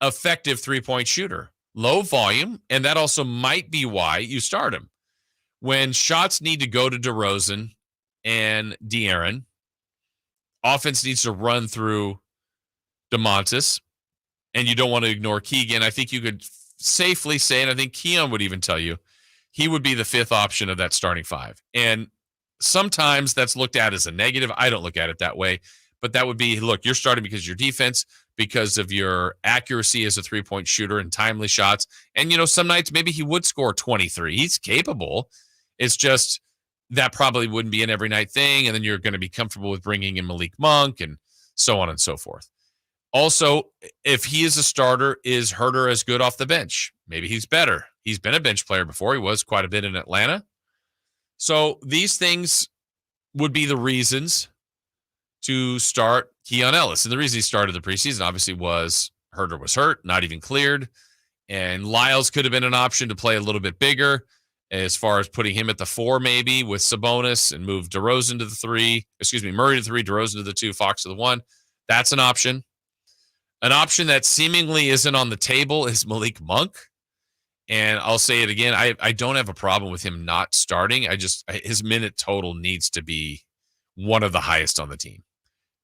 effective three-point shooter. Low volume, and that also might be why you start him. When shots need to go to DeRozan and De'Aaron, offense needs to run through DeMontis, and you don't want to ignore Keegan. I think you could safely say, and I think Keon would even tell you, he would be the fifth option of that starting five. And sometimes that's looked at as a negative. I don't look at it that way. But that would be, look, you're starting because of your defense, because of your accuracy as a three-point shooter and timely shots. And, some nights maybe he would score 23. He's capable. It's just that probably wouldn't be an every night thing. And then you're going to be comfortable with bringing in Malik Monk and so on and so forth. Also, if he is a starter, is Huerter as good off the bench? Maybe he's better. He's been a bench player before. He was quite a bit in Atlanta. So these things would be the reasons to start Keon Ellis. And the reason he started the preseason obviously was Huerter was hurt, not even cleared. And Lyles could have been an option to play a little bit bigger as far as putting him at the 4 maybe with Sabonis and move DeRozan to the 3. Murray to the 3, DeRozan to the 2, Fox to the 1. That's an option. An option that seemingly isn't on the table is Malik Monk. And I'll say it again, I don't have a problem with him not starting. His minute total needs to be one of the highest on the team.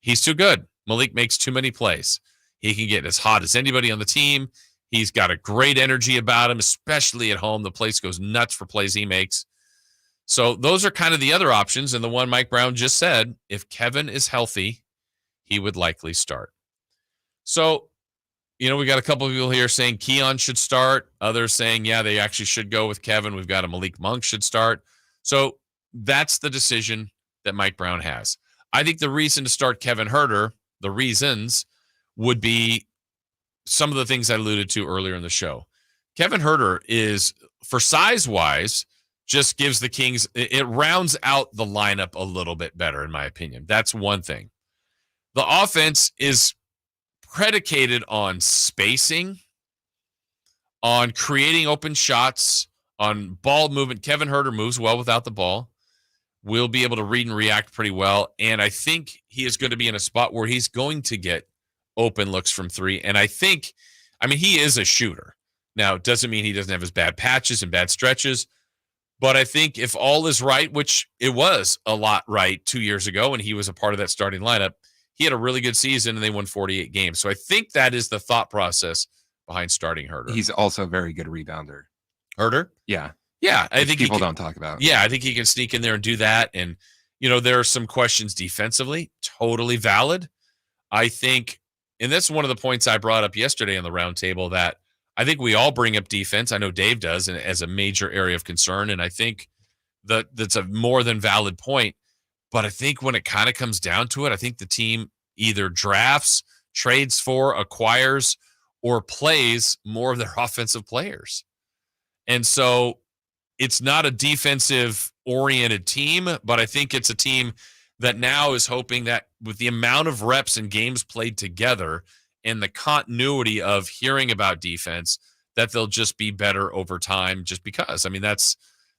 He's too good. Malik makes too many plays. He can get as hot as anybody on the team. He's got a great energy about him, especially at home. The place goes nuts for plays he makes. So those are kind of the other options. And the one Mike Brown just said, if Kevin is healthy, he would likely start. So, we got a couple of people here saying Keon should start. Others saying, yeah, they actually should go with Kevin. We've got a Malik Monk should start. So that's the decision that Mike Brown has. I think the reason to start Kevin Huerter, the reasons, would be some of the things I alluded to earlier in the show. Kevin Huerter is, for size-wise, just gives the Kings, it rounds out the lineup a little bit better, in my opinion. That's one thing. The offense is predicated on spacing, on creating open shots, on ball movement. Kevin Huerter moves well without the ball. Will be able to read and react pretty well. And I think he is going to be in a spot where he's going to get open looks from 3. And he is a shooter. Now, it doesn't mean he doesn't have his bad patches and bad stretches. But I think if all is right, which it was a lot right 2 years ago when he was a part of that starting lineup, he had a really good season and they won 48 games. So I think that is the thought process behind starting Huerter. He's also a very good rebounder. Huerter? Yeah. Yeah. I think people don't talk about. Yeah. I think he can sneak in there and do that. And, there are some questions defensively, totally valid. I think, and that's one of the points I brought up yesterday on the roundtable, that I think we all bring up defense. I know Dave does, and as a major area of concern. And I think that's a more than valid point. But I think when it kind of comes down to it, I think the team either drafts, trades for, acquires, or plays more of their offensive players. And so it's not a defensive-oriented team, but I think it's a team that now is hoping that with the amount of reps and games played together and the continuity of hearing about defense, that they'll just be better over time just because.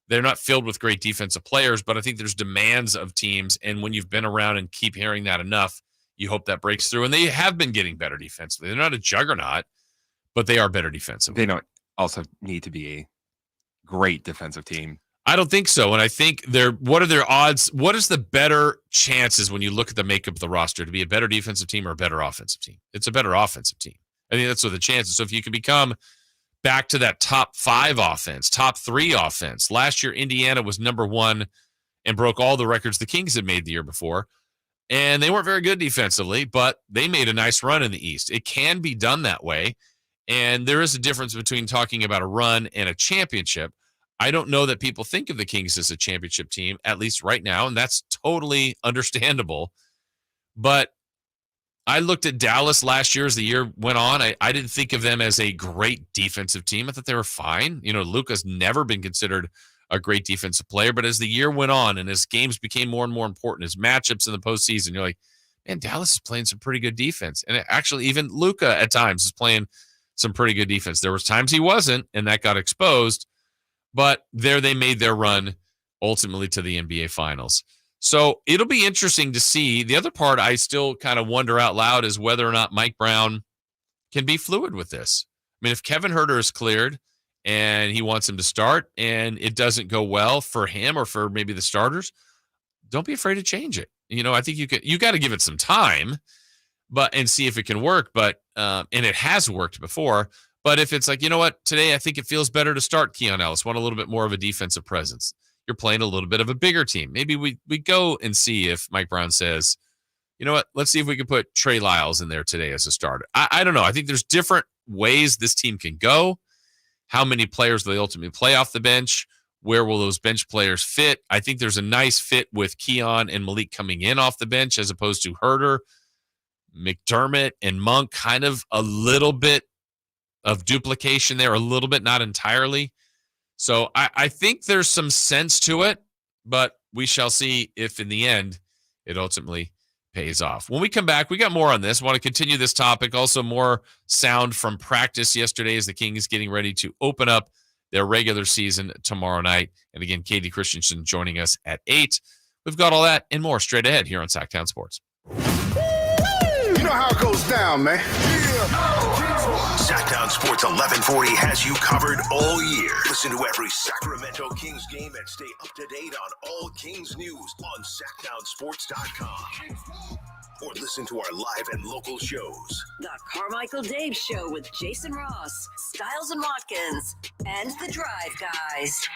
They're not filled with great defensive players, but I think there's demands of teams. And when you've been around and keep hearing that enough, you hope that breaks through. And they have been getting better defensively. They're not a juggernaut, but they are better defensively. They don't also need to be a great defensive team. I don't think so. And I think what are their odds? What is the better chances when you look at the makeup of the roster to be a better defensive team or a better offensive team? It's a better offensive team. I think that's what the chances. So if you can become back to that top 5 offense, top 3 offense. Last year, Indiana was number 1 and broke all the records the Kings had made the year before. And they weren't very good defensively, but they made a nice run in the East. It can be done that way. And there is a difference between talking about a run and a championship. I don't know that people think of the Kings as a championship team, at least right now, and that's totally understandable. But I looked at Dallas last year as the year went on. I didn't think of them as a great defensive team. I thought they were fine. Luka's never been considered a great defensive player, but as the year went on and as games became more and more important, as matchups in the postseason, you're like, man, Dallas is playing some pretty good defense. And actually, even Luka at times is playing some pretty good defense. There was times he wasn't, and that got exposed. But there they made their run ultimately to the NBA Finals. So it'll be interesting to see. The other part I still kind of wonder out loud is whether or not Mike Brown can be fluid with this. If Kevin Huerter is cleared and he wants him to start and it doesn't go well for him or for maybe the starters, don't be afraid to change it. I think you got to give it some time, and see if it can work. But and it has worked before. But if it's like, you know what, today I think it feels better to start Keon Ellis, want a little bit more of a defensive presence. You're playing a little bit of a bigger team. Maybe we go and see if Mike Brown says, you know what, let's see if we can put Trey Lyles in there today as a starter. I don't know. I think there's different ways this team can go. How many players will they ultimately play off the bench? Where will those bench players fit? I think there's a nice fit with Keon and Malik coming in off the bench as opposed to Huerter, McDermott, and Monk. Kind of a little bit of duplication there, a little bit, not entirely. So I think there's some sense to it, but we shall see if in the end it ultimately pays off. When we come back, we got more on this. I want to continue this topic. Also more sound from practice yesterday as the Kings getting ready to open up their regular season tomorrow night. And again, Katie Christensen joining us at 8. We've got all that and more straight ahead here on Sacktown Sports. You know how it goes down, man. Sacktown Sports 1140 has you covered all year. Listen to every Sacramento Kings game and stay up to date on all Kings news on SacktownSports.com. Or listen to our live and local shows. The Carmichael Dave Show with Jason Ross, Stiles and Watkins, and the Drive Guys.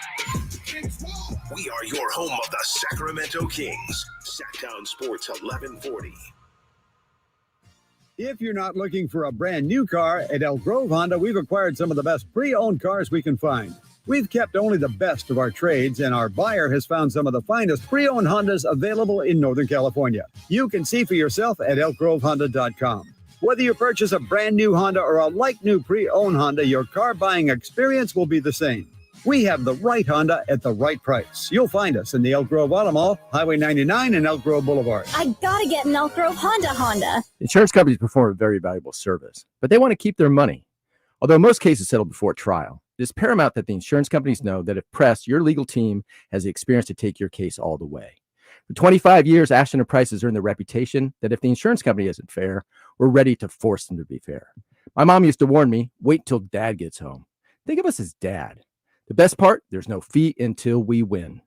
We are your home of the Sacramento Kings. Sacktown Sports 1140. If you're not looking for a brand new car, at Elk Grove Honda, we've acquired some of the best pre-owned cars we can find. We've kept only the best of our trades, and our buyer has found some of the finest pre-owned Hondas available in Northern California. You can see for yourself at elkgrovehonda.com. Whether you purchase a brand new Honda or a like-new pre-owned Honda, your car buying experience will be the same. We have the right Honda at the right price. You'll find us in the Elk Grove Auto Mall, Highway 99 and Elk Grove Boulevard. I gotta get an Elk Grove Honda. Insurance companies perform a very valuable service, but they want to keep their money. Although most cases settle before trial, it is paramount that the insurance companies know that if pressed, your legal team has the experience to take your case all the way. For 25 years, Ashton & Price has earned the reputation that if the insurance company isn't fair, we're ready to force them to be fair. My mom used to warn me, wait till dad gets home. Think of us as dad. The best part, there's no fee until we win.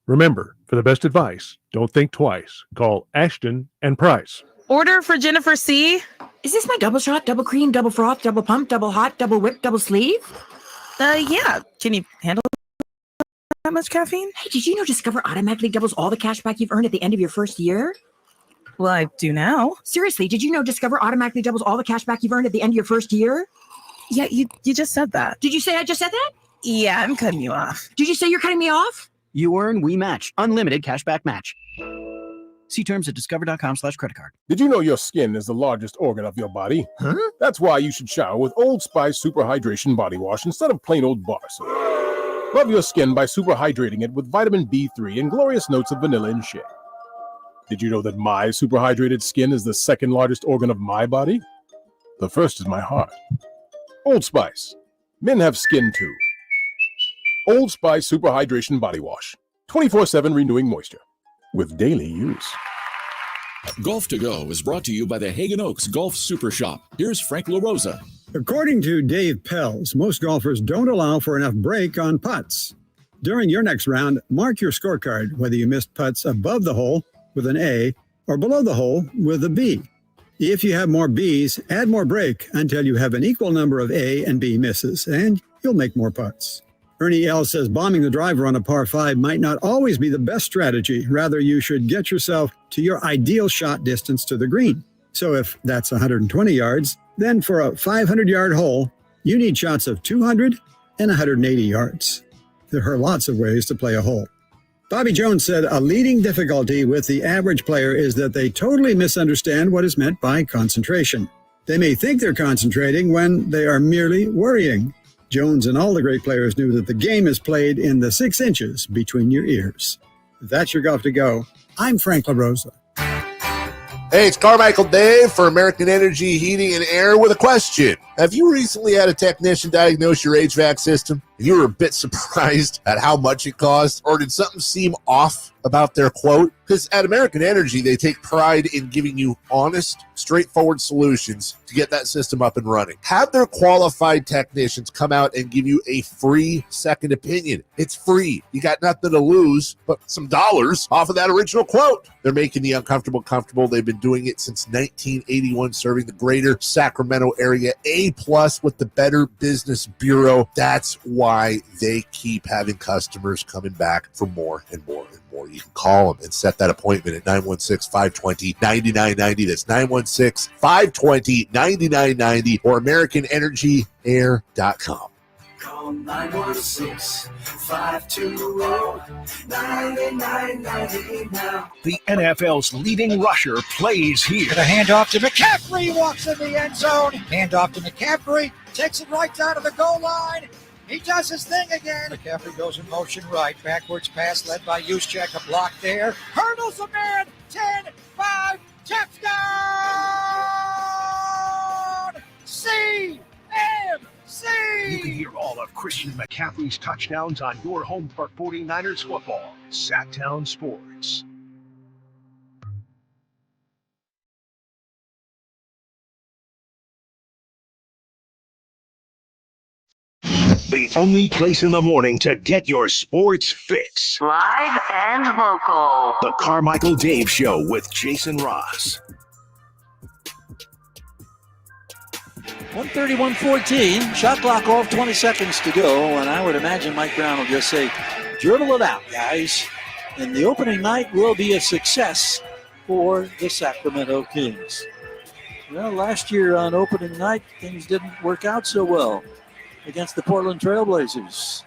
Remember, for the best advice, don't think twice. Call Ashton & Price. Order for Jennifer C. Is this my double shot, double cream, double froth, double pump, double hot, double whip, double sleeve? Yeah. Can you handle that much caffeine? Hey, did you know Discover automatically doubles all the cash back you've earned at the end of your first year? Well, I do now. Seriously, did you know Discover automatically doubles all the cash back you've earned at the end of your first year? Yeah, you just said that. Did you say I just said that? Yeah, I'm cutting you off. Did you say you're cutting me off? You earn, we match. Unlimited cashback match. See terms at discover.com/creditcard. Did you know your skin is the largest organ of your body? Huh? That's why you should shower with Old Spice Super Hydration Body Wash instead of plain old bar soap. Love your skin by super hydrating it with vitamin B3 and glorious notes of vanilla and shea. Did you know that my super hydrated skin is the second largest organ of my body? The first is my heart. Old Spice. Men have skin too. Old Spice Super Hydration Body Wash. 24/7 renewing moisture. With daily use. Golf to Go is brought to you by the Hagen Oaks Golf Super Shop. Here's Frank LaRosa. According to Dave Pells, most golfers don't allow for enough break on putts. During your next round, mark your scorecard, whether you missed putts above the hole with an A or below the hole with a B. If you have more Bs, add more break until you have an equal number of A and B misses, and you'll make more putts. Ernie L. says bombing the driver on a par 5 might not always be the best strategy. Rather, you should get yourself to your ideal shot distance to the green. So if that's 120 yards, then for a 500-yard hole, you need shots of 200 and 180 yards. There are lots of ways to play a hole. Bobby Jones said a leading difficulty with the average player is that they totally misunderstand what is meant by concentration. They may think they're concentrating when they are merely worrying. Jones and all the great players knew that the game is played in the 6 inches between your ears. If that's your golf to go, I'm Frank LaRosa. Hey, it's Carmichael Dave for American Energy Heating and Air with a question. Have you recently had a technician diagnose your HVAC system and you were a bit surprised at how much it cost? Or did something seem off about their quote? Because at American Energy, they take pride in giving you honest, straightforward solutions to get that system up and running. Have their qualified technicians come out and give you a free second opinion. It's free. You got nothing to lose but some dollars off of that original quote. They're making the uncomfortable comfortable. They've been doing it since 1981, serving the greater Sacramento area. A+ with the Better Business Bureau. That's why they keep having customers coming back for more and more and more. You can call them and set that appointment at 916-520-9990. That's 916-520-9990 or AmericanEnergyAir.com. Call 916-520-9990 now. The NFL's leading rusher plays here. The handoff to McCaffrey, walks in the end zone. Handoff to McCaffrey, takes it right down to the goal line. He does his thing again. McCaffrey goes in motion right. Backwards pass led by Juszczyk. A block there. Hurdles a man. 10, 5, touchdown! CMC! You can hear all of Christian McCaffrey's touchdowns on your home for 49ers football. Sacktown Sports. The only place in the morning to get your sports fix. Live and local. The Carmichael Dave Show with Jason Ross. 131-14. Shot clock off, 20 seconds to go. And I would imagine Mike Brown will just say, dribble it out, guys. And the opening night will be a success for the Sacramento Kings. Well, last year on opening night, things didn't work out so well against the Portland Trailblazers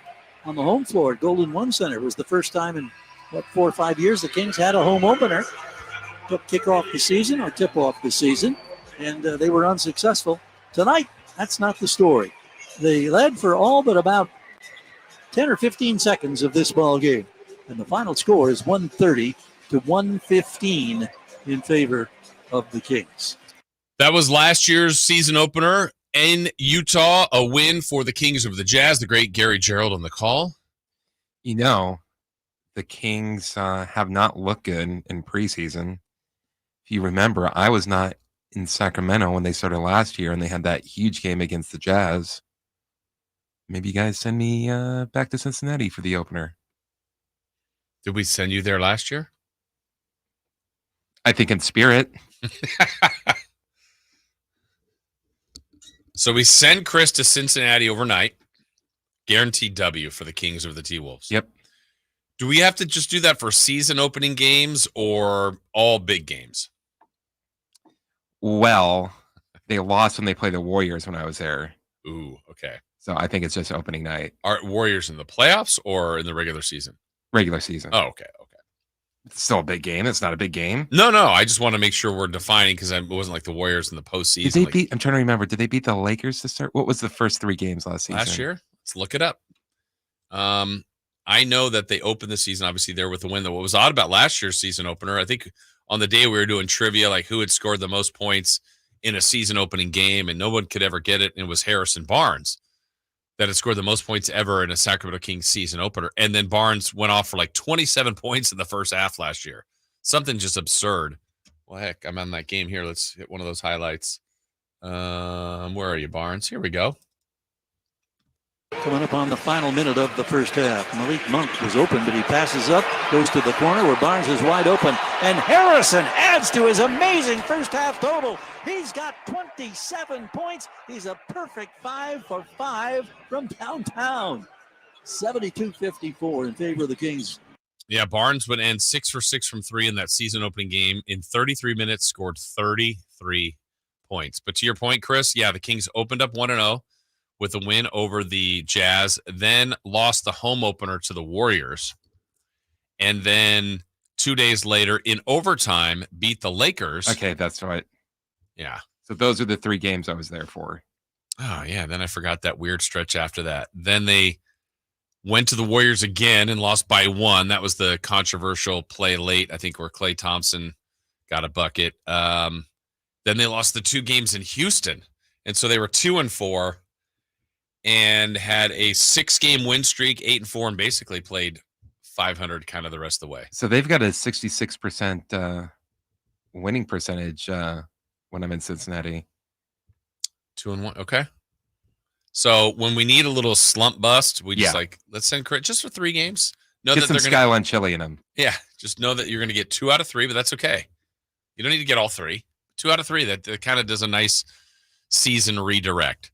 on the home floor at Golden One Center. It was the first time in, 4 or 5 years the Kings had a home opener to kick off the season or tip off the season, and they were unsuccessful. Tonight, that's not the story. They led for all but about 10 or 15 seconds of this ball game, and the final score is 130-115 in favor of the Kings. That was last year's season opener in Utah, a win for the Kings over the Jazz. The great Gary Gerald on the call. You know, the Kings have not looked good in preseason. If you remember, I was not in Sacramento when they started last year, and they had that huge game against the Jazz. Maybe you guys send me back to Cincinnati for the opener. Did we send you there last year? I think in spirit. So we send Chris to Cincinnati overnight. Guaranteed W for the Kings over the T-Wolves. Yep. Do we have to just do that for season opening games or all big games? Well, they lost when they played the Warriors when I was there. Ooh, okay. So I think it's just opening night. Are Warriors in the playoffs or in the regular season? Regular season. Oh, okay. It's still a big game. It's not a big game. No. I just want to make sure we're defining because it wasn't like the Warriors in the postseason. Did they beat? I'm trying to remember. Did they beat the Lakers to start? What was the first 3 games last season? Last year? Let's look it up. I know that they opened the season obviously there with the win. Though what was odd about last year's season opener, I think on the day we were doing trivia, like who had scored the most points in a season opening game, and no one could ever get it. And it was Harrison Barnes that had scored the most points ever in a Sacramento Kings season opener. And then Barnes went off for like 27 points in the first half last year. Something just absurd. Well, heck, I'm on that game here. Let's hit one of those highlights. Where are you, Barnes? Here we go. Coming up on the final minute of the first half. Malik Monk was open, but he passes up, goes to the corner where Barnes is wide open, and Harrison adds to his amazing first half total. He's got 27 points. He's a perfect 5 for 5 from downtown. 72-54 in favor of the Kings. Yeah, Barnes would end 6 for 6 from 3 in that season opening game. In 33 minutes, scored 33 points. But to your point, Chris, yeah, the Kings opened up 1-0 with a win over the Jazz, then lost the home opener to the Warriors, and then 2 days later in overtime beat the Lakers. Okay, that's right. Yeah. So those are the 3 games I was there for. Oh, yeah. Then I forgot that weird stretch after that. Then they went to the Warriors again and lost by 1. That was the controversial play late, I think, where Klay Thompson got a bucket. Then they lost the 2 games in Houston And so they were 2-4 and had a 6-game win streak, 8-4, and basically played 500 kind of the rest of the way. So they've got a 66% winning percentage when I'm in Cincinnati. 2-1. Okay. So when we need a little slump bust, we just let's send Chris just for 3 games. Know Get that some they're Skyline chili in them. Yeah, just know that you're going to get 2 out of 3, but that's okay. You don't need to get all 3. 2 out of 3. That kind of does a nice season redirect.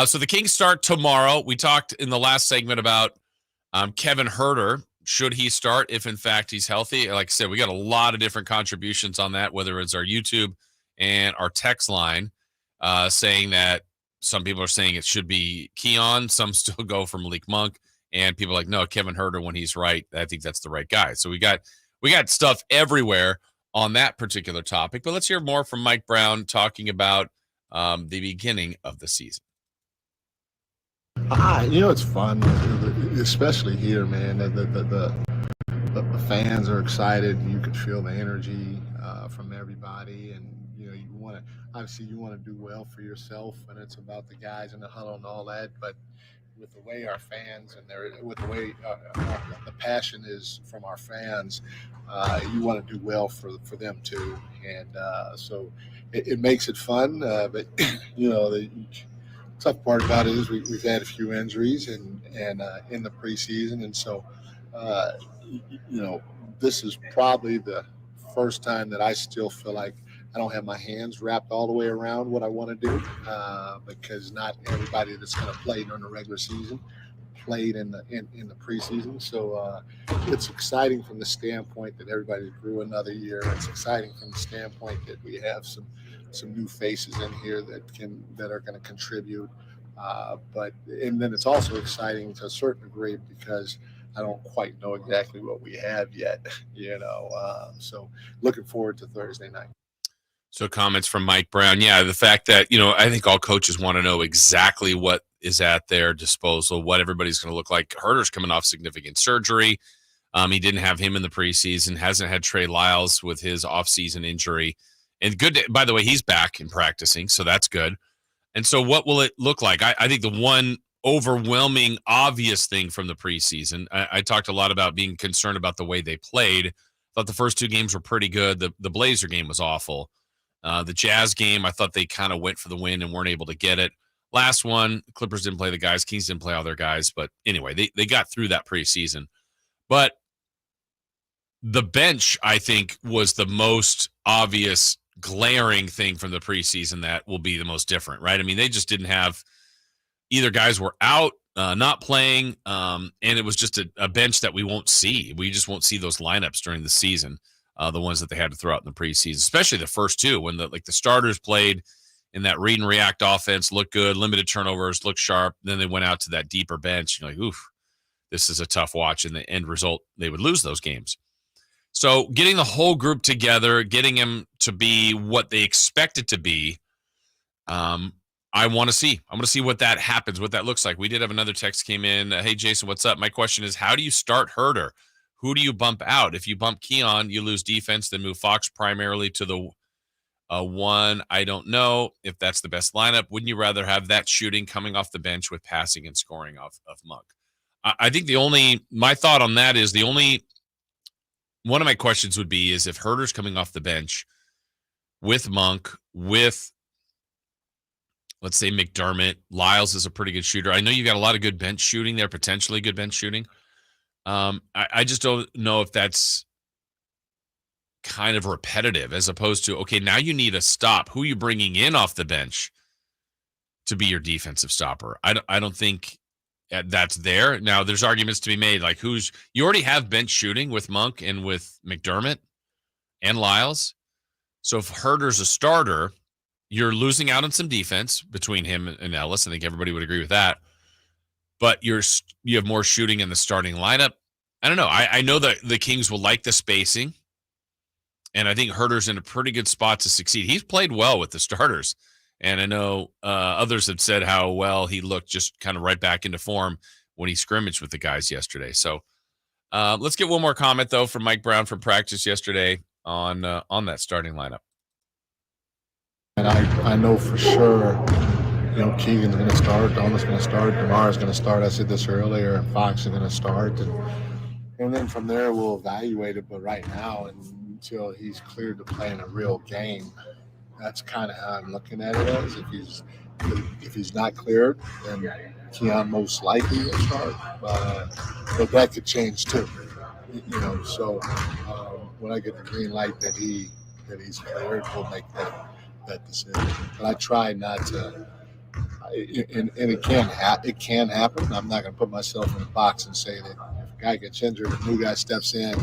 So the Kings start tomorrow. We talked in the last segment about Kevin Huerter. Should he start if, in fact, he's healthy? Like I said, we got a lot of different contributions on that, whether it's our YouTube and our text line saying that some people are saying it should be Keon. Some still go for Malik Monk. And people are like, no, Kevin Huerter, when he's right, I think that's the right guy. So we got stuff everywhere on that particular topic. But let's hear more from Mike Brown talking about the beginning of the season. It's fun, especially here, man. The fans are excited. You can feel the energy from everybody, and you want to do well for yourself, and it's about the guys in the huddle and all that. But with the way our fans with the way the passion is from our fans, you want to do well for them too, and so it makes it fun. But the tough part about it is we've had a few injuries and in the preseason, and so this is probably the first time that I still feel like I don't have my hands wrapped all the way around what I want to do because not everybody that's going to play during the regular season played in the preseason. So it's exciting from the standpoint that everybody grew another year. It's exciting from the standpoint that we have some new faces in here that are going to contribute. And then it's also exciting to a certain degree because I don't quite know exactly what we have yet, so looking forward to Thursday night. So comments from Mike Brown. Yeah, the fact that, I think all coaches want to know exactly what is at their disposal, what everybody's going to look like. Huerter's coming off significant surgery. He didn't have him in the preseason, hasn't had Trey Lyles with his offseason injury. And good, by the way, he's back and practicing, so that's good. And so what will it look like? I think the one overwhelming, obvious thing from the preseason, I talked a lot about being concerned about the way they played. Thought the first 2 games were pretty good. The Blazer game was awful. The Jazz game, I thought they kind of went for the win and weren't able to get it. Last one, Clippers didn't play the guys. Kings didn't play all their guys. But anyway, they got through that preseason. But the bench, I think, was the most obvious, glaring thing from the preseason that will be the most different, right? I mean, they just didn't have either guys were out, not playing, and it was just a bench that we won't see. We just won't see those lineups during the season. The ones that they had to throw out in the preseason, especially the first 2, when the starters played in that read and react offense, looked good, limited turnovers, looked sharp. Then they went out to that deeper bench. You're like, oof, this is a tough watch. And the end result, they would lose those games. So getting the whole group together, getting them to be what they expect it to be, I want to see. I want to see what that happens, what that looks like. We did have another text came in. Hey, Jason, what's up? My question is, how do you start Huerter? Who do you bump out? If you bump Keon, you lose defense, then move Fox primarily to the 1. I don't know if that's the best lineup. Wouldn't you rather have that shooting coming off the bench with passing and scoring of Monk? I think my thought on that is one of my questions would be is if Huerter's coming off the bench with Monk, with, let's say, McDermott, Lyles is a pretty good shooter. I know you've got a lot of good bench shooting there, potentially good bench shooting. I just don't know if that's kind of repetitive as opposed to, okay, now you need a stop. Who are you bringing in off the bench to be your defensive stopper? I don't think that's there. Now, there's arguments to be made, like you already have bench shooting with Monk and with McDermott and Lyles. So if Huerter's a starter, you're losing out on some defense between him and Ellis. I think everybody would agree with that. But you have more shooting in the starting lineup. I don't know. I know that the Kings will like the spacing, and I think Huerter's in a pretty good spot to succeed. He's played well with the starters, and I know others have said how well he looked just kind of right back into form when he scrimmaged with the guys yesterday. So let's get one more comment, though, from Mike Brown from practice yesterday on that starting lineup. And I know for sure Keegan's going to start, Donald's going to start, DeMar's going to start. I said this earlier, and Fox are going to start. And then from there, we'll evaluate it. But right now, until he's cleared to play in a real game, that's kind of how I'm looking at it as. If he's not cleared, then Keon most likely will start. But that could change too. So when I get the green light that he's cleared, we'll make that decision. But I try not to. And it can happen. I'm not going to put myself in a box and say that if a guy gets injured, a new guy steps in,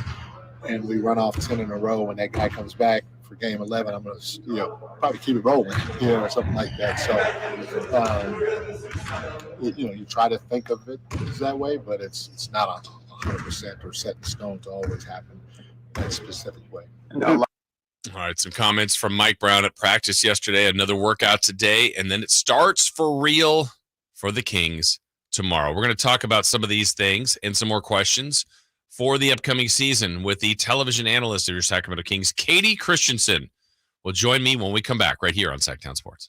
and we run off 10 in a row, and that guy comes back for game 11, I'm going to probably keep it rolling, or something like that. So, you try to think of it as that way, but it's not 100% or set in stone to always happen that specific way. All right, some comments from Mike Brown at practice yesterday, another workout today, and then it starts for real for the Kings tomorrow. We're going to talk about some of these things and some more questions for the upcoming season with the television analyst of your Sacramento Kings, Katie Christensen, will join me when we come back right here on Sacktown Sports.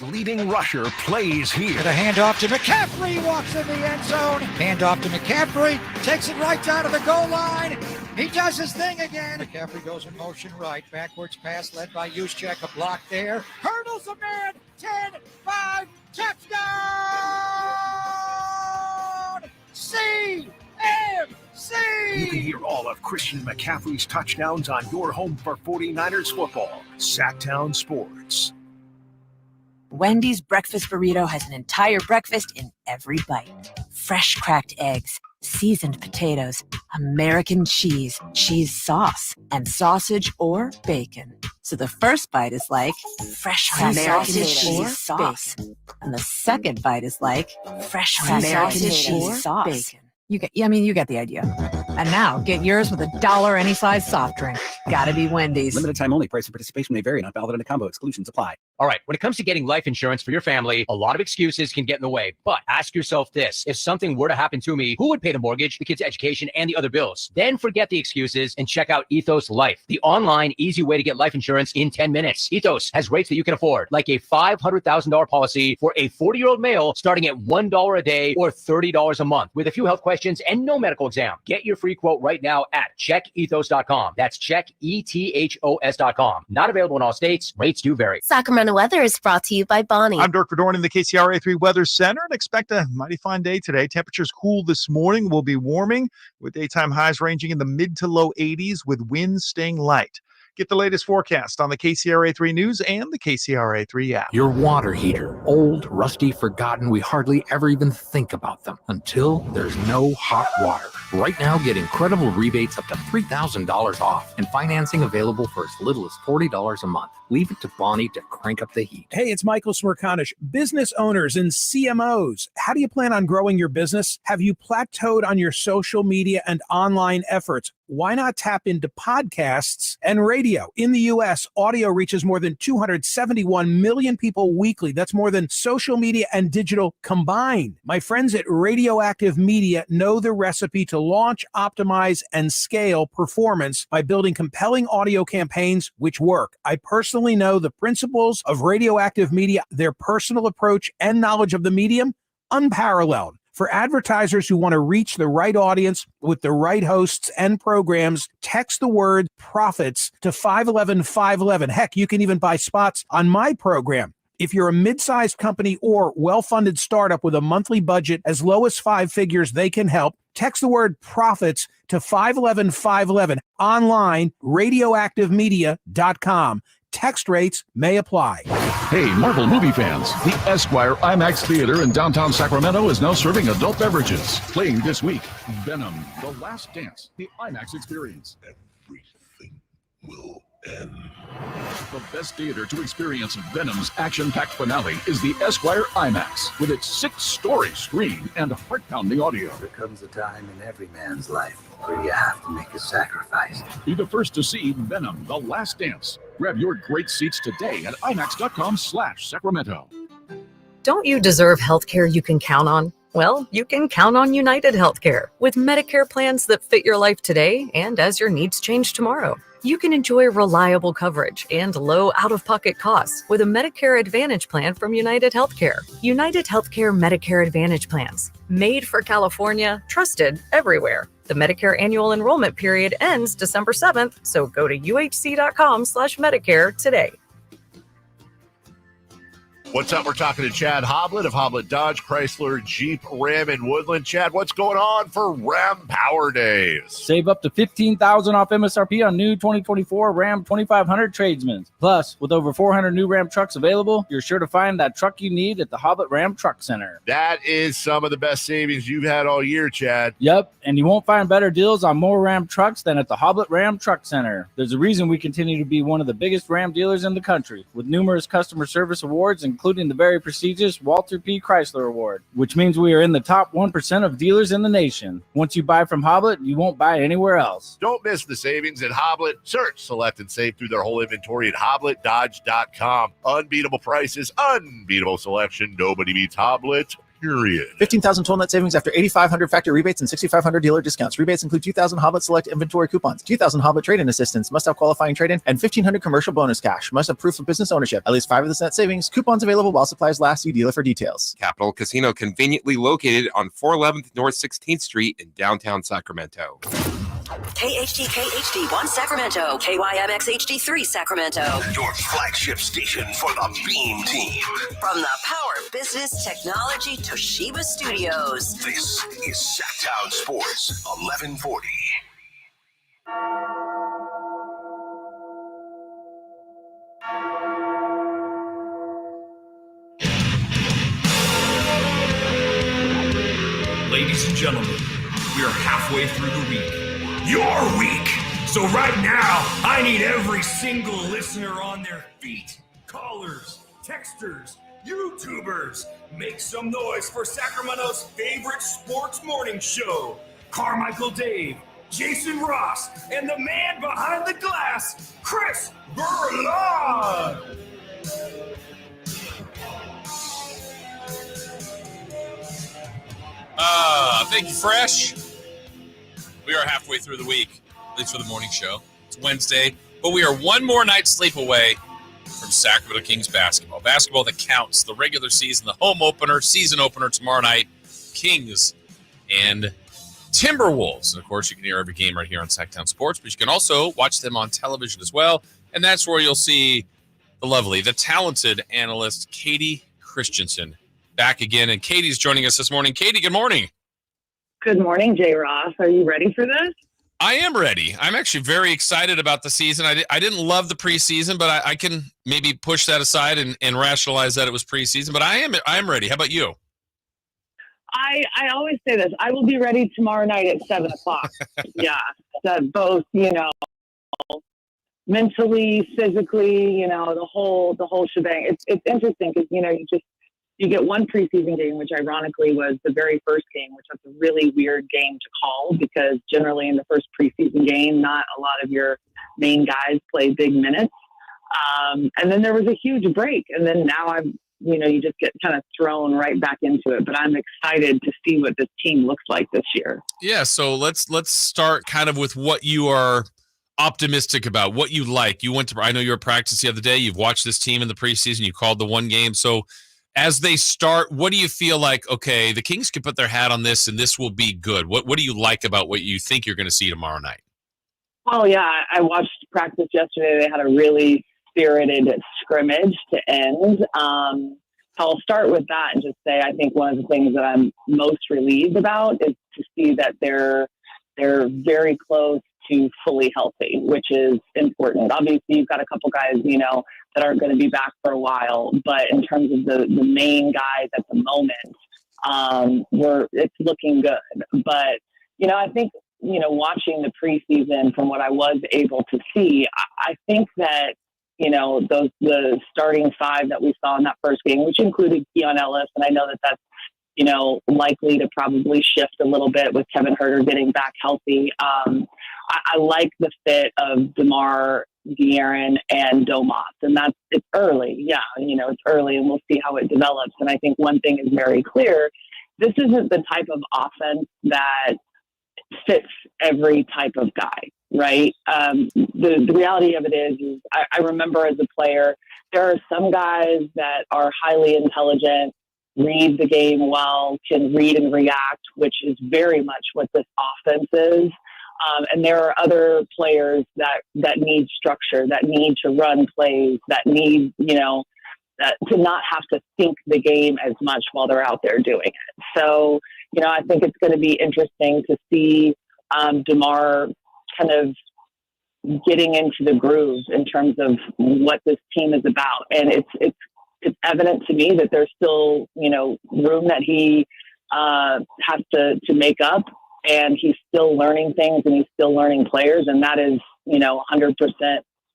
Leading rusher plays here. The handoff to McCaffrey, walks in the end zone. Handoff to McCaffrey, takes it right down to the goal line. He does his thing again. McCaffrey goes in motion right. Backwards pass led by Juszczyk. A block there. Hurdles a man. 10-5. Touchdown! CMC! You can hear all of Christian McCaffrey's touchdowns on your home for 49ers football. Sacktown Sports. Wendy's breakfast burrito has an entire breakfast in every bite. Fresh cracked eggs, seasoned potatoes, American cheese, cheese sauce, and sausage or bacon. So the first bite is like fresh American cheese sauce. And the second bite is like fresh American cheese sauce. Bacon. You get the idea. And now get yours with $1 any size soft drink. Gotta be Wendy's. Limited time only. Price and participation may vary. Not valid in a combo. Exclusions apply. All right. When it comes to getting life insurance for your family, a lot of excuses can get in the way. But ask yourself this. If something were to happen to me, who would pay the mortgage, the kids' education, and the other bills? Then forget the excuses and check out Ethos Life, the online, easy way to get life insurance in 10 minutes. Ethos has rates that you can afford, like a $500,000 policy for a 40-year-old male starting at $1 a day or $30 a month with a few health questions and no medical exam. Get your free quote right now at checkethos.com. That's checkethos.com. Not available in all states. Rates do vary. Sacramento weather is brought to you by Bonnie. I'm Dirk Verdorn in the KCRA 3 Weather Center and expect a mighty fine day today. Temperatures cool this morning, will be warming with daytime highs ranging in the mid to low 80s with winds staying light. Get the latest forecast on the KCRA 3 News and the KCRA 3 app. Your water heater, old, rusty, forgotten. We hardly ever even think about them until there's no hot water. Right now, get incredible rebates up to $3,000 off and financing available for as little as $40 a month. Leave it to Bonnie to crank up the heat. Hey, it's Michael Smirkanish. Business owners and CMOs, how do you plan on growing your business? Have you plateaued on your social media and online efforts? Why not tap into podcasts and radio? In the U.S., audio reaches more than 271 million people weekly. That's more than social media and digital combined. My friends at Radioactive Media know the recipe to launch, optimize, and scale performance by building compelling audio campaigns which work. I personally know the principles of Radioactive Media, their personal approach and knowledge of the medium, unparalleled. For advertisers who want to reach the right audience with the right hosts and programs, text the word profits to 511-511. Heck, you can even buy spots on my program. If you're a mid-sized company or well-funded startup with a monthly budget as low as 5 figures, they can help. Text the word profits to 511-511. Online, radioactivemedia.com. Text rates may apply. Hey, Marvel movie fans, the Esquire IMAX Theater in downtown Sacramento is now serving adult beverages. Playing this week, Venom, The Last Dance, the IMAX experience. Everything will end. The best theater to experience Venom's action-packed finale is the Esquire IMAX, with its 6-story screen and heart-pounding audio. There comes a time in every man's life where you have to make a sacrifice. Be the first to see Venom, The Last Dance. Grab your great seats today at IMAX.com/Sacramento. Don't you deserve healthcare you can count on? Well, you can count on United Healthcare with Medicare plans that fit your life today and as your needs change tomorrow. You can enjoy reliable coverage and low out-of-pocket costs with a Medicare Advantage plan from United Healthcare. United Healthcare Medicare Advantage plans. Made for California, trusted everywhere. The Medicare annual enrollment period ends December 7th, so go to uhc.com/Medicare today. What's up? We're talking to Chad Hoblet of Hoblet Dodge, Chrysler, Jeep, Ram, and Woodland. Chad, what's going on for Ram Power Days? Save up to $15,000 off MSRP on new 2024 Ram 2500 Tradesmen. Plus, with over 400 new Ram trucks available, you're sure to find that truck you need at the Hoblet Ram Truck Center. That is some of the best savings you've had all year, Chad. Yep, and you won't find better deals on more Ram trucks than at the Hoblet Ram Truck Center. There's a reason we continue to be one of the biggest Ram dealers in the country, with numerous customer service awards, including the very prestigious Walter P. Chrysler Award, which means we are in the top 1% of dealers in the nation. Once you buy from Hoblet, you won't buy anywhere else. Don't miss the savings at Hoblet. Search, select, and save through their whole inventory at HobletDodge.com. Unbeatable prices, unbeatable selection. Nobody beats Hoblet. Period. 15,000 total net savings after 8,500 factory rebates and 6,500 dealer discounts. Rebates include 2,000 Hoblet Select inventory coupons, 2,000 Hoblet trade-in assistance, must have qualifying trade-in, and 1,500 commercial bonus cash. Must have proof of business ownership. At least 5 of this net savings. Coupons available while supplies last. See dealer for details. Capital Casino, conveniently located on 411th North 16th Street in downtown Sacramento. KHD1 Sacramento, KYMX HD3 Sacramento. Your flagship station for the Beam Team. From the Power Business Technology Toshiba Studios. This is Sacktown Sports 1140. Ladies and gentlemen, we are halfway through the week. Your week! So right now, I need every single listener on their feet. Callers, texters, YouTubers, make some noise for Sacramento's favorite sports morning show. Carmichael Dave, Jason Ross, and the man behind the glass, Chris Berlard. Thank you, Fresh. We are halfway through the week, at least for the morning show. It's Wednesday, but we are one more night's sleep away from Sacramento Kings basketball. Basketball that counts, the regular season, the home opener, season opener tomorrow night, Kings and Timberwolves. And, of course, you can hear every game right here on Sacktown Sports, but you can also watch them on television as well. And that's where you'll see the lovely, the talented analyst, Katie Christensen, back again. And Katie's joining us this morning. Katie, good morning. Good morning, Jay Ross. Are you ready for this? I am ready. I'm actually very excited about the season. I didn't love the preseason, but I can maybe push that aside and rationalize that it was preseason. But I am ready. How about you? I always say this. I will be ready tomorrow night at 7:00. Yeah, that both mentally, physically, the whole shebang. It's interesting because you get one preseason game, which ironically was the very first game, which was a really weird game to call because generally in the first preseason game, not a lot of your main guys play big minutes. And then there was a huge break. And then now you just get kind of thrown right back into it. But I'm excited to see what this team looks like this year. Yeah. So let's start kind of with what you are optimistic about, what you like. I know you were at practice the other day. You've watched this team in the preseason. You called the one game. So as they start, what do you feel like, okay, the Kings can put their hat on this and this will be good? What do you like about what you think you're going to see tomorrow night? Well, yeah, I watched practice yesterday. They had a really spirited scrimmage to end. I'll start with that and just say I think one of the things that I'm most relieved about is to see that they're very close to fully healthy, which is important. Obviously, you've got a couple guys, that aren't going to be back for a while. But in terms of the main guys at the moment, it's looking good. But, I think, watching the preseason from what I was able to see, I think that, the starting five that we saw in that first game, which included Keon Ellis, and I know that that's, likely to probably shift a little bit with Kevin Huerter getting back healthy. I like the fit of DeMar, De'Aaron, and Domas, and it's early. Yeah, it's early, and we'll see how it develops. And I think one thing is very clear: this isn't the type of offense that fits every type of guy. right? The reality of it is I remember as a player, there are some guys that are highly intelligent, read the game well, can read and react, which is very much what this offense is. And there are other players that need structure, that need to run plays, that need, to not have to think the game as much while they're out there doing it. So, I think it's going to be interesting to see DeMar kind of getting into the groove in terms of what this team is about. And it's evident to me that there's still, room that he has to make up, and he's still learning things and he's still learning players. And that is, 100%,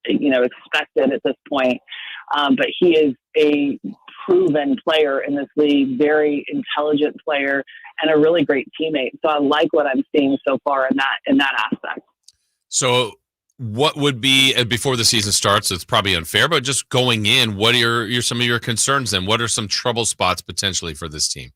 expected at this point. But he is a proven player in this league, very intelligent player and a really great teammate. So I like what I'm seeing so far in that aspect. So what would be, before the season starts, it's probably unfair, but just going in, what are some of your concerns then? What are some trouble spots potentially for this team?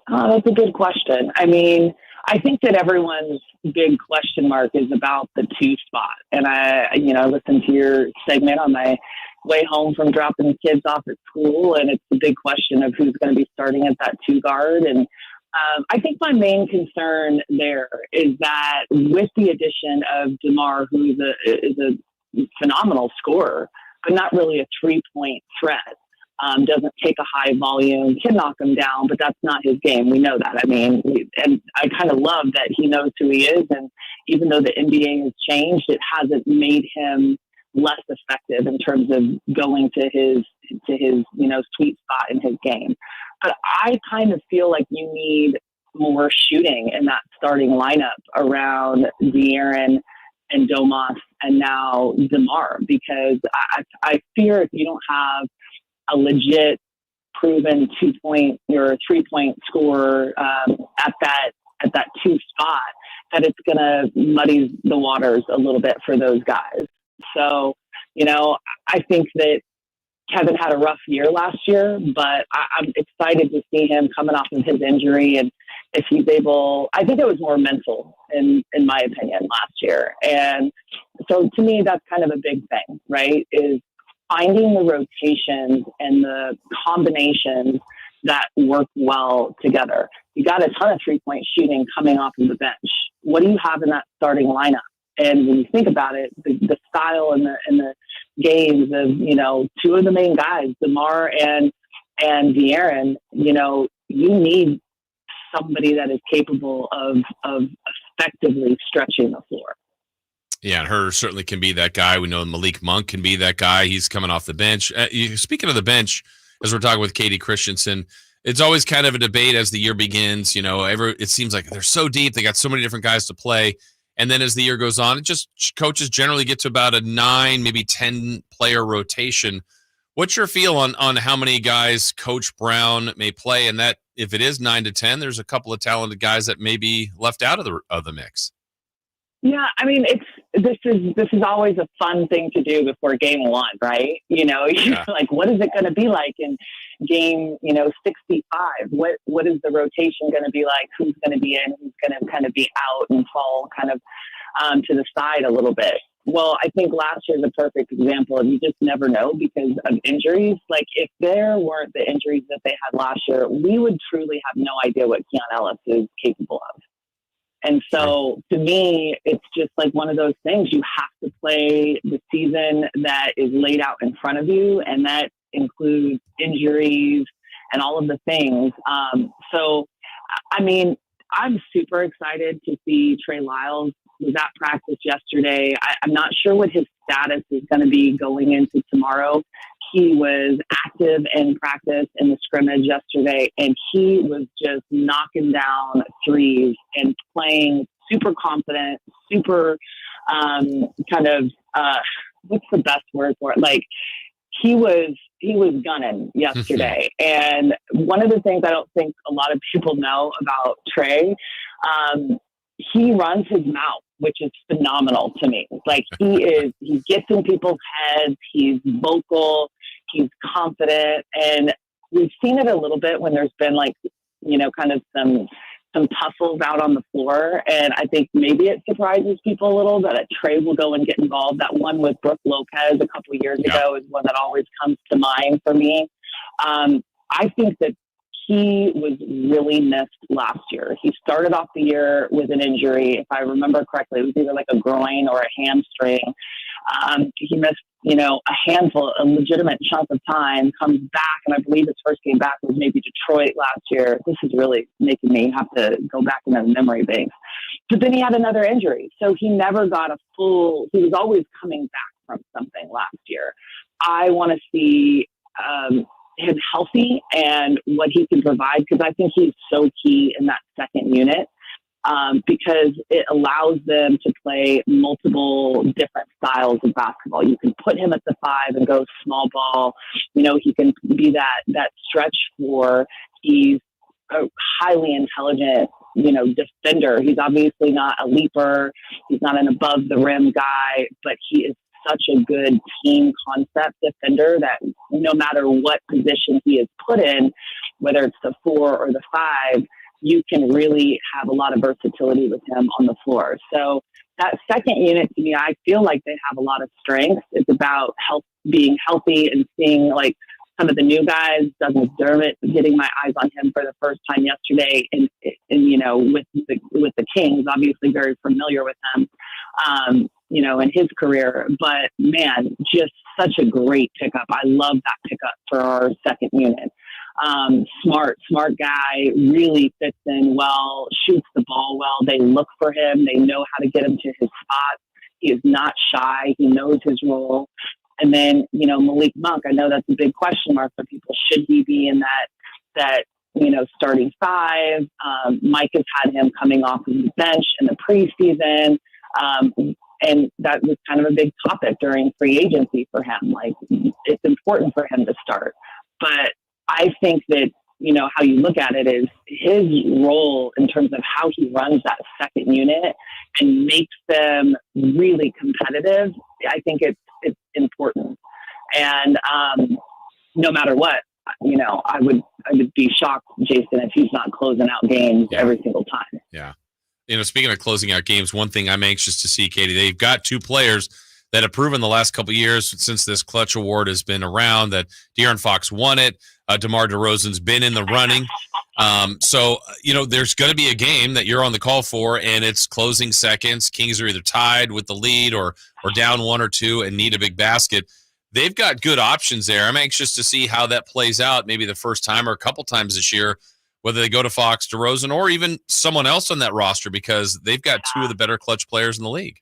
That's a good question. I mean, I think that everyone's big question mark is about the 2 spot. And I listened to your segment on my way home from dropping the kids off at school, and it's the big question of who's going to be starting at that 2 guard. And I think my main concern there is that with the addition of DeMar, who is a phenomenal scorer, but not really a 3-point threat, doesn't take a high volume, can knock him down, but that's not his game. We know that. I mean, and I kind of love that he knows who he is. And even though the NBA has changed, it hasn't made him less effective in terms of going to his sweet spot in his game. But I kind of feel like you need more shooting in that starting lineup around De'Aaron and Domas and now DeMar, because I fear if you don't have a legit proven 2-point or 3-point scorer at that 2 spot, that it's going to muddy the waters a little bit for those guys. So, I think that Kevin had a rough year last year, but I'm excited to see him coming off of his injury. And if he's able, I think it was more mental in my opinion last year. And so to me, that's kind of a big thing, right? Is finding the rotations and the combinations that work well together. You got a ton of 3-point shooting coming off of the bench. What do you have in that starting lineup? And when you think about it, the style and the games of, 2 of the main guys, DeMar and De'Aaron, you need somebody that is capable of effectively stretching the floor. Yeah, and Huerter certainly can be that guy. We know Malik Monk can be that guy. He's coming off the bench. Speaking of the bench, as we're talking with Katie Christensen, it's always kind of a debate as the year begins. It seems like they're so deep. They got so many different guys to play. And then as the year goes on, coaches generally get to about a 9, maybe 10 player rotation. What's your feel on how many guys Coach Brown may play? And that if it is 9 to 10, there's a couple of talented guys that may be left out of the mix. Yeah, I mean, this is always a fun thing to do before game 1, right? You're like, what is it going to be like in game, 65? What is the rotation going to be like? Who's going to be in? Who's going to kind of be out and fall kind of to the side a little bit? Well, I think last year is a perfect example of you just never know because of injuries. Like if there weren't the injuries that they had last year, we would truly have no idea what Keon Ellis is capable of. And so to me, it's just like one of those things. You have to play the season that is laid out in front of you, and that includes injuries and all of the things. So, I mean, I'm super excited to see Trey Lyles was at practice yesterday. I'm not sure what his status is going to be going into tomorrow. He was active in practice in the scrimmage yesterday, and he was just knocking down threes and playing super confident, super what's the best word for it? Like he was gunning yesterday. And one of the things I don't think a lot of people know about Trey, he runs his mouth, which is phenomenal to me. Like he gets in people's heads. He's vocal. He's confident. And we've seen it a little bit when there's been kind of some some tussles out on the floor. And I think maybe it surprises people a little that Trey will go and get involved. That one with Brooke Lopez a couple of years ago is one that always comes to mind for me. I think that he was really missed last year. He started off the year with an injury. If I remember correctly, it was either like a groin or a hamstring. He missed, a legitimate chunk of time, comes back, and I believe his first game back was maybe Detroit last year. This is really making me have to go back into the memory banks. But then he had another injury, so he never got he was always coming back from something last year. I want to see him healthy and what he can provide, because I think he's so key in that second unit. Because it allows them to play multiple different styles of basketball. You can put him at the 5 and go small ball. He can be that stretch 4. He's a highly intelligent, defender. He's obviously not a leaper. He's not an above the rim guy, but he is such a good team concept defender that no matter what position he is put in, whether it's the 4 or the 5, you can really have a lot of versatility with him on the floor. So that second unit, to me, I feel like they have a lot of strengths. It's about being healthy and seeing like some of the new guys, Doug McDermott, getting my eyes on him for the first time yesterday, and with the Kings, obviously very familiar with him, in his career. But man, just such a great pickup. I love that pickup for our second unit. Smart guy, really fits in well, shoots the ball well. They look for him. They know how to get him to his spot. He is not shy. He knows his role. And then, Malik Monk, I know that's a big question mark for people. Should he be in that starting 5? Mike has had him coming off of the bench in the preseason. And that was kind of a big topic during free agency for him. Like, it's important for him to start. But I think that, how you look at it is his role in terms of how he runs that second unit and makes them really competitive. I think it's important. And no matter what, I would be shocked, Jason, if he's not closing out games every single time. Yeah. Speaking of closing out games, one thing I'm anxious to see, Katie, they've got 2 players that have proven the last couple of years since this Clutch Award has been around that De'Aaron Fox won it. DeMar DeRozan's been in the running. So there's going to be a game that you're on the call for, and it's closing seconds. Kings are either tied with the lead or down 1 or 2 and need a big basket. They've got good options there. I'm anxious to see how that plays out, maybe the first time or a couple times this year, whether they go to Fox, DeRozan, or even someone else on that roster, because they've got 2 of the better clutch players in the league.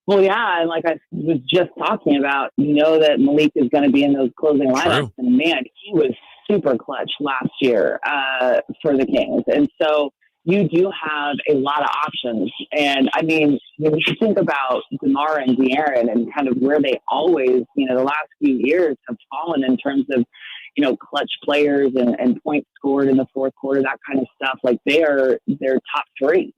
Well, yeah, and like I was just talking about, that Malik is going to be in those closing lineups. True. And, man, he was super clutch last year for the Kings. And so you do have a lot of options. And, I mean, when you think about DeMar and De'Aaron and kind of where they always, the last few years have fallen in terms of, clutch players and points scored in the fourth quarter, that kind of stuff, like they're top 3.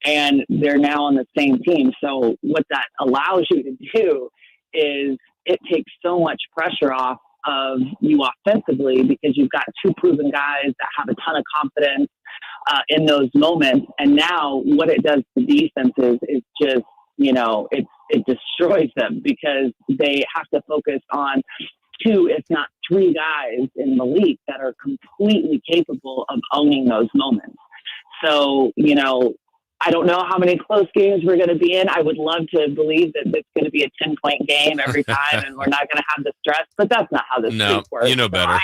And they're now on the same team. So what that allows you to do is it takes so much pressure off of you offensively, because you've got 2 proven guys that have a ton of confidence in those moments. And now what it does to defenses is just, it destroys them, because they have to focus on 2, if not 3 guys in the league that are completely capable of owning those moments. So, I don't know how many close games we're going to be in. I would love to believe that it's going to be a 10-point game every time and we're not going to have the stress, but that's not how this league works. You know better. So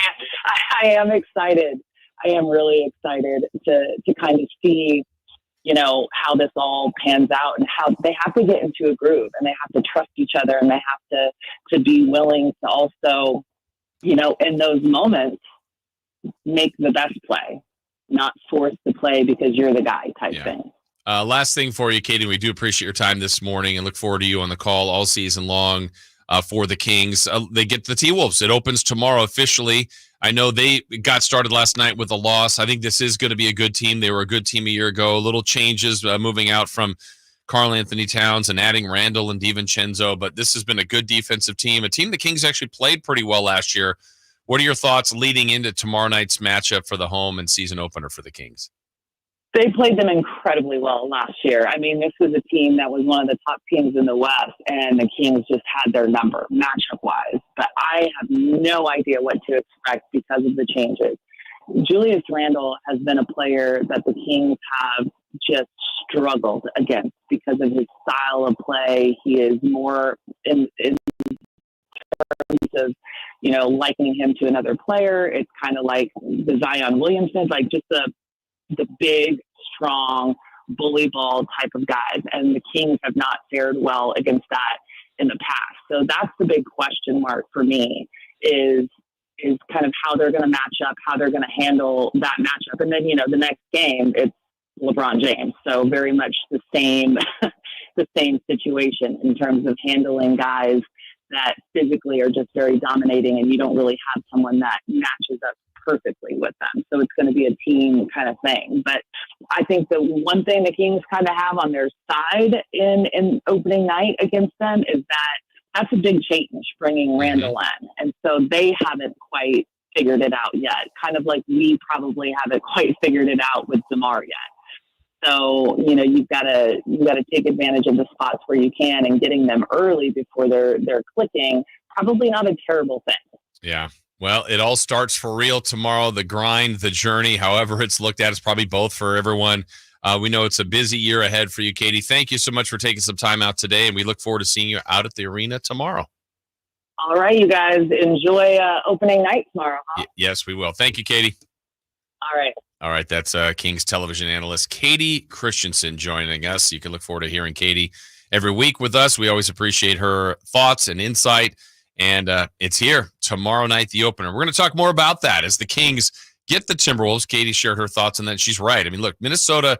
I am excited. I am really excited to kind of see, how this all pans out, and how they have to get into a groove, and they have to trust each other, and they have to be willing to also, in those moments, make the best play, not force the play because you're the guy type thing. Last thing for you, Katie, we do appreciate your time this morning and look forward to you on the call all season long for the Kings. They get the T-Wolves. It opens tomorrow officially. I know they got started last night with a loss. I think this is going to be a good team. They were a good team a year ago. Little changes moving out from Karl Anthony Towns and adding Randall and DiVincenzo, but this has been a good defensive team, a team the Kings actually played pretty well last year. What are your thoughts leading into tomorrow night's matchup for the home and season opener for the Kings? They played them incredibly well last year. I mean, this was a team that was one of the top teams in the West, and the Kings just had their number matchup-wise. But I have no idea what to expect because of the changes. Julius Randle has been a player that the Kings have just struggled against because of his style of play. He is more in terms of, likening him to another player. It's kind of like the Zion Williamson, like just the big, strong, bully ball type of guys. And the Kings have not fared well against that in the past. So that's the big question mark for me is kind of how they're going to match up, how they're going to handle that matchup. And then, the next game, it's LeBron James. So very much the same, the same situation in terms of handling guys that physically are just very dominating, and you don't really have someone that matches up perfectly with them. So it's going to be a team kind of thing. But I think the one thing the Kings kind of have on their side in opening night against them is that's a big change, bringing Randall in. And so they haven't quite figured it out yet, kind of like we probably haven't quite figured it out with DeMar yet. So, you've got to take advantage of the spots where you can, and getting them early before they're clicking, probably not a terrible thing. Yeah. Well, it all starts for real tomorrow. The grind, the journey, however it's looked at, is probably both for everyone. We know it's a busy year ahead for you, Katie. Thank you so much for taking some time out today, and we look forward to seeing you out at the arena tomorrow. All right, you guys, enjoy opening night tomorrow. Huh? Yes, we will. Thank you, Katie. All right. All right, that's Kings television analyst Katie Christensen joining us. You can look forward to hearing Katie every week with us. We always appreciate her thoughts and insight, and it's here tomorrow night, the opener. We're going to talk more about that as the Kings get the Timberwolves. Katie shared her thoughts on that. She's right. I mean, look, Minnesota,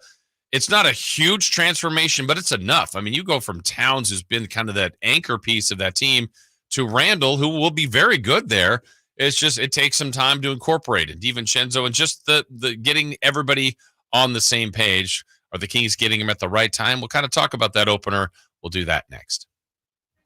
it's not a huge transformation, but it's enough. I mean, you go from Towns, who's been kind of that anchor piece of that team, to Randall, who will be very good there. It's just it takes some time to incorporate it. DiVincenzo and just the getting everybody on the same page. Are the Kings getting him at the right time? We'll kind of talk about that opener. We'll do that next.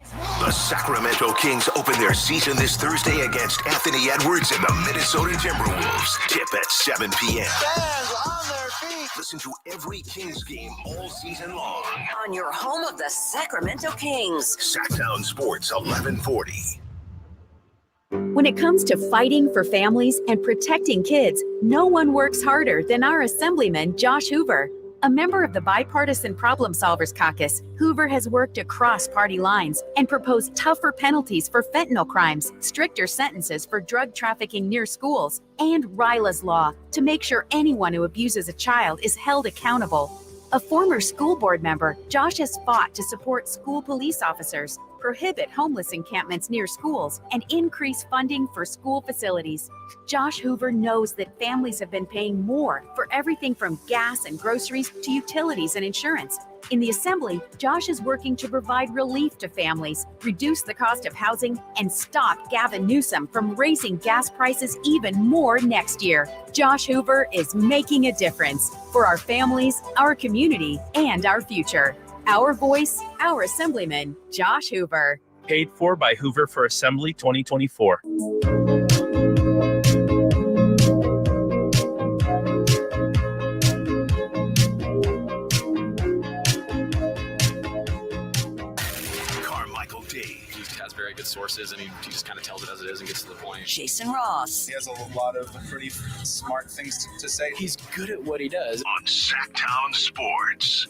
The Sacramento Kings open their season this Thursday against Anthony Edwards and the Minnesota Timberwolves. Tip at 7 p.m. Fans on their feet. Listen to every Kings game all season long. On your home of the Sacramento Kings. Sacktown Sports 1140. When it comes to fighting for families and protecting kids, no one works harder than our Assemblyman, Josh Hoover. A member of the Bipartisan Problem Solvers Caucus, Hoover has worked across party lines and proposed tougher penalties for fentanyl crimes, stricter sentences for drug trafficking near schools, and RILA's law to make sure anyone who abuses a child is held accountable. A former school board member, Josh has fought to support school police officers, prohibit homeless encampments near schools, and increase funding for school facilities. Josh Hoover knows that families have been paying more for everything from gas and groceries to utilities and insurance. In the Assembly, Josh is working to provide relief to families, reduce the cost of housing, and stop Gavin Newsom from raising gas prices even more next year. Josh Hoover is making a difference for our families, our community, and our future. Our voice, our Assemblyman, Josh Hoover. Paid for by Hoover for Assembly 2024. Carmichael Dave. He has very good sources, and he just kind of tells it as it is and gets to the point. Jason Ross. He has a lot of pretty smart things to say. He's good at what he does. On Sacktown Sports.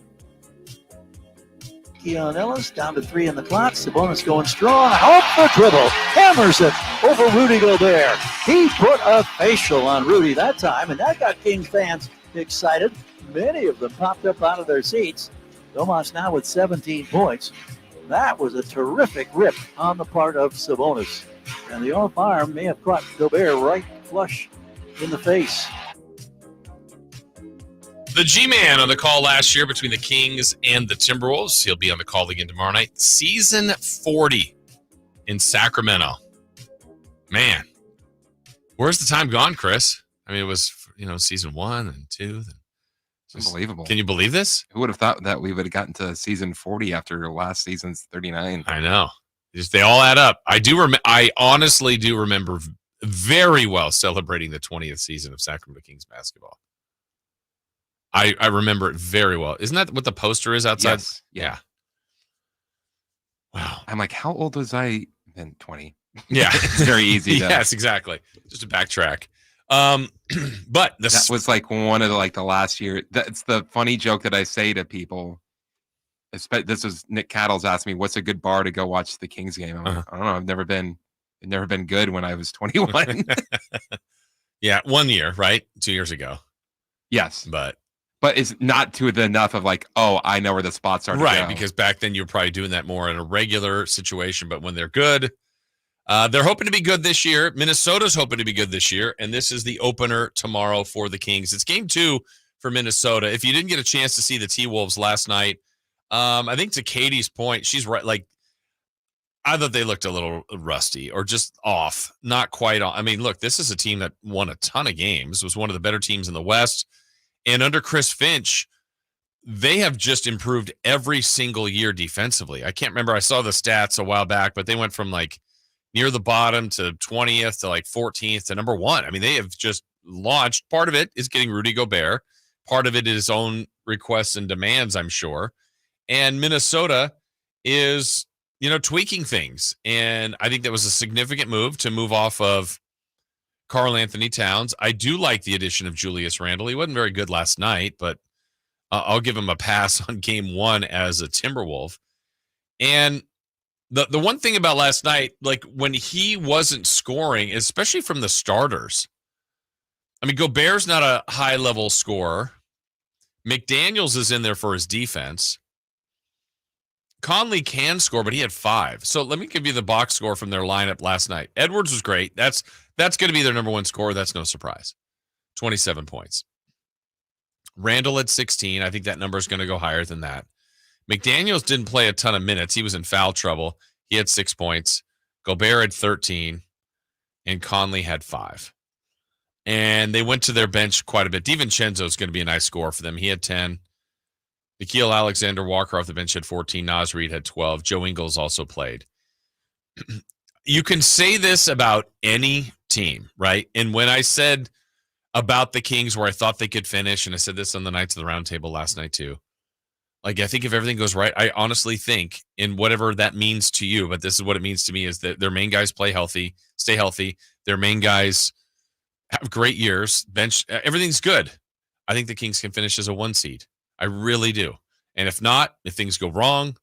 Keon Ellis down to 3 in the clock. Sabonis going strong. Off the dribble. Hammers it over Rudy Gobert. He put a facial on Rudy that time, and that got Kings fans excited. Many of them popped up out of their seats. Domas now with 17 points. That was a terrific rip on the part of Sabonis. And the off arm may have caught Gobert right flush in the face. The G-Man on the call last year between the Kings and the Timberwolves. He'll be on the call again tomorrow night. Season 40 in Sacramento. Man, where's the time gone, Chris? I mean, it was, season 1 and 2. Unbelievable. Can you believe this? Who would have thought that we would have gotten to season 40 after last season's 39? I know. They all add up. I honestly do remember very well celebrating the 20th season of Sacramento Kings basketball. I remember it very well. Isn't that what the poster is outside? Yes. Yeah. Wow. I'm like, how old was I then? 20. Yeah. It's very easy. Yes, exactly. Just to backtrack. But that was like one of the last year. That's the funny joke that I say to people. This was Nick Cattles asked me, what's a good bar to go watch the Kings game? I'm like, I don't know. I've never been good when I was 21. Yeah. 1 year, right? 2 years ago. Yes. But it's not to the enough of like, oh, I know where the spots are. Right. Because back then you were probably doing that more in a regular situation. But when they're good, they're hoping to be good this year. Minnesota's hoping to be good this year. And this is the opener tomorrow for the Kings. It's game 2 for Minnesota. If you didn't get a chance to see the T-Wolves last night, I think to Katie's point, she's right. Like, I thought they looked a little rusty or just off, not quite on. I mean, look, this is a team that won a ton of games, was one of the better teams in the West. And under Chris Finch, they have just improved every single year defensively. I can't remember. I saw the stats a while back, but they went from like near the bottom to 20th to like 14th to number 1. I mean, they have just launched. Part of it is getting Rudy Gobert. Part of it is his own requests and demands, I'm sure. And Minnesota is, tweaking things. And I think that was a significant move to move off of Karl Anthony Towns. I do like the addition of Julius Randle. He wasn't very good last night, but I'll give him a pass on game 1 as a Timberwolf. And the one thing about last night, like when he wasn't scoring, especially from the starters, I mean, Gobert's not a high-level scorer. McDaniels is in there for his defense. Conley can score, but he had 5. So let me give you the box score from their lineup last night. Edwards was great. That's going to be their number 1 scorer. That's no surprise. 27 points. Randall at 16. I think that number is going to go higher than that. McDaniels didn't play a ton of minutes. He was in foul trouble. He had 6 points. Gobert had 13. And Conley had 5. And they went to their bench quite a bit. DiVincenzo is going to be a nice scorer for them. He had 10. Nickeil Alexander-Walker off the bench had 14. Naz Reid had 12. Joe Ingles also played. You can say this about any team, right? And when I said about the Kings where I thought they could finish, and I said this on the Knights of the Round Table last night too, like I think if everything goes right, I honestly think, in whatever that means to you, but this is what it means to me, is that their main guys play healthy, stay healthy. Their main guys have great years. Bench, everything's good. I think the Kings can finish as a 1 seed. I really do. And if not, if things go wrong,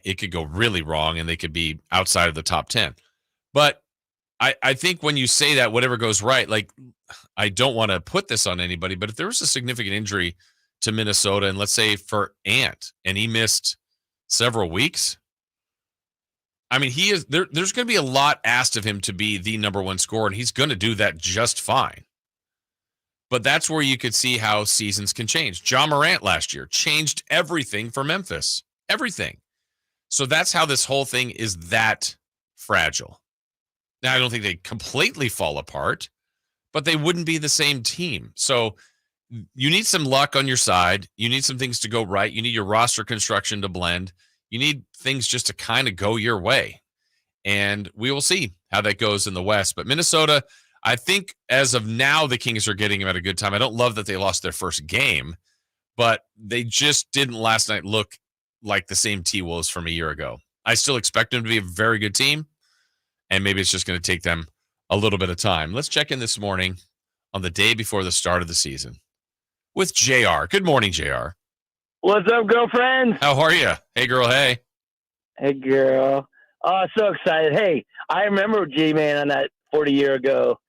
it could go really wrong and they could be outside of the top 10. But I think when you say that, whatever goes right, like, I don't want to put this on anybody, but if there was a significant injury to Minnesota, and let's say for Ant, and he missed several weeks, I mean, there's going to be a lot asked of him to be the number 1 scorer, and he's going to do that just fine. But that's where you could see how seasons can change. Ja Morant last year changed everything for Memphis. Everything. So that's how this whole thing is that fragile. Now, I don't think they completely fall apart, but they wouldn't be the same team. So you need some luck on your side. You need some things to go right. You need your roster construction to blend. You need things just to kind of go your way. And we will see how that goes in the West. But Minnesota, I think as of now, the Kings are getting them at a good time. I don't love that they lost their first game, but they just didn't last night look like the same T-Wolves from a year ago. I still expect them to be a very good team, and maybe it's just going to take them a little bit of time. Let's check in this morning on the day before the start of the season with JR. Good morning, JR. What's up, girlfriend? How are you? Hey, girl. Hey. Hey, girl. Oh, so excited. Hey, I remember G-Man on that 40-year ago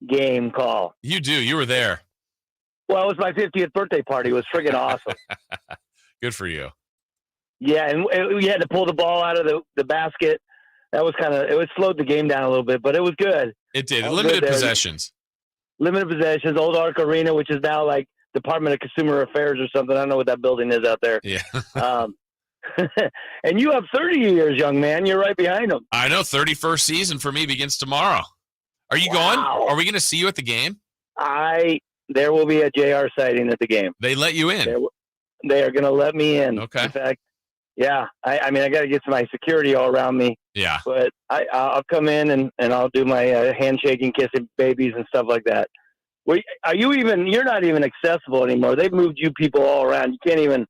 game call. You do. You were there. Well, it was my 50th birthday party. It was friggin' awesome. Good for you. Yeah, and we had to pull the ball out of the basket. That was it slowed the game down a little bit, but it was good. It did. Limited possessions. Limited possessions. Old Arc Arena, which is now like Department of Consumer Affairs or something. I don't know what that building is out there. Yeah. And you have 30 years, young man. You're right behind them. I know. 31st season for me begins tomorrow. Are you going? Are we going to see you at the game? There will be a JR sighting at the game. They let you in? They are going to let me in. Okay. In fact, yeah. I mean, I got to get my security all around me. Yeah. But I'll come in and I'll do my handshaking, kissing babies and stuff like that You're not even accessible anymore. They've moved you people all around. You can't even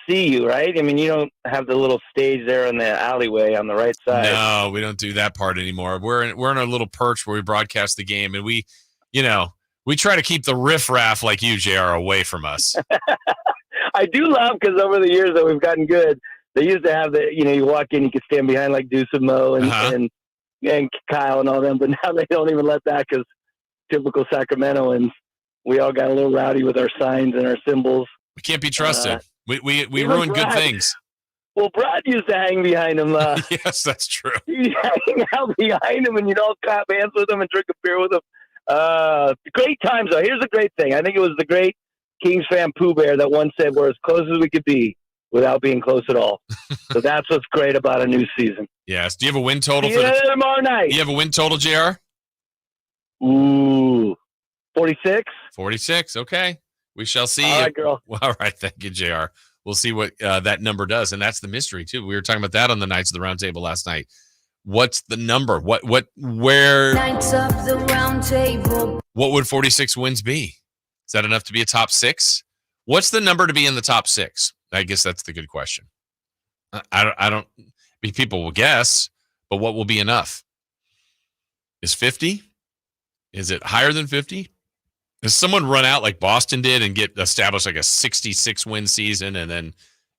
see you, right? I mean, you don't have the little stage there in the alleyway on the right side. No, we don't do that part anymore. We're in our little perch where we broadcast the game, and we try to keep the riffraff like you, JR, away from us. I do love, because over the years that we've gotten good, they used to have you walk in, you could stand behind like Deuce and Mo and Kyle and all them, but now they don't even let that, because typical Sacramentoans, we all got a little rowdy with our signs and our symbols. We can't be trusted. We ruin good things. Well, Brad used to hang behind him. Yes, that's true. You'd hang out behind him and you'd all clap hands with him and drink a beer with him. Great times, though. Here's a great thing. I think it was the great Kings fan Pooh Bear that once said we're as close as we could be without being close at all. So that's what's great about a new season. Yes. Do you have a win total tomorrow night? Do you have a win total, JR? Ooh, 46? 46. Okay. We shall see. All right, girl. Well, all right. Thank you, JR. We'll see what that number does. And that's the mystery, too. We were talking about that on the Knights of the Round Table last night. What's the number? Where? Knights of the Round Table. What would 46 wins be? Is that enough to be a top 6? What's the number to be in the top 6? I guess that's the good question. I don't. People will guess, but what will be enough? Is 50? Is it higher than 50? Does someone run out like Boston did and get established like a 66 win season, and then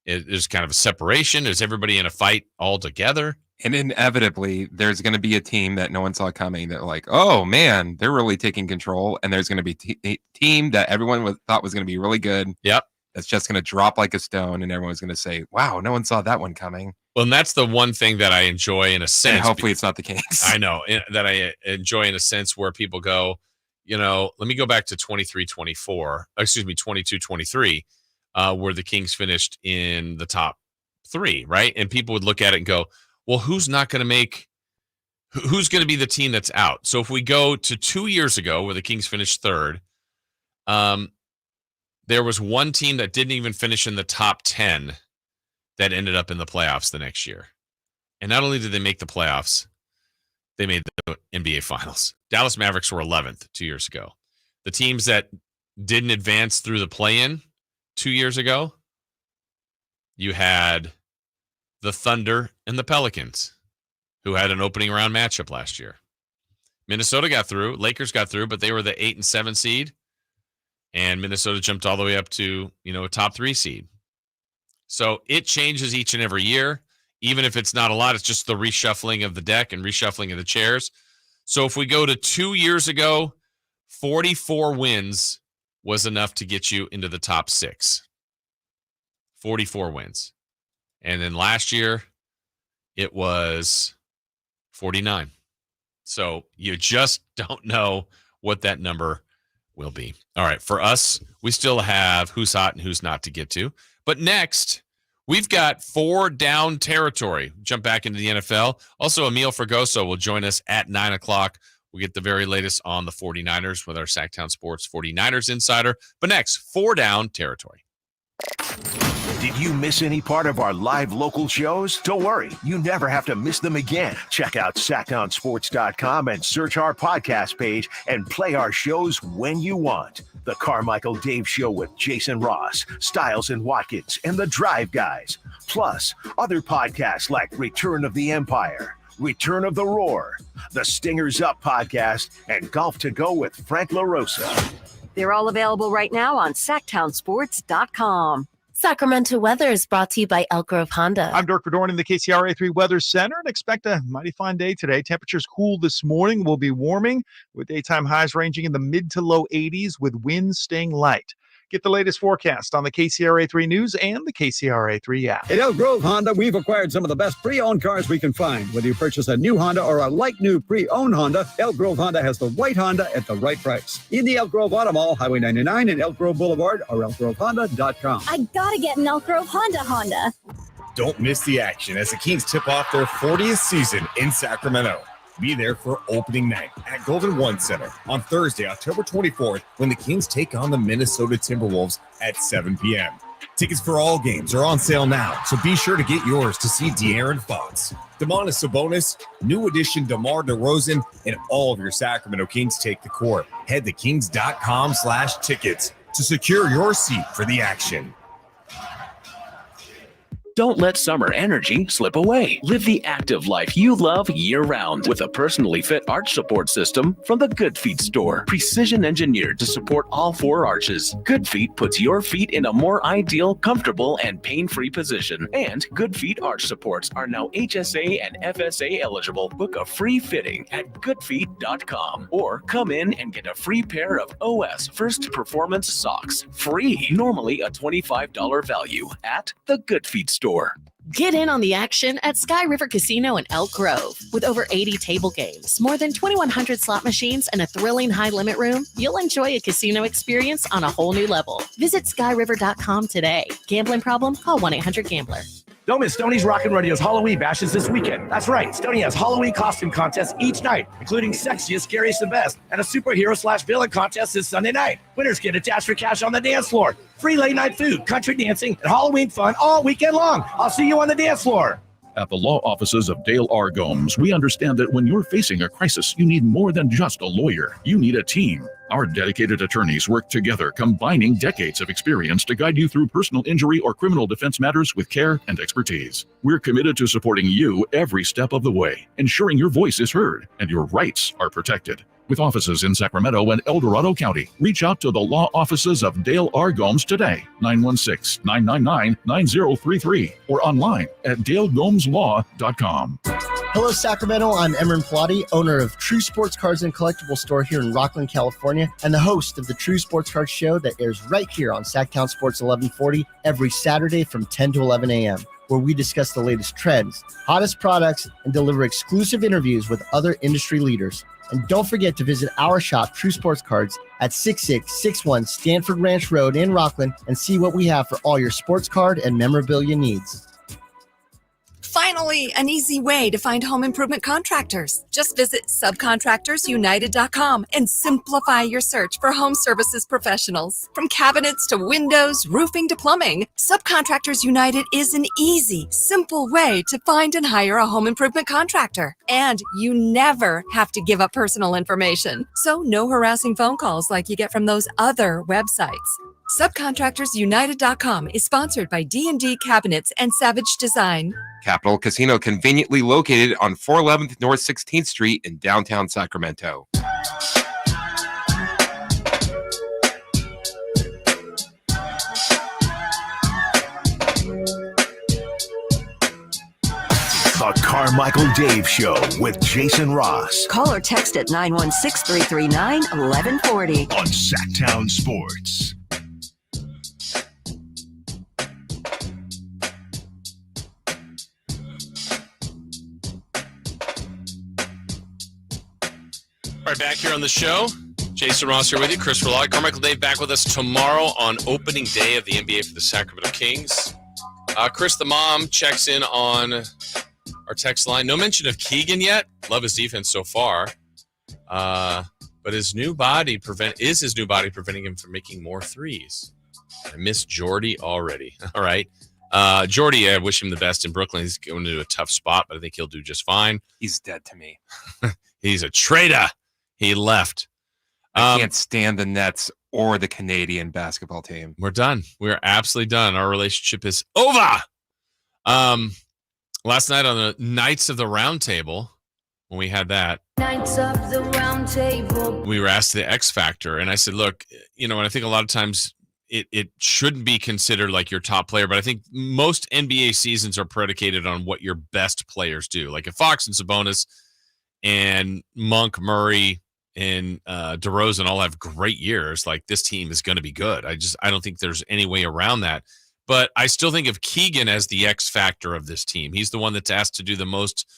there's kind of a separation? Is everybody in a fight all together? And inevitably, there's going to be a team that no one saw coming that like, oh, man, they're really taking control. And there's going to be a team that everyone thought was going to be really good. Yep. That's just going to drop like a stone. And everyone's going to say, wow, no one saw that one coming. Well, and that's the one thing that I enjoy in a sense. And hopefully it's not the case. I know that I enjoy in a sense where people go, let me go back to 22-23, where the Kings finished in the top 3, right? And people would look at it and go, well, who's going to be the team that's out? So if we go to 2 years ago where the Kings finished 3rd, there was one team that didn't even finish in the top 10 that ended up in the playoffs the next year. And not only did they make the playoffs, they made the NBA Finals. Dallas Mavericks were 11th 2 years ago. The teams that didn't advance through the play-in 2 years ago, you had the Thunder and the Pelicans, who had an opening round matchup last year. Minnesota got through. Lakers got through, but they were the 8 and 7 seed. And Minnesota jumped all the way up to, a top 3 seed. So it changes each and every year. Even if it's not a lot, it's just the reshuffling of the deck and reshuffling of the chairs. So if we go to 2 years ago, 44 wins was enough to get you into the top 6. 44 wins. And then last year, it was 49. So you just don't know what that number will be. All right, for us, we still have who's hot and who's not to get to. But next, we've got 4 down territory. Jump back into the NFL. Also, Emil Fragoso will join us at 9 o'clock. We'll get the very latest on the 49ers with our Sacktown Sports 49ers Insider. But next, 4 down territory. Did you miss any part of our live local shows? Don't worry, you never have to miss them again. Check out SacktownSports.com and search our podcast page and play our shows when you want. The Carmichael Dave Show with Jason Ross, Stiles and Watkins, and The Drive Guys. Plus, other podcasts like Return of the Empire, Return of the Roar, The Stingers Up podcast, and Golf to Go with Frank LaRosa. They're all available right now on SacktownSports.com. Sacramento weather is brought to you by Elk Grove Honda. I'm Dirk Verdorn in the KCRA 3 Weather Center and expect a mighty fine day today. Temperatures cool this morning, will be warming with daytime highs ranging in the mid to low 80s with winds staying light. Get the latest forecast on the KCRA 3 News and the KCRA 3 app. At Elk Grove Honda, we've acquired some of the best pre-owned cars we can find. Whether you purchase a new Honda or a like-new pre-owned Honda, Elk Grove Honda has the right Honda at the right price. In the Elk Grove Auto Mall, Highway 99 and Elk Grove Boulevard, or elkgrovehonda.com. I gotta get an Elk Grove Honda. Don't miss the action as the Kings tip off their 40th season in Sacramento. Be there for opening night at Golden One Center on Thursday, October 24th, when the Kings take on the Minnesota Timberwolves at 7 p.m. Tickets for all games are on sale now, so be sure to get yours to see De'Aaron Fox, Domantas Sabonis, new addition DeMar DeRozan, and all of your Sacramento Kings take the court. Head to kings.com/tickets to secure your seat for the action. Don't let summer energy slip away. Live the active life you love year-round with a personally fit arch support system from the Good Feet store. Precision engineered to support all 4 arches. Good Feet puts your feet in a more ideal, comfortable, and pain-free position. And Good Feet arch supports are now HSA and FSA eligible. Book a free fitting at goodfeet.com or come in and get a free pair of OS First Performance socks. Free. Normally a $25 value at the Good Feet store. Get in on the action at Sky River Casino in Elk Grove. With over 80 table games, more than 2,100 slot machines, and a thrilling high-limit room, you'll enjoy a casino experience on a whole new level. Visit skyriver.com today. Gambling problem? Call 1-800-GAMBLER. Don't miss Stoney's Rockin' Rodeo's Halloween bashes this weekend. That's right, Stoney has Halloween costume contests each night, including Sexiest, Scariest, and Best, and a superhero/villain contest this Sunday night. Winners get a dash for cash on the dance floor, free late-night food, country dancing, and Halloween fun all weekend long. I'll see you on the dance floor. At the law offices of Dale R. Gomes, we understand that when you're facing a crisis, you need more than just a lawyer. You need a team. Our dedicated attorneys work together, combining decades of experience to guide you through personal injury or criminal defense matters with care and expertise. We're committed to supporting you every step of the way, ensuring your voice is heard and your rights are protected. With offices in Sacramento and El Dorado County, reach out to the law offices of Dale R. Gomes today, 916-999-9033, or online at dalegomslaw.com. Hello, Sacramento. I'm Emran Plati, owner of True Sports Cards and Collectible Store here in Rockland, California, and the host of the True Sports Cards Show that airs right here on Sacktown Sports 1140 every Saturday from 10 to 11 a.m., where we discuss the latest trends, hottest products, and deliver exclusive interviews with other industry leaders. And don't forget to visit our shop, True Sports Cards, at 6661 Stanford Ranch Road in Rockland and see what we have for all your sports card and memorabilia needs. Finally, an easy way to find home improvement contractors. Just visit subcontractorsunited.com and simplify your search for home services professionals. From cabinets to windows, roofing to plumbing, Subcontractors United is an easy, simple way to find and hire a home improvement contractor. And you never have to give up personal information. So no harassing phone calls like you get from those other websites. Subcontractorsunited.com is sponsored by D&D Cabinets and Savage Design. Capital Casino, conveniently located on 411th North 16th Street in downtown Sacramento. The Carmichael Dave Show with Jason Ross. Call or text at 916-339-1140. On Sacktown Sports. All right, back here on the show. Jason Ross here with you. Chris Verlag. Carmichael Dave back with us tomorrow on opening day of the NBA for the Sacramento Kings. Chris, the mom, checks in on our text line. No mention of Keegan yet. Love his defense so far. But his new body preventing him from making more threes? I miss Jordy already. All right. Jordy, I wish him the best in Brooklyn. He's going to a tough spot, but I think he'll do just fine. He's dead to me. He's a traitor. He left. I can't stand the Nets or the Canadian basketball team. We're done. We're absolutely done. Our relationship is over. Last night on the Knights of the Round Table, when we had that, Knights of the Round Table, we were asked the X Factor, and I said, look, and I think a lot of times it shouldn't be considered like your top player, but I think most NBA seasons are predicated on what your best players do. Like if Fox and Sabonis and Monk, Murray, and DeRozan all have great years, like this team is going to be good. I don't think there's any way around that. But I still think of Keegan as the X factor of this team. He's the one that's asked to do the most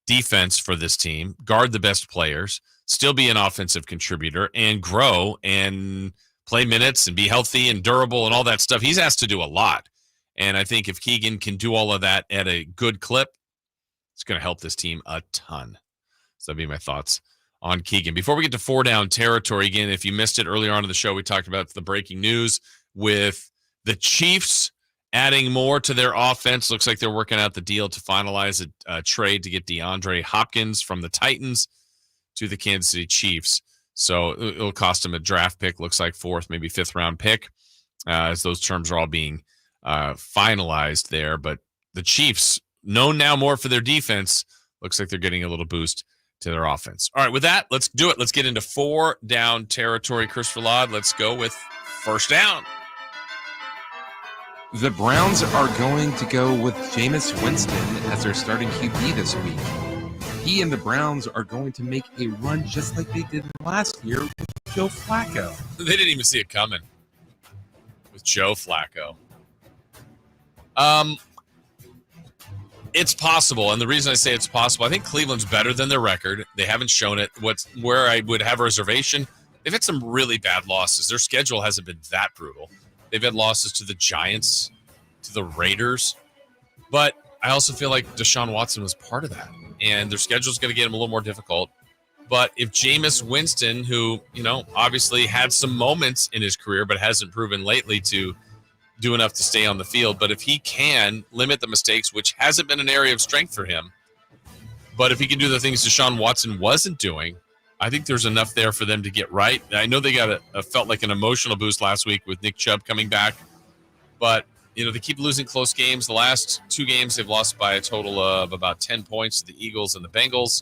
defense for this team, guard the best players, still be an offensive contributor, and grow and play minutes and be healthy and durable and all that stuff. He's asked to do a lot. And I think if Keegan can do all of that at a good clip, it's going to help this team a ton. So that'd be my thoughts on Keegan. Before we get to 4 down territory, again, if you missed it earlier on in the show, we talked about the breaking news with The Chiefs adding more to their offense. Looks like they're working out the deal to finalize a trade to get DeAndre Hopkins from the Titans to the Kansas City Chiefs. So it'll cost them a draft pick, looks like 4th, maybe 5th round pick, as those terms are all being finalized there. But the Chiefs, known now more for their defense, looks like they're getting a little boost to their offense. All right, with that, let's do it. Let's get into 4 down territory. Christopher Laud, let's go with first down. The Browns are going to go with Jameis Winston as their starting QB this week. He and the Browns are going to make a run just like they did last year with Joe Flacco. They didn't even see it coming with Joe Flacco. It's possible, and the reason I say it's possible, I think Cleveland's better than their record. They haven't shown it. Where I would have a reservation, they've had some really bad losses. Their schedule hasn't been that brutal. They've had losses to the Giants, to the Raiders, but I also feel like Deshaun Watson was part of that, and their schedule is going to get them a little more difficult. But if Jameis Winston, who, obviously had some moments in his career, but hasn't proven lately to do enough to stay on the field, but if he can limit the mistakes, which hasn't been an area of strength for him, but if he can do the things Deshaun Watson wasn't doing, I think there's enough there for them to get right. I know they got felt like an emotional boost last week with Nick Chubb coming back, but they keep losing close games. The last 2 games they've lost by a total of about 10 points to the Eagles and the Bengals.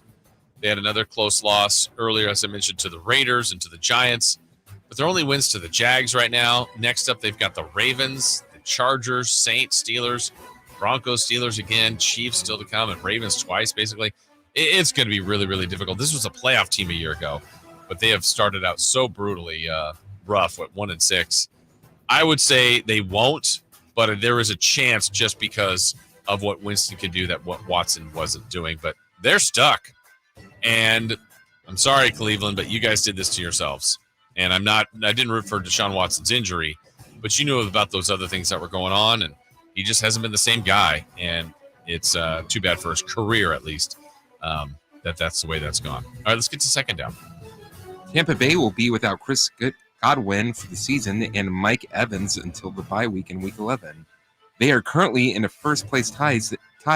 They had another close loss earlier, as I mentioned, to the Raiders and to the Giants, but their only wins to the Jags right now. Next up, they've got the Ravens, the Chargers, Saints, Steelers, Broncos, Steelers again, Chiefs still to come, and Ravens twice, basically. It's going to be really, really difficult. This was a playoff team a year ago, but they have started out so brutally rough at 1-6. I would say they won't, but there is a chance just because of what Winston can do that what Watson wasn't doing. But they're stuck. And I'm sorry, Cleveland, but you guys did this to yourselves. And I didn't root for Deshaun Watson's injury, but you knew about those other things that were going on, and he just hasn't been the same guy. And it's too bad for his career, at least. That's the way that's gone. All right, let's get to second down. Tampa Bay will be without Chris Godwin for the season and Mike Evans until the bye week in Week 11. They are currently in a first-place tie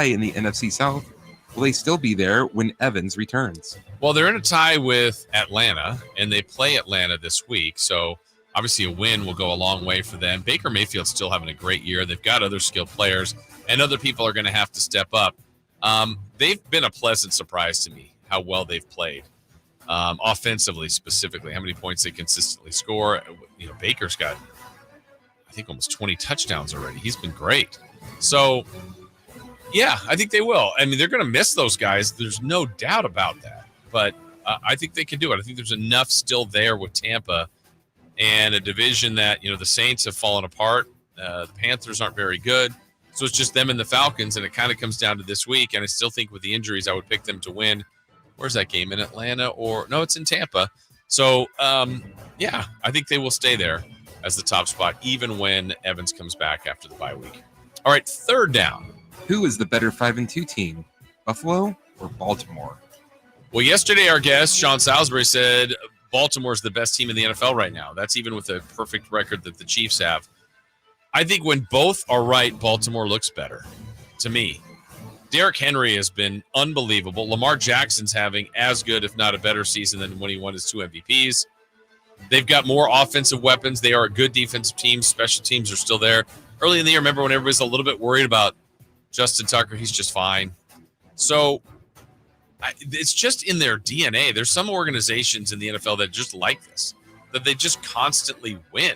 in the NFC South. Will they still be there when Evans returns? Well, they're in a tie with Atlanta, and they play Atlanta this week, so obviously a win will go a long way for them. Baker Mayfield's still having a great year. They've got other skilled players, and other people are going to have to step up. They've been a pleasant surprise to me, how well they've played. Offensively, specifically, how many points they consistently score. Baker's got, I think, almost 20 touchdowns already. He's been great. So, yeah, I think they will. I mean, they're going to miss those guys. There's no doubt about that. But I think they can do it. I think there's enough still there with Tampa and a division that, the Saints have fallen apart. The Panthers aren't very good. So it's just them and the Falcons, and it kind of comes down to this week. And I still think with the injuries, I would pick them to win. Where's that game? In Atlanta no, it's in Tampa. So, yeah, I think they will stay there as the top spot, even when Evans comes back after the bye week. All right, third down. Who is the better 5-2 team, Buffalo or Baltimore? Well, yesterday our guest, Sean Salisbury, said Baltimore's the best team in the NFL right now. That's even with the perfect record that the Chiefs have. I think when both are right, Baltimore looks better to me. Derrick Henry has been unbelievable. Lamar Jackson's having as good, if not a better season than when he won his 2 MVPs. They've got more offensive weapons. They are a good defensive team. Special teams are still there. Early in the year, remember when everybody's a little bit worried about Justin Tucker? He's just fine. So it's just in their DNA. There's some organizations in the NFL that just like this, that they just constantly win.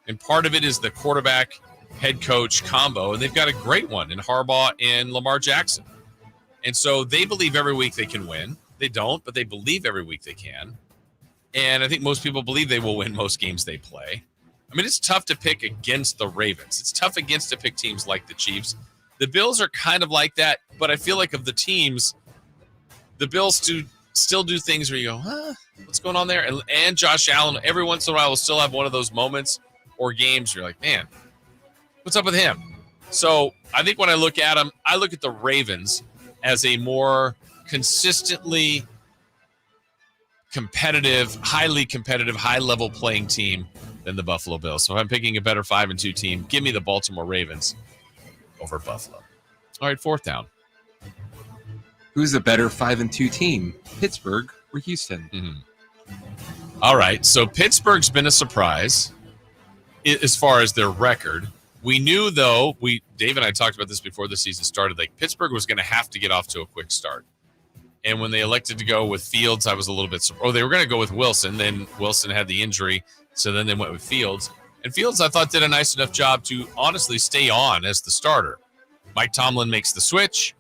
And part of it is the quarterback head coach combo, and they've got a great one in Harbaugh and Lamar Jackson. And so they believe every week they can win. They don't, but they believe every week they can. And I think most people believe they will win most games they play. I mean, it's tough to pick against the Ravens. It's tough to pick teams like the Chiefs. The Bills are kind of like that, but I feel like of the teams, the Bills still do things where you go, what's going on there? And Josh Allen, every once in a while, will still have one of those moments or games where you're like, man, what's up with him? So I think when I look at them, I look at the Ravens as a more consistently competitive, highly competitive, high-level playing team than the Buffalo Bills. So if I'm picking a better 5-2 team, give me the Baltimore Ravens over Buffalo. All right, fourth down. Who's a better 5-2 team, Pittsburgh or Houston? All right, so Pittsburgh's been a surprise as far as their record. We knew, though, Dave and I talked about this before the season started, like Pittsburgh was going to have to get off to a quick start. And when they elected to go with Fields, I was a little bit surprised. Oh, they were going to go with Wilson. Then Wilson had the injury, so then they went with Fields. And Fields, I thought, did a nice enough job to honestly stay on as the starter. Mike Tomlin makes the switch,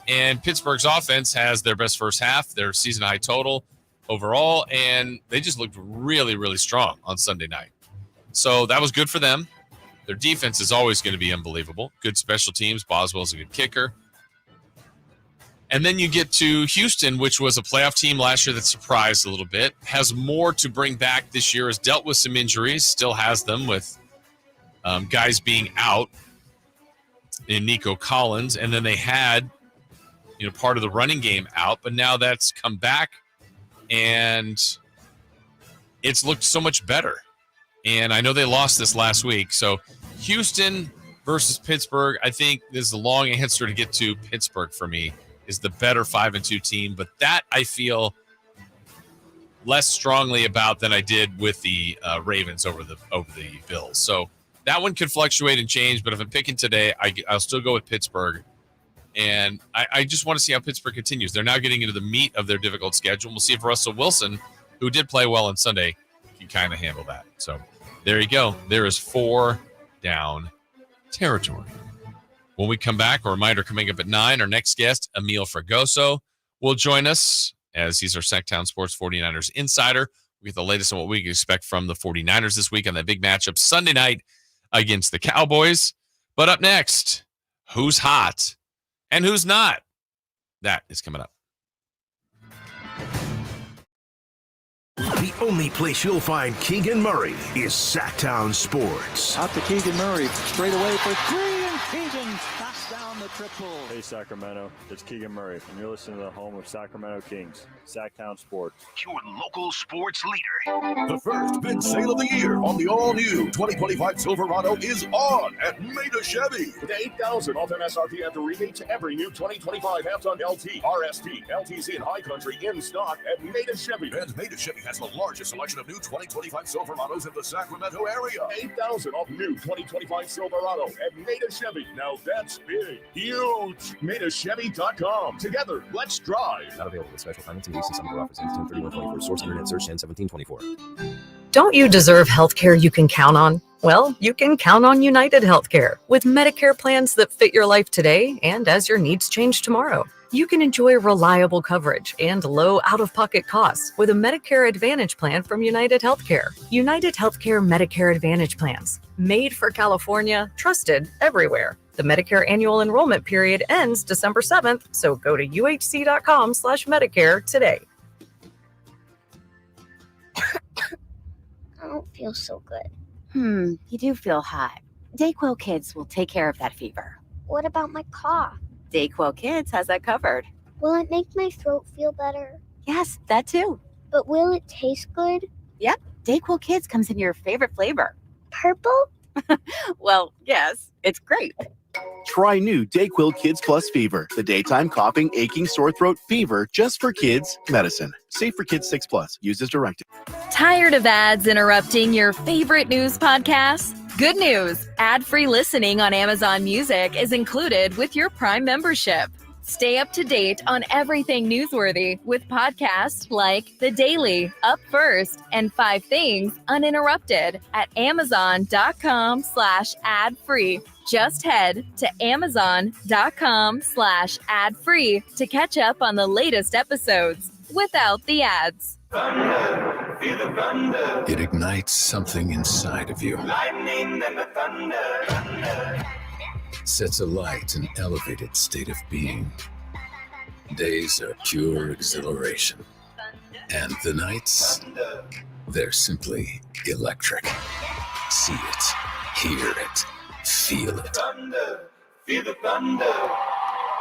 and Pittsburgh's offense has their best first half, their season-high total overall, and they just looked really, really strong on Sunday night. So that was good for them. Their defense is always going to be unbelievable. Good special teams. Boswell's a good kicker. And then you get to Houston, which was a playoff team last year that surprised a little bit. Has more to bring back this year. Has dealt with some injuries. Still has them with guys being out in Nico Collins. And then they had, part of the running game out. But now that's come back. And it's looked so much better. And I know they lost this last week. So Houston versus Pittsburgh, I think this is a long answer to get to. Pittsburgh for me is the better 5-2 team. But that I feel less strongly about than I did with the Ravens over the Bills. So that one could fluctuate and change. But if I'm picking today, I'll still go with Pittsburgh. And I just want to see how Pittsburgh continues. They're now getting into the meat of their difficult schedule. We'll see if Russell Wilson, who did play well on Sunday, can kind of handle that. So there you go. There is 4 down territory. When we come back, a reminder coming up at 9, our next guest, Emil Fragoso, will join us as he's our Sacktown Sports 49ers insider. We get the latest on what we can expect from the 49ers this week on that big matchup Sunday night against the Cowboys. But up next, who's hot and who's not? That is coming up. The only place you'll find Keegan Murray is Sacktown Sports. Out to Keegan Murray, straight away for 3, and Keegan knocks down the triple. Hey Sacramento, it's Keegan Murray, and you're listening to the home of Sacramento Kings, Sacktown Sports. Your local sports leader. The first big sale of the year on the all-new 2025 Silverado is on at Maida Chevy. With $8,000 off MSRP after rebate to every new 2025 half-ton LT, RST, LTZ, and High Country in stock at Maida Chevy. And Maida Chevy has the largest selection of new 2025 Silverados in the Sacramento area. $8,000 off new 2025 Silverado at Maida Chevy. Now that's big. Huge. MaidaChevy.com. Together, let's drive. Not available with special financing. DC some of the offers ends 10/31/24. Source internet search 10/17/24. Don't you deserve health care you can count on? Well, you can count on United Healthcare with Medicare plans that fit your life today and as your needs change tomorrow. You can enjoy reliable coverage and low out-of-pocket costs with a Medicare Advantage plan from United Healthcare. United Healthcare Medicare Advantage plans, made for California, trusted everywhere. The Medicare annual enrollment period ends December 7th, so go to uhc.com/Medicare today. I don't feel so good. You do feel hot. Dayquil Kids will take care of that fever. What about my cough? Dayquil Kids has that covered. Will it make my throat feel better? Yes, that too. But will it taste good? Yep, Dayquil Kids comes in your favorite flavor. Purple? Well, yes, it's great. Try new Dayquil Kids Plus Fever, the daytime coughing, aching, sore throat fever just for kids medicine. Safe for kids 6+. Used as directed. Tired of ads interrupting your favorite news podcasts? Good news! Ad-free listening on Amazon Music is included with your Prime membership. Stay up to date on everything newsworthy with podcasts like The Daily, Up First, and 5 Things Uninterrupted at Amazon.com/ad-free. Just head to Amazon.com/ad-free to catch up on the latest episodes without the ads. Thunder, feel the thunder. It ignites something inside of you. Lightning and the thunder. Sets alight an elevated state of being. Days are pure exhilaration. And the nights, they're simply electric. See it, hear it, feel it. Thunder, feel the thunder.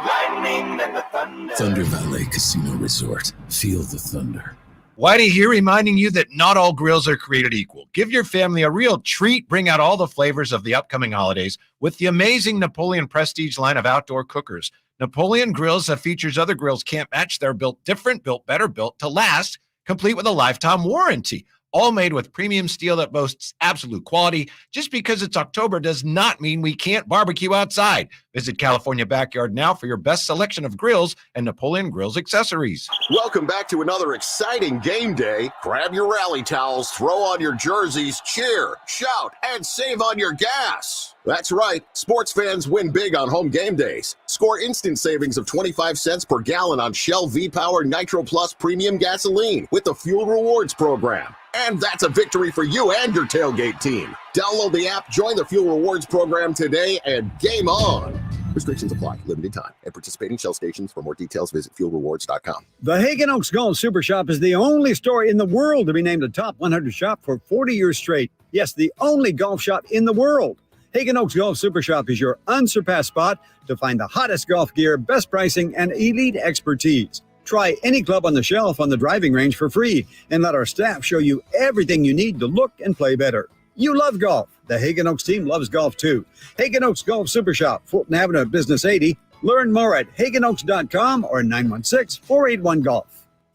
Lightning and the thunder. Thunder Valley Casino Resort. Feel the thunder. Whitey here reminding you that not all grills are created equal. Give your family a real treat. Bring out all the flavors of the upcoming holidays with the amazing Napoleon Prestige line of outdoor cookers. Napoleon grills that features other grills can't match. They're built different, built better, built to last, complete with a lifetime warranty. All made with premium steel that boasts absolute quality. Just because it's October does not mean we can't barbecue outside. Visit California Backyard now for your best selection of grills and Napoleon Grills accessories. Welcome back to another exciting game day. Grab your rally towels, throw on your jerseys, cheer, shout, and save on your gas. That's right. Sports fans win big on home game days. Score instant savings of 25 cents per gallon on Shell V-Power Nitro Plus Premium Gasoline with the Fuel Rewards program. And that's a victory for you and your tailgate team. Download the app, join the Fuel Rewards program today, and game on. Restrictions apply. Limited time. At participating Shell stations. For more details, visit fuelrewards.com. The Hagen Oaks Golf Super Shop is the only store in the world to be named the top 100 shop for 40 years straight. Yes, the only golf shop in the world. Hagen Oaks Golf Super Shop is your unsurpassed spot to find the hottest golf gear, best pricing, and elite expertise. Try any club on the shelf on the driving range for free and let our staff show you everything you need to look and play better. You love golf. The Hagen Oaks team loves golf too. Hagen Oaks Golf Super Shop, Fulton Avenue at Business 80. Learn more at hagenoaks.com or 916-481-GOLF.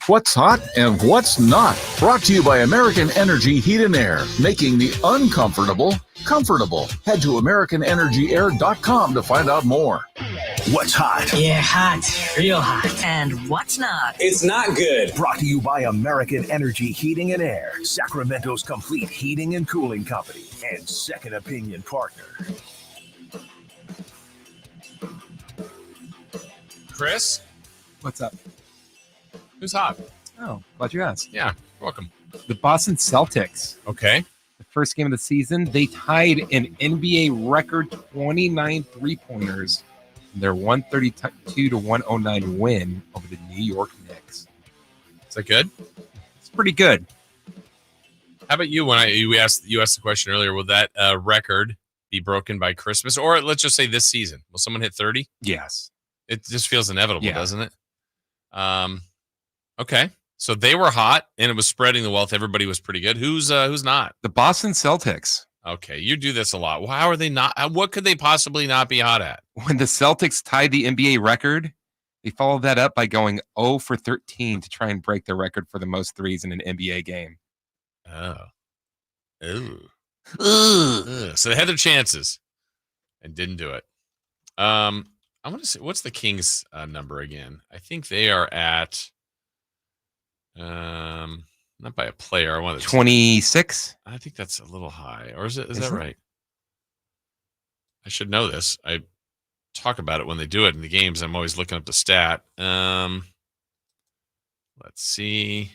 What's hot and what's not. Brought to you by American Energy Heat and Air, making the uncomfortable comfortable. Head to AmericanEnergyAir.com to find out more. What's hot? Yeah, hot. Real hot. And what's not? It's not good. Brought to you by American Energy Heating and Air, Sacramento's complete heating and cooling company, and second opinion partner. Chris? What's up? Who's hot? Oh, glad you asked. Yeah, welcome. The Boston Celtics. Okay. The first game of the season, they tied an NBA record 29 three-pointers in their 132-109 win over the New York Knicks. Is that good? It's pretty good. How about you? When you asked the question earlier, will that record be broken by Christmas, or let's just say this season? Will someone hit 30? Yes. It just feels inevitable, doesn't it? Okay. So they were hot, and it was spreading the wealth. Everybody was pretty good. Who's not? The Boston Celtics. Okay, you do this a lot. Well, how are they not? What could they possibly not be hot at? When the Celtics tied the NBA record, they followed that up by going 0 for 13 to try and break the record for the most threes in an NBA game. Oh. Ooh. Ugh. So they had their chances and didn't do it. I want to say, what's the Kings number again? I think they are at not by a player. I want 26. I think that's a little high, or is that right? I should know this. I talk about it when they do it in the games. I'm always looking up the stat. Let's see.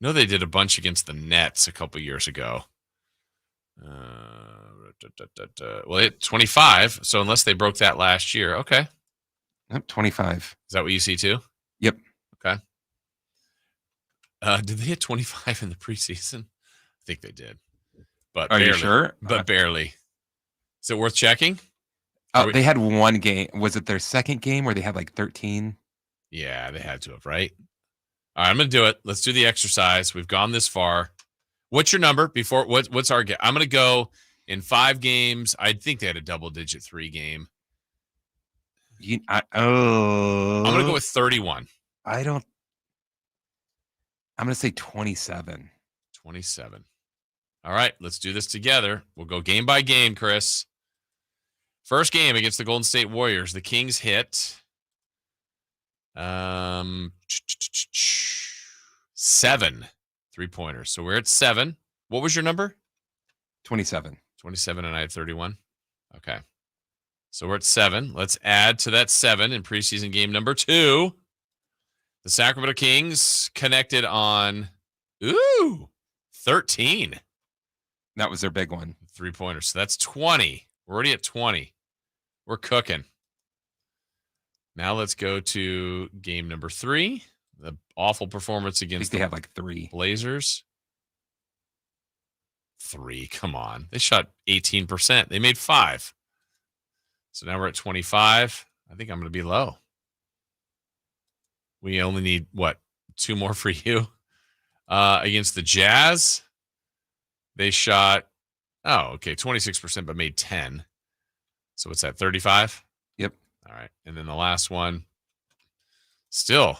No, they did a bunch against the Nets a couple years ago. Well, it 25. So unless they broke that last year, okay. Yep, 25. Is that what you see too? Yep. Okay. Did they hit 25 in the preseason? I think they did, but Are barely. you sure? But barely. Is it worth checking? They had one game. Was it their second game where they had like 13? Yeah, they had to have, right? All right, I'm going to do it. Let's do the exercise. We've gone this far. What's your number before? What's our game? I'm going to go in 5 games. I think they had a double-digit 3 game. I'm going to go with 31. I'm going to say 27. 27. All right, let's do this together. We'll go game by game, Chris. First game against the Golden State Warriors. The Kings hit 7 3-pointers. So we're at 7. What was your number? 27. 27, and I had 31. Okay. So we're at 7. Let's add to that 7 in preseason game number 2. The Sacramento Kings connected on 13. That was their big one. 3-pointers. So that's 20. We're already at 20. We're cooking. Now let's go to game number 3. The awful performance against they have like 3 Blazers. 3. Come on. They shot 18%. They made 5. So now we're at 25. I think I'm going to be low. We only need, 2 more for you? Against the Jazz, they shot, 26%, but made 10. So what's that, 35? Yep. All right. And then the last one, still,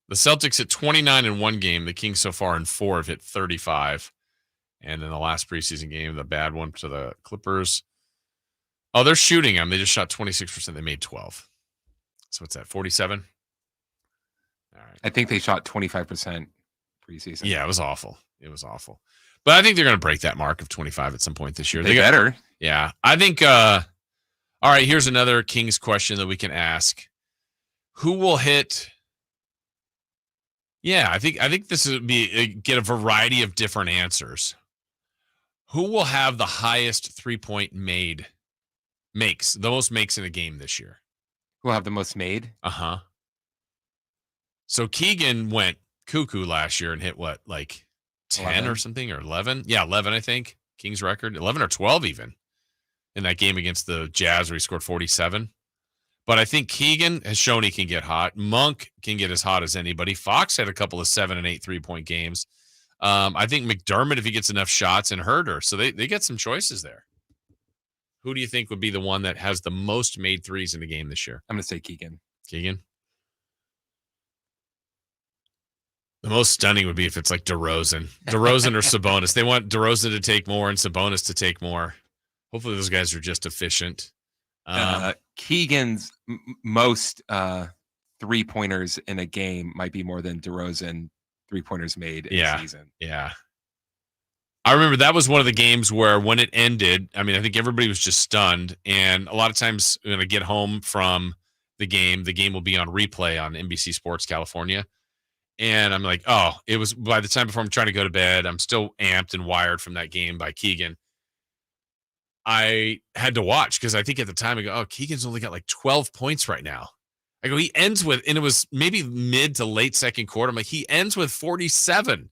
the Celtics at 29 in one game. The Kings so far in 4 have hit 35. And then the last preseason game, the bad one to the Clippers. Oh, they're shooting them. They just shot 26%. They made 12. So what's that, 47? All right. I think they shot 25% preseason. Yeah, it was awful. It was awful. But I think they're going to break that mark of 25 at some point this year. They better. Yeah. I think, all right, here's another Kings question that we can ask. Who will hit? Yeah, I think this would get a variety of different answers. Who will have the highest 3-point makes, the most makes in a game this year? Who will have the most made? Uh-huh. So Keegan went cuckoo last year and hit what, like 10 11? Or something, or 11? Yeah, 11, I think. Kings record, 11 or 12 even, in that game against the Jazz where he scored 47. But I think Keegan has shown he can get hot. Monk can get as hot as anybody. Fox had a couple of 7 and 8 3-point games. I think McDermott, if he gets enough shots, and Huerter. So they get some choices there. Who do you think would be the one that has the most made threes in the game this year? I'm going to say Keegan. Keegan? The most stunning would be if it's like DeRozan. DeRozan or Sabonis. They want DeRozan to take more and Sabonis to take more. Hopefully those guys are just efficient. Keegan's most 3-pointers in a game might be more than DeRozan 3-pointers made in a season. Yeah. I remember that was one of the games where when it ended, I mean, I think everybody was just stunned. And a lot of times when I get home from the game will be on replay on NBC Sports California. And I'm like, oh, it was by the time before I'm trying to go to bed, I'm still amped and wired from that game by Keegan. I had to watch because I think at the time I go, oh, Keegan's only got like 12 points right now. I go, he ends with, and it was maybe mid to late second quarter. I'm like, he ends with 47.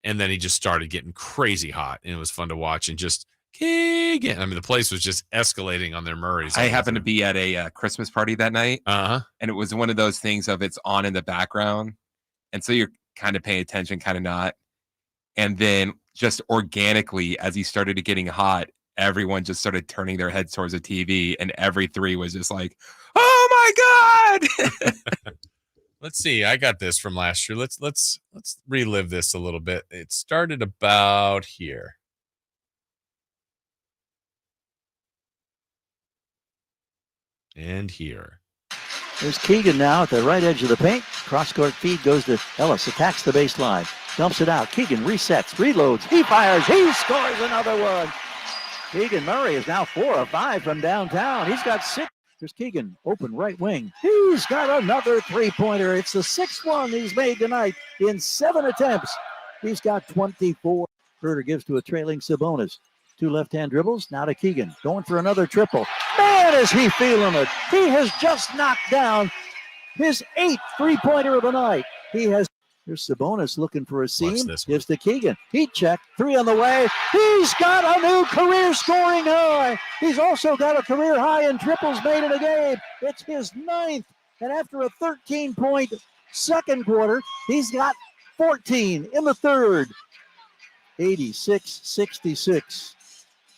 And then he just started getting crazy hot. And it was fun to watch. And just Keegan. I mean, the place was just escalating on their Murrays. I happened to be at a Christmas party that night. Uh-huh. And it was one of those things of it's on in the background. And so you're kind of paying attention, kind of not. And then just organically, as he started getting hot, everyone just started turning their heads towards the TV. And every three was just like, oh my God. Let's see. I got this from last year. Let's relive this a little bit. It started about here. And here. There's Keegan now at the right edge of the paint. Cross-court feed goes to Ellis. Attacks the baseline. Dumps it out. Keegan resets. Reloads. He fires. He scores another one. Keegan Murray is now 4 of 5 from downtown. He's got 6. There's Keegan, open right wing. He's got another 3-pointer. It's the 6th one he's made tonight in 7 attempts. He's got 24. Huerter gives to a trailing Sabonis. 2 left-hand dribbles. Now to Keegan. Going for another triple. Man, is he feeling it. He has just knocked down his 8th 3-pointer of the night. Here's Sabonis looking for a seam. Gives to Keegan. He checked. 3 on the way. He's got a new career scoring high. He's also got a career high in triples made in a game. It's his 9th. And after a 13-point second quarter, he's got 14 in the third. 86-66.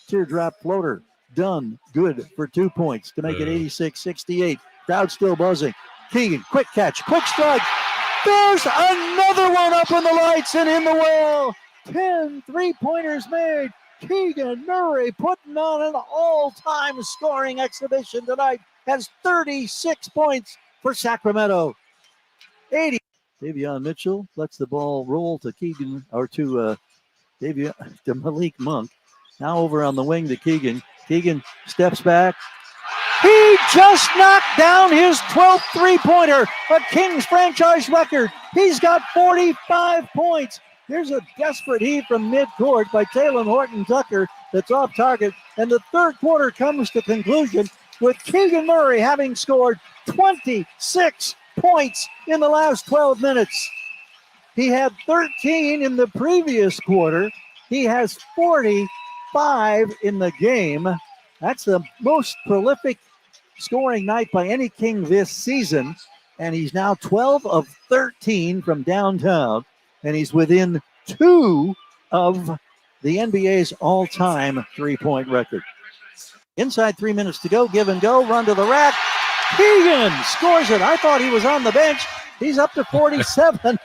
Teardrop floater. Done. Good for 2 points to make it 86-68. Crowd still buzzing. Keegan, quick catch, quick strike. There's another one up in the lights and in the well. 10 3-pointers made. Keegan Murray putting on an all-time scoring exhibition tonight. Has 36 points for Sacramento. 80. Davion Mitchell lets the ball roll to Keegan, or to Malik Monk. Now over on the wing to Keegan. Keegan steps back. He just knocked down his 12th 3-pointer, a Kings franchise record. He's got 45 points. Here's a desperate heave from midcourt by Taylor Horton-Tucker that's off target. And the third quarter comes to conclusion with Keegan Murray having scored 26 points in the last 12 minutes. He had 13 in the previous quarter. He has 45 in the game. That's the most prolific scoring night by any King this season. And he's now 12 of 13 from downtown. and he's within 2 of the NBA's all-time three-point record. Inside 3 minutes to go, give and go, run to the rack. Keegan scores it. I thought he was on the bench. He's up to 47.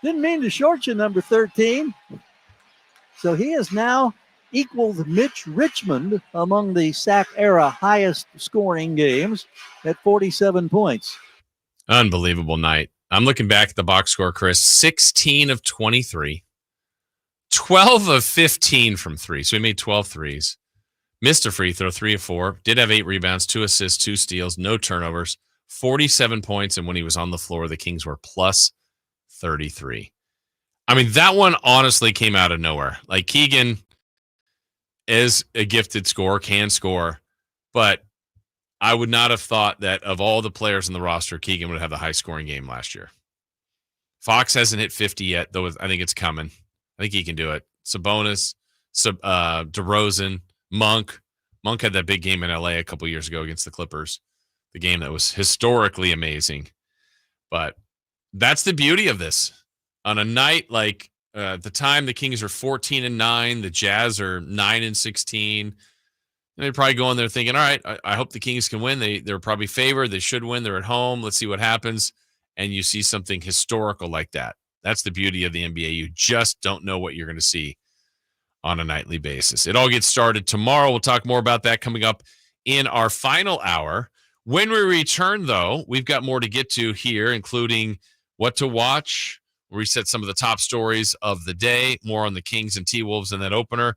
Didn't mean to short you, number 13. So he has now equaled Mitch Richmond among the Sac era highest scoring games at 47 points. Unbelievable night. I'm looking back at the box score, Chris. 16 of 23. 12 of 15 from 3. So he made 12 threes. Missed a free throw, 3 of 4. Did have 8 rebounds, 2 assists, 2 steals, no turnovers, 47 points. And when he was on the floor, the Kings were plus 33. I mean, that one honestly came out of nowhere. Like, Keegan is a gifted scorer, can score, but I would not have thought that of all the players in the roster, Keegan would have the high scoring game last year. Fox hasn't hit 50 yet, though. I think it's coming. I think he can do it. Sabonis, DeRozan, Monk. Monk had that big game in LA a couple years ago against the Clippers, the game that was historically amazing. But that's the beauty of this. On a night like at the time, the Kings are 14-9, the Jazz are 9-16. And they're probably going there thinking, all right, I hope the Kings can win. They're probably favored. They should win. They're at home. Let's see what happens. And you see something historical like that. That's the beauty of the NBA. You just don't know what you're going to see on a nightly basis. It all gets started tomorrow. We'll talk more about that coming up in our final hour. When we return, though, we've got more to get to here, including what to watch. We'll reset some of the top stories of the day, more on the Kings and T-Wolves in that opener.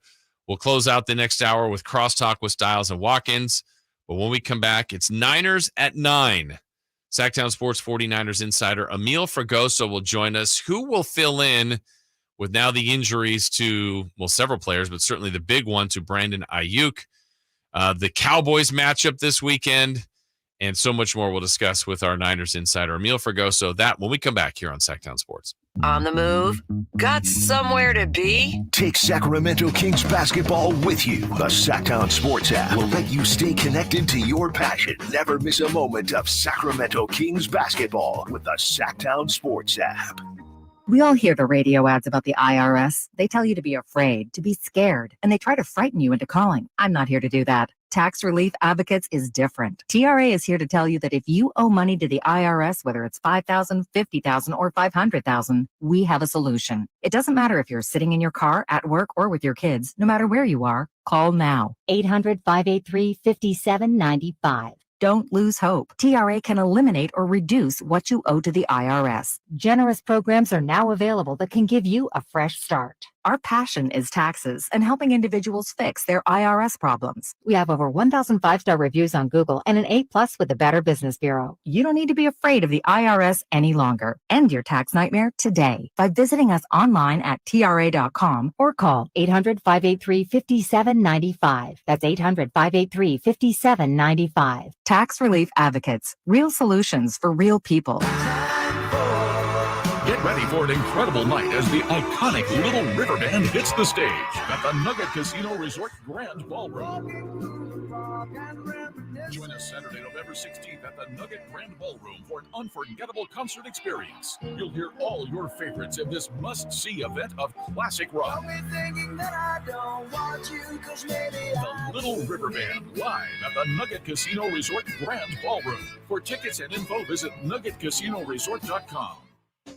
We'll close out the next hour with crosstalk with Styles and Watkins. But when we come back, it's Niners at 9. Sacktown Sports 49ers insider Emil Fragoso will join us. Who will fill in with now the injuries to, well, several players, but certainly the big one to Brandon Ayuk, the Cowboys matchup this weekend, and so much more we'll discuss with our Niners insider Emil Fragoso. That when we come back here on Sacktown Sports. On the move? Got somewhere to be? Take Sacramento Kings basketball with you. The Sacktown Sports app will let you stay connected to your passion. Never miss a moment of Sacramento Kings basketball with the Sacktown Sports app. We all hear the radio ads about the IRS. They tell you to be afraid, to be scared, and they try to frighten you into calling. I'm not here to do that. Tax Relief Advocates is different. TRA is here to tell you that if you owe money to the IRS, whether it's $5,000, $50,000, or $500,000, we have a solution. It doesn't matter if you're sitting in your car, at work, or with your kids. No matter where you are, call now. 800-583-5795. Don't lose hope. TRA can eliminate or reduce what you owe to the IRS. Generous programs are now available that can give you a fresh start. Our passion is taxes and helping individuals fix their IRS problems. We have over 1,000 5-star reviews on Google and an A+ with the Better Business Bureau. You don't need to be afraid of the IRS any longer. End your tax nightmare today by visiting us online at TRA.com or call 800-583-5795. That's 800-583-5795. Tax Relief Advocates. Real solutions for real people. Get ready for an incredible night as the iconic Little River Band hits the stage at the Nugget Casino Resort Grand Ballroom. Join us Saturday, November 16th at the Nugget Grand Ballroom for an unforgettable concert experience. You'll hear all your favorites in this must-see event of classic rock. The Little River Band live at the Nugget Casino Resort Grand Ballroom. For tickets and info, visit nuggetcasinoresort.com.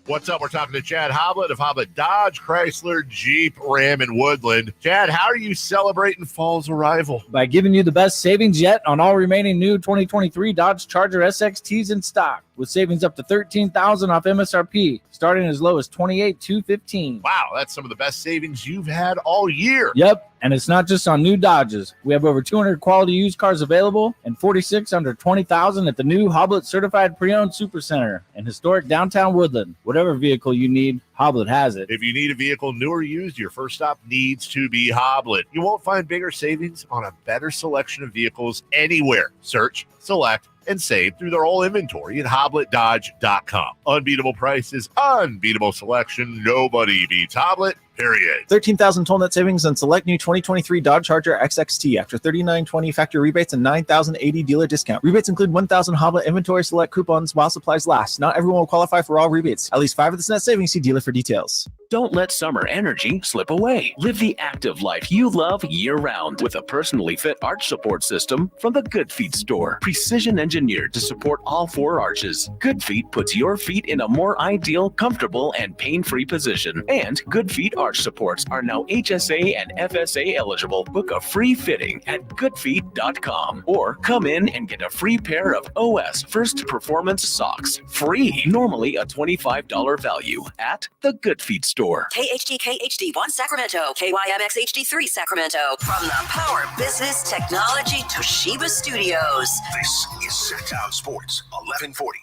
What's up? We're talking to Chad Hoblet of Hoblet Dodge, Chrysler, Jeep, Ram, and Woodland. Chad, how are you celebrating fall's arrival? By giving you the best savings yet on all remaining new 2023 Dodge Charger SXTs in stock, with savings up to $13,000 off MSRP, starting as low as $28,215. Wow, that's some of the best savings you've had all year. Yep, and it's not just on new Dodges. We have over 200 quality used cars available and 46 under $20,000 at the new Hoblet Certified Pre-Owned Supercenter in historic downtown Woodland. Whatever vehicle you need, Hoblet has it. If you need a vehicle new or used, your first stop needs to be Hoblet. You won't find bigger savings on a better selection of vehicles anywhere. Search, select, and save through their whole inventory at HoblettDodge.com. Unbeatable prices, unbeatable selection. Nobody beats Hoblet, period. 13,000 total net savings on select new 2023 Dodge Charger XXT after $39.20 factory rebates and $9,080 dealer discount. Rebates include 1,000 Hoblet inventory select coupons while supplies last. Not everyone will qualify for all rebates. At least 5 of this net savings. See dealer for details. Don't let summer energy slip away. Live the active life you love year-round with a personally fit arch support system from the Good Feet store. Precision engineered to support all 4 arches. Good Feet puts your feet in a more ideal, comfortable, and pain-free position. And Good Feet arch supports are now HSA and FSA eligible. Book a free fitting at goodfeet.com or come in and get a free pair of OS First Performance socks. Free. Normally a $25 value at the Good Feet store. KHD HD1 Sacramento, KYMX HD3 Sacramento. From the Power Business Technology Toshiba Studios. This is Sacktown Sports 1140.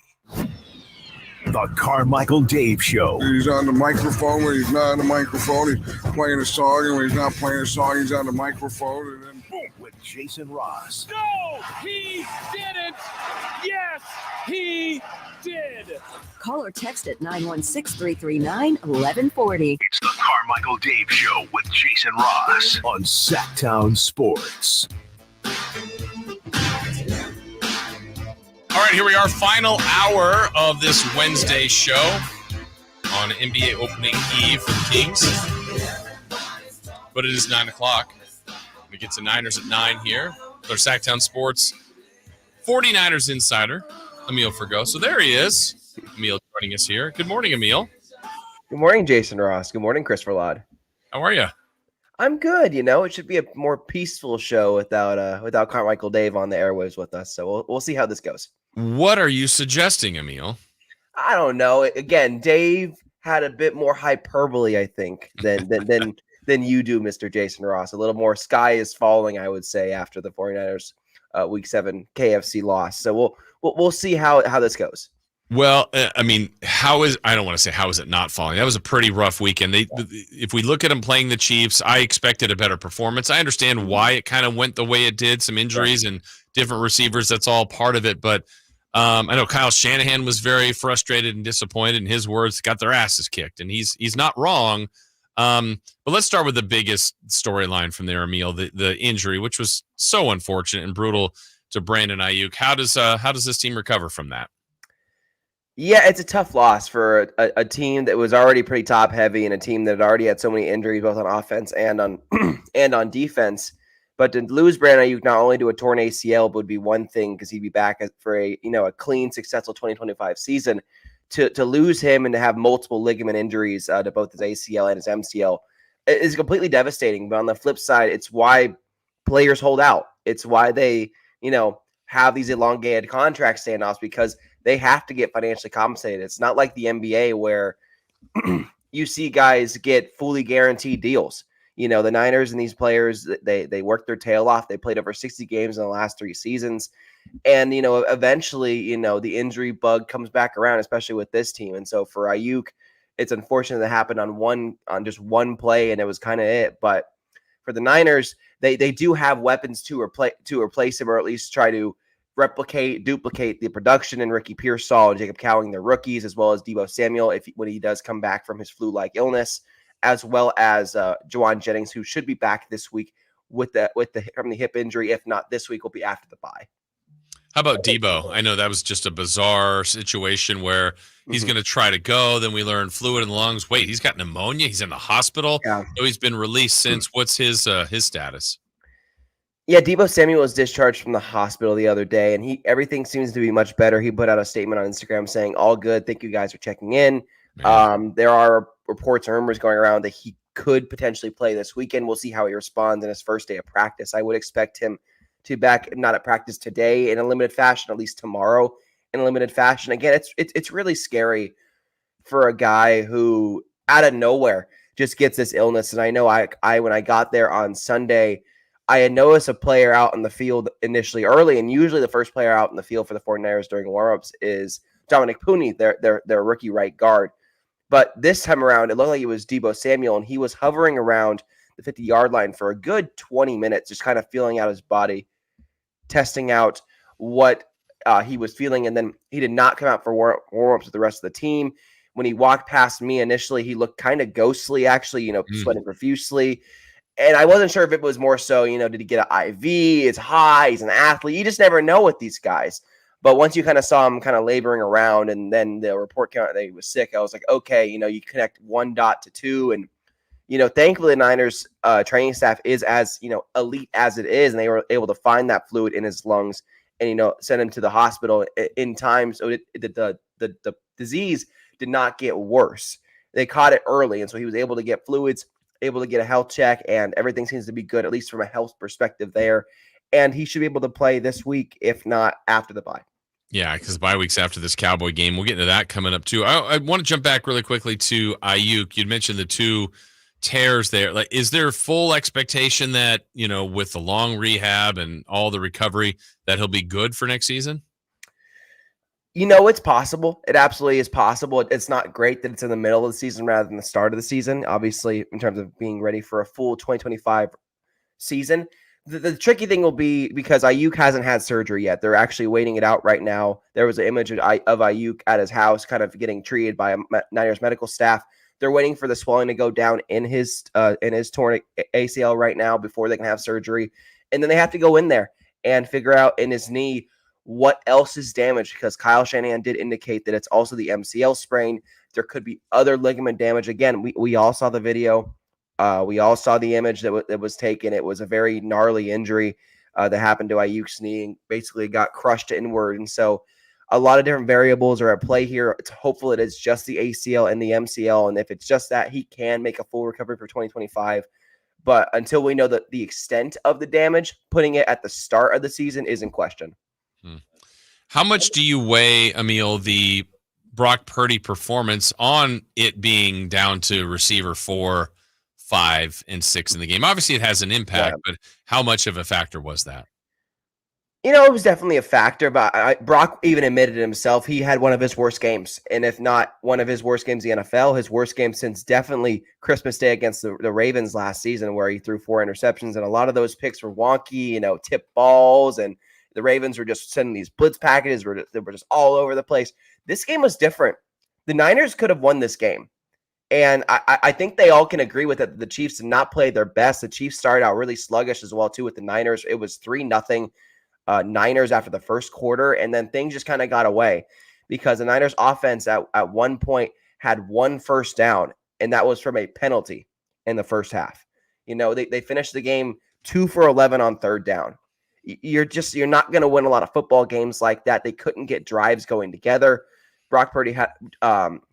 The Carmichael Dave Show. He's on the microphone when he's not on the microphone. He's playing a song, and when he's not playing a song, he's on the microphone. And then boom, with Jason Ross. No, he didn't. Yes, he did. Call or text at 916-339-1140. It's the Carmichael Dave Show with Jason Ross on Sacktown Sports. All right, here we are, final hour of this Wednesday show on NBA opening eve for the Kings. But it is 9 o'clock. We get to Niners at 9 here. Our Sacktown Sports 49ers insider, Emil Fergo. So there he is. Emil joining us here. Good morning, Emil. Good morning, Jason Ross. Good morning, Chris Verlad. How are you? I'm good. You know, it should be a more peaceful show without Carmichael Dave on the airwaves with us. So we'll see how this goes. What are you suggesting, Emil? I don't know. Again, Dave had a bit more hyperbole, I think, than you do, Mr. Jason Ross. A little more sky is falling, I would say, after the 49ers Week 7 KFC loss. So we'll see how this goes. Well, I mean, I don't want to say how is it not falling. That was a pretty rough weekend. If we look at them playing the Chiefs, I expected a better performance. I understand why it kind of went the way it did, some injuries and different receivers. That's all part of it. But I know Kyle Shanahan was very frustrated and disappointed. In his words, got their asses kicked, and he's not wrong. But let's start with the biggest storyline from there, Emil, the injury, which was so unfortunate and brutal to Brandon Ayuk. How does this team recover from that? Yeah, it's a tough loss for a team that was already pretty top heavy and a team that had already had so many injuries both on offense and on defense. But to lose Brandon Ayuk not only to a torn ACL would be one thing because he'd be back for a clean, successful 2025 season. To lose him and to have multiple ligament injuries to both his ACL and his MCL is completely devastating. But on the flip side, it's why players hold out. It's why they have these elongated contract standoffs because they have to get financially compensated. It's not like the NBA where you see guys get fully guaranteed deals. The Niners and these players, they worked their tail off. They played over 60 games in the last 3 seasons. And, eventually, the injury bug comes back around, especially with this team. And so for Ayuk, it's unfortunate that happened on just one play, and it was kind of it. But for the Niners, they do have weapons to replace him, or at least try to duplicate the production in Ricky Pearsall and Jacob Cowing, the rookies, as well as Deebo Samuel when he does come back from his flu-like illness, as well as Juwan Jennings, who should be back this week from the hip injury. If not this week, will be after the bye. How about Deebo? I know that was just a bizarre situation where he's going to try to go. Then we learn fluid in the lungs. Wait, he's got pneumonia. He's in the hospital. Yeah. So he's been released since. What's his status? Yeah, Deebo Samuel was discharged from the hospital the other day, and everything seems to be much better. He put out a statement on Instagram saying, "All good. Thank you guys for checking in." There are reports and rumors going around that he could potentially play this weekend. We'll see how he responds in his first day of practice. I would expect him to be back, not at practice today in a limited fashion, at least tomorrow in a limited fashion. Again, it's really scary for a guy who out of nowhere just gets this illness. And I know I when I got there on Sunday, I had noticed a player out in the field initially early, and usually the first player out in the field for the 49ers during warmups is Dominic Pooney, their rookie right guard. But this time around, it looked like it was Deebo Samuel, and he was hovering around the 50-yard line for a good 20 minutes, just kind of feeling out his body, testing out what he was feeling, and then he did not come out for warm-ups with the rest of the team. When he walked past me initially, he looked kind of ghostly, actually, sweating profusely. And I wasn't sure if it was more so, did he get an IV? It's high. He's an athlete. You just never know with these guys. But once you kind of saw him kind of laboring around, and then the report came out that he was sick, I was like, okay, you connect one dot to two. And, thankfully the Niners training staff is as, elite as it is. And they were able to find that fluid in his lungs and, send him to the hospital in time. So the disease did not get worse. They caught it early. And so he was able to get fluids, able to get a health check, and everything seems to be good, at least from a health perspective there. And he should be able to play this week, if not after the bye. Yeah, because bye week's after this Cowboy game. We'll get into that coming up too. I want to jump back really quickly to Ayuk. You'd mentioned the 2 tears there. Like, is there full expectation that, with the long rehab and all the recovery, that he'll be good for next season? It's possible. It absolutely is possible. It's not great that it's in the middle of the season rather than the start of the season, obviously, in terms of being ready for a full 2025 season. The tricky thing will be because Ayuk hasn't had surgery yet. They're actually waiting it out right now. There was an image of Ayuk at his house kind of getting treated by Niners medical staff. They're waiting for the swelling to go down in his torn ACL right now before they can have surgery. And then they have to go in there and figure out in his knee what else is damaged, because Kyle Shanahan did indicate that it's also the MCL sprain. There could be other ligament damage. Again, we all saw the video. We all saw the image that was taken. It was a very gnarly injury that happened to Ayuk's knee and basically got crushed inward. And so a lot of different variables are at play here. It's hopeful it is just the ACL and the MCL. And if it's just that, he can make a full recovery for 2025. But until we know the extent of the damage, putting it at the start of the season is in question. How much do you weigh, Emil, the Brock Purdy performance on it being down to receiver 4, 5, and 6 in the game? Obviously, it has an impact, but how much of a factor was that? It was definitely a factor, but Brock even admitted himself he had one of his worst games. And if not one of his worst games in the NFL, his worst game since definitely Christmas Day against the Ravens last season, where he threw 4 interceptions. And a lot of those picks were wonky, tip balls, and the Ravens were just sending these blitz packages that were just all over the place. This game was different. The Niners could have won this game. And I think they all can agree with it. The Chiefs did not play their best. The Chiefs started out really sluggish as well, too, with the Niners. It was 3-0 Niners after the first quarter, and then things just kind of got away because the Niners offense at one point had 1 first down, and that was from a penalty in the first half. They finished the game 2 for 11 on 3rd down. You're not going to win a lot of football games like that. They couldn't get drives going together. Brock Purdy had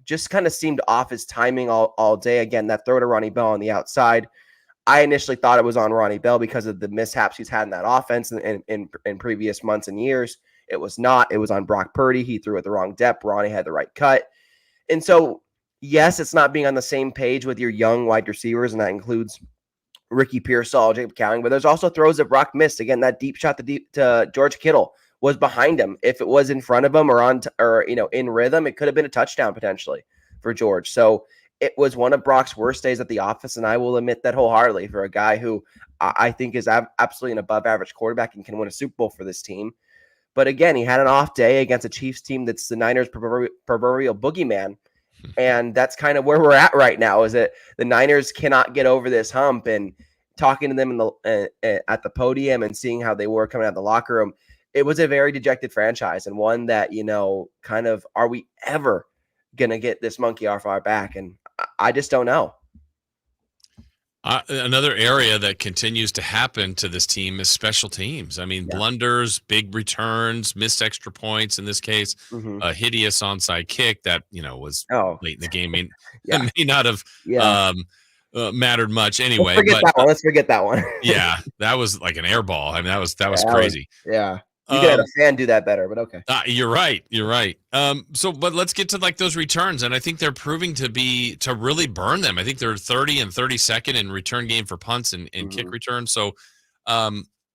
just kind of seemed off his timing all day. Again, that throw to Ronnie Bell on the outside, I initially thought it was on Ronnie Bell because of the mishaps he's had in that offense in previous months and years. It was not. It was on Brock Purdy. He threw at the wrong depth. Ronnie had the right cut. And so, yes, it's not being on the same page with your young wide receivers, and that includes Ricky Pearsall, Jacob Cowing, but there's also throws that Brock missed. Again, that deep shot to George Kittle was behind him. If it was in front of him or in rhythm, it could have been a touchdown potentially for George. So it was one of Brock's worst days at the office, and I will admit that wholeheartedly for a guy who I think is absolutely an above-average quarterback and can win a Super Bowl for this team. But again, he had an off day against a Chiefs team that's the Niners' proverbial boogeyman. And that's kind of where we're at right now, is that the Niners cannot get over this hump. And talking to them at the podium and seeing how they were coming out of the locker room, it was a very dejected franchise, and one that, kind of, are we ever going to get this monkey off our back? And I just don't know. Another area that continues to happen to this team is special teams. I mean, blunders, big returns, missed extra points. In this case, a hideous onside kick that, was late in the game. I mean, it may not have mattered much anyway. Let's forget that one. Yeah, that was like an air ball. I mean, that was crazy. You could have a fan do that better, but okay. You're right. But let's get to those returns, and I think they're proving to really burn them. I think they're 30 and 32nd in return game for punts and kick returns. So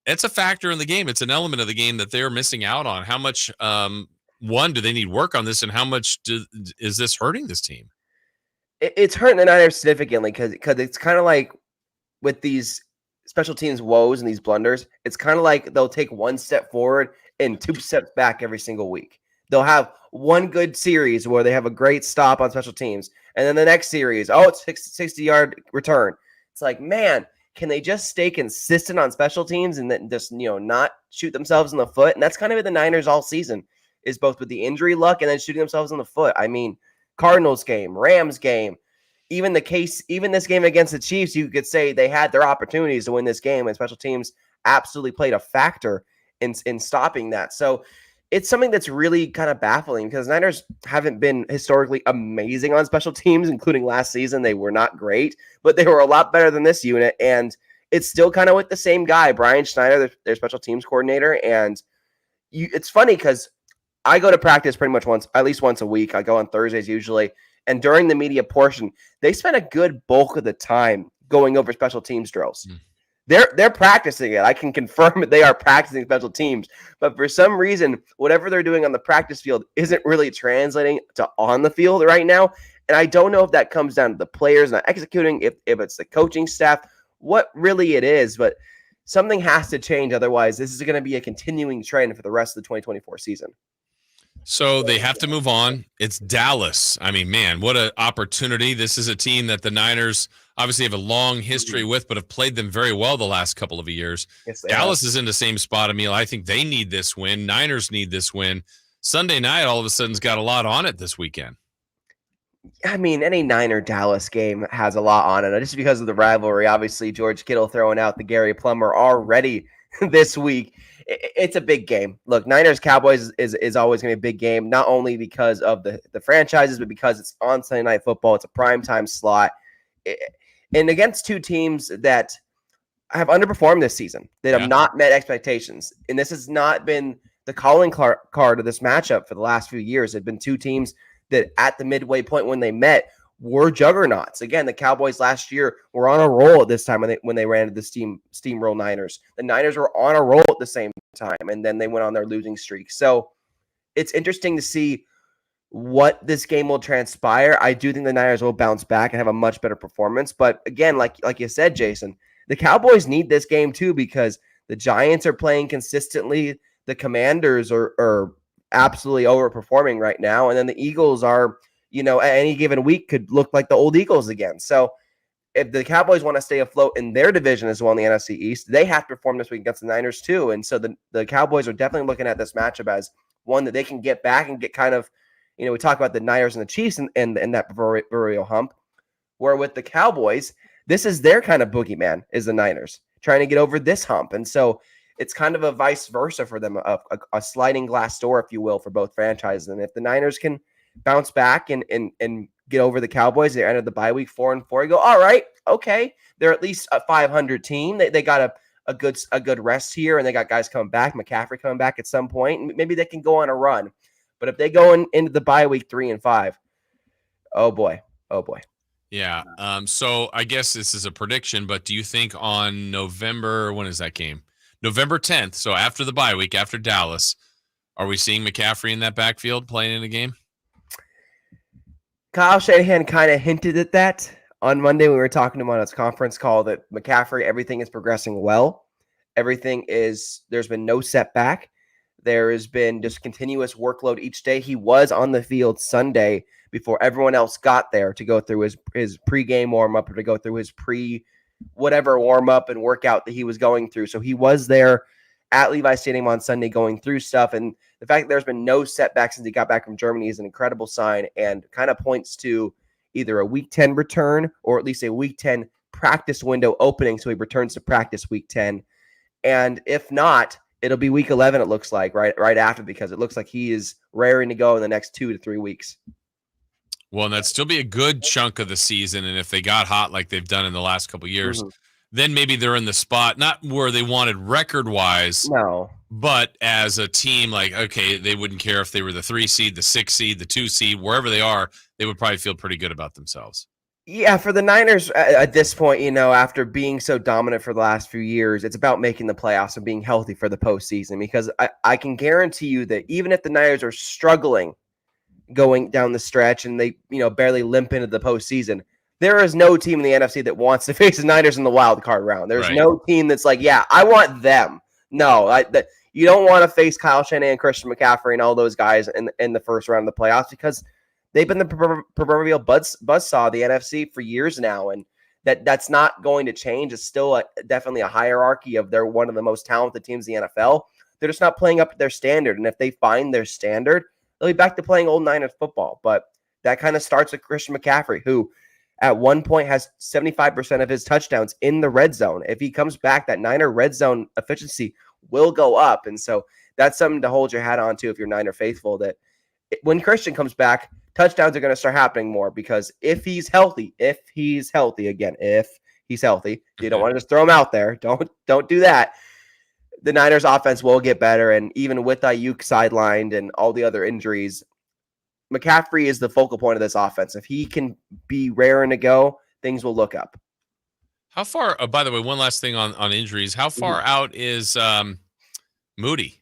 it's a factor in the game. It's an element of the game that they're missing out on. How much do they need work on this, and how much is this hurting this team? It's hurting the Niners significantly because it's kind of like with these special teams woes and these blunders, it's kind of like they'll take one step forward and 2 steps back every single week. They'll have one good series where they have a great stop on special teams. And then the next series, it's 60-yard return. It's like, man, can they just stay consistent on special teams and then just, not shoot themselves in the foot? And that's kind of been the Niners all season, is both with the injury luck and then shooting themselves in the foot. I mean, Cardinals game, Rams game, even this game against the Chiefs, you could say they had their opportunities to win this game, and special teams absolutely played a factor in stopping that. So it's something that's really kind of baffling because Niners haven't been historically amazing on special teams, including last season. They were not great, but they were a lot better than this unit. And it's still kind of with the same guy, Brian Schneider, their special teams coordinator. And it's funny because I go to practice pretty much at least once a week. I go on Thursdays usually. And during the media portion, they spend a good bulk of the time going over special teams drills. They're practicing it. I can confirm that they are practicing special teams. But for some reason, whatever they're doing on the practice field isn't really translating to on the field right now. And I don't know if that comes down to the players not executing, if it's the coaching staff, what really it is. But something has to change. Otherwise, this is going to be a continuing trend for the rest of the 2024 season. So they have to move on. It's Dallas. I mean, man, what an opportunity. This is a team that the Niners obviously have a long history with, but have played them very well the last couple of years. Yes, Dallas is in the same spot, Emil. I think they need this win. Niners need this win. Sunday night, all of a sudden, has got a lot on it this weekend. I mean, any Niner-Dallas game has a lot on it, just because of the rivalry. Obviously, George Kittle throwing out the Gary Plummer already this week. It's a big game. Look, Niners-Cowboys is always going to be a big game, not only because of the franchises, but because it's on Sunday Night Football. It's a primetime slot. And against two teams that have underperformed this season, that have not met expectations. And this has not been the calling card of this matchup for the last few years. It's been two teams that at the midway point when they met were juggernauts. Again, the Cowboys last year were on a roll at this time when they ran into the steamroll Niners. The Niners were on a roll at the same time, and then they went on their losing streak. So it's interesting to see what this game will transpire. I do think the Niners will bounce back and have a much better performance. But again, like you said, Jason, the Cowboys need this game too because the Giants are playing consistently. The Commanders are absolutely overperforming right now. And then the Eagles are, at any given week could look like the old Eagles again. So if the Cowboys want to stay afloat in their division as well in the NFC East, they have to perform this week against the Niners too. And so the Cowboys are definitely looking at this matchup as one that they can get back and get kind of, we talk about the Niners and the Chiefs and that proverbial hump, where with the Cowboys, this is their kind of boogeyman is the Niners trying to get over this hump. And so it's kind of a vice versa for them, a sliding glass door, if you will, for both franchises. And if the Niners can bounce back and get over the Cowboys, they ended the bye week 4-4. You go, all right, okay, they're at least a 500 team. They got a good rest here, and they got guys coming back, McCaffrey coming back at some point, and maybe they can go on a run. But if they go into the bye week 3-5, oh boy. Yeah. So I guess this is a prediction, but do you think on when is that game? November 10th. So after the bye week, after Dallas, are we seeing McCaffrey in that backfield playing in the game? Kyle Shanahan kind of hinted at that on Monday when we were talking to him on his conference call that McCaffrey, everything is progressing well. There's been no setback. There has been just continuous workload each day. He was on the field Sunday before everyone else got there to go through his pregame warm-up or to go through his whatever warm-up and workout that he was going through. So he was there at Levi Stadium on Sunday going through stuff. And the fact that there's been no setback since he got back from Germany is an incredible sign and kind of points to either a Week 10 return or at least a Week 10 practice window opening so he returns to practice Week 10. And if not, it'll be Week 11, it looks like, right after, because it looks like he is raring to go in the next 2 to 3 weeks. Well, and that'd still be a good chunk of the season. And if they got hot like they've done in the last couple of years, then maybe they're in the spot, not where they wanted record-wise, no, but as a team, like, okay, they wouldn't care if they were the 3 seed, the 6 seed, the 2 seed, wherever they are, they would probably feel pretty good about themselves. Yeah, for the Niners at this point, after being so dominant for the last few years, it's about making the playoffs and being healthy for the postseason, because I can guarantee you that even if the Niners are struggling going down the stretch and they, barely limp into the postseason, there is no team in the NFC that wants to face the Niners in the wild card round. There's no team that's like, yeah, I want them. No, you don't want to face Kyle Shanahan, Christian McCaffrey, and all those guys in the first round of the playoffs because they've been the proverbial buzzsaw of the NFC for years now, and that's not going to change. It's still definitely a hierarchy of they're one of the most talented teams in the NFL. They're just not playing up to their standard, and if they find their standard, they'll be back to playing old Niners football. But that kind of starts with Christian McCaffrey, who at one point has 75% of his touchdowns in the red zone. If he comes back, that Niner red zone efficiency will go up. And so that's something to hold your hat on to if you're Niner faithful, that when Christian comes back, touchdowns are going to start happening more because if he's healthy, you don't want to just throw him out there. Don't do that. The Niners offense will get better. And even with Ayuk sidelined and all the other injuries, McCaffrey is the focal point of this offense. If he can be raring to go, things will look up. How far, by the way, one last thing on injuries. How far out is Moody?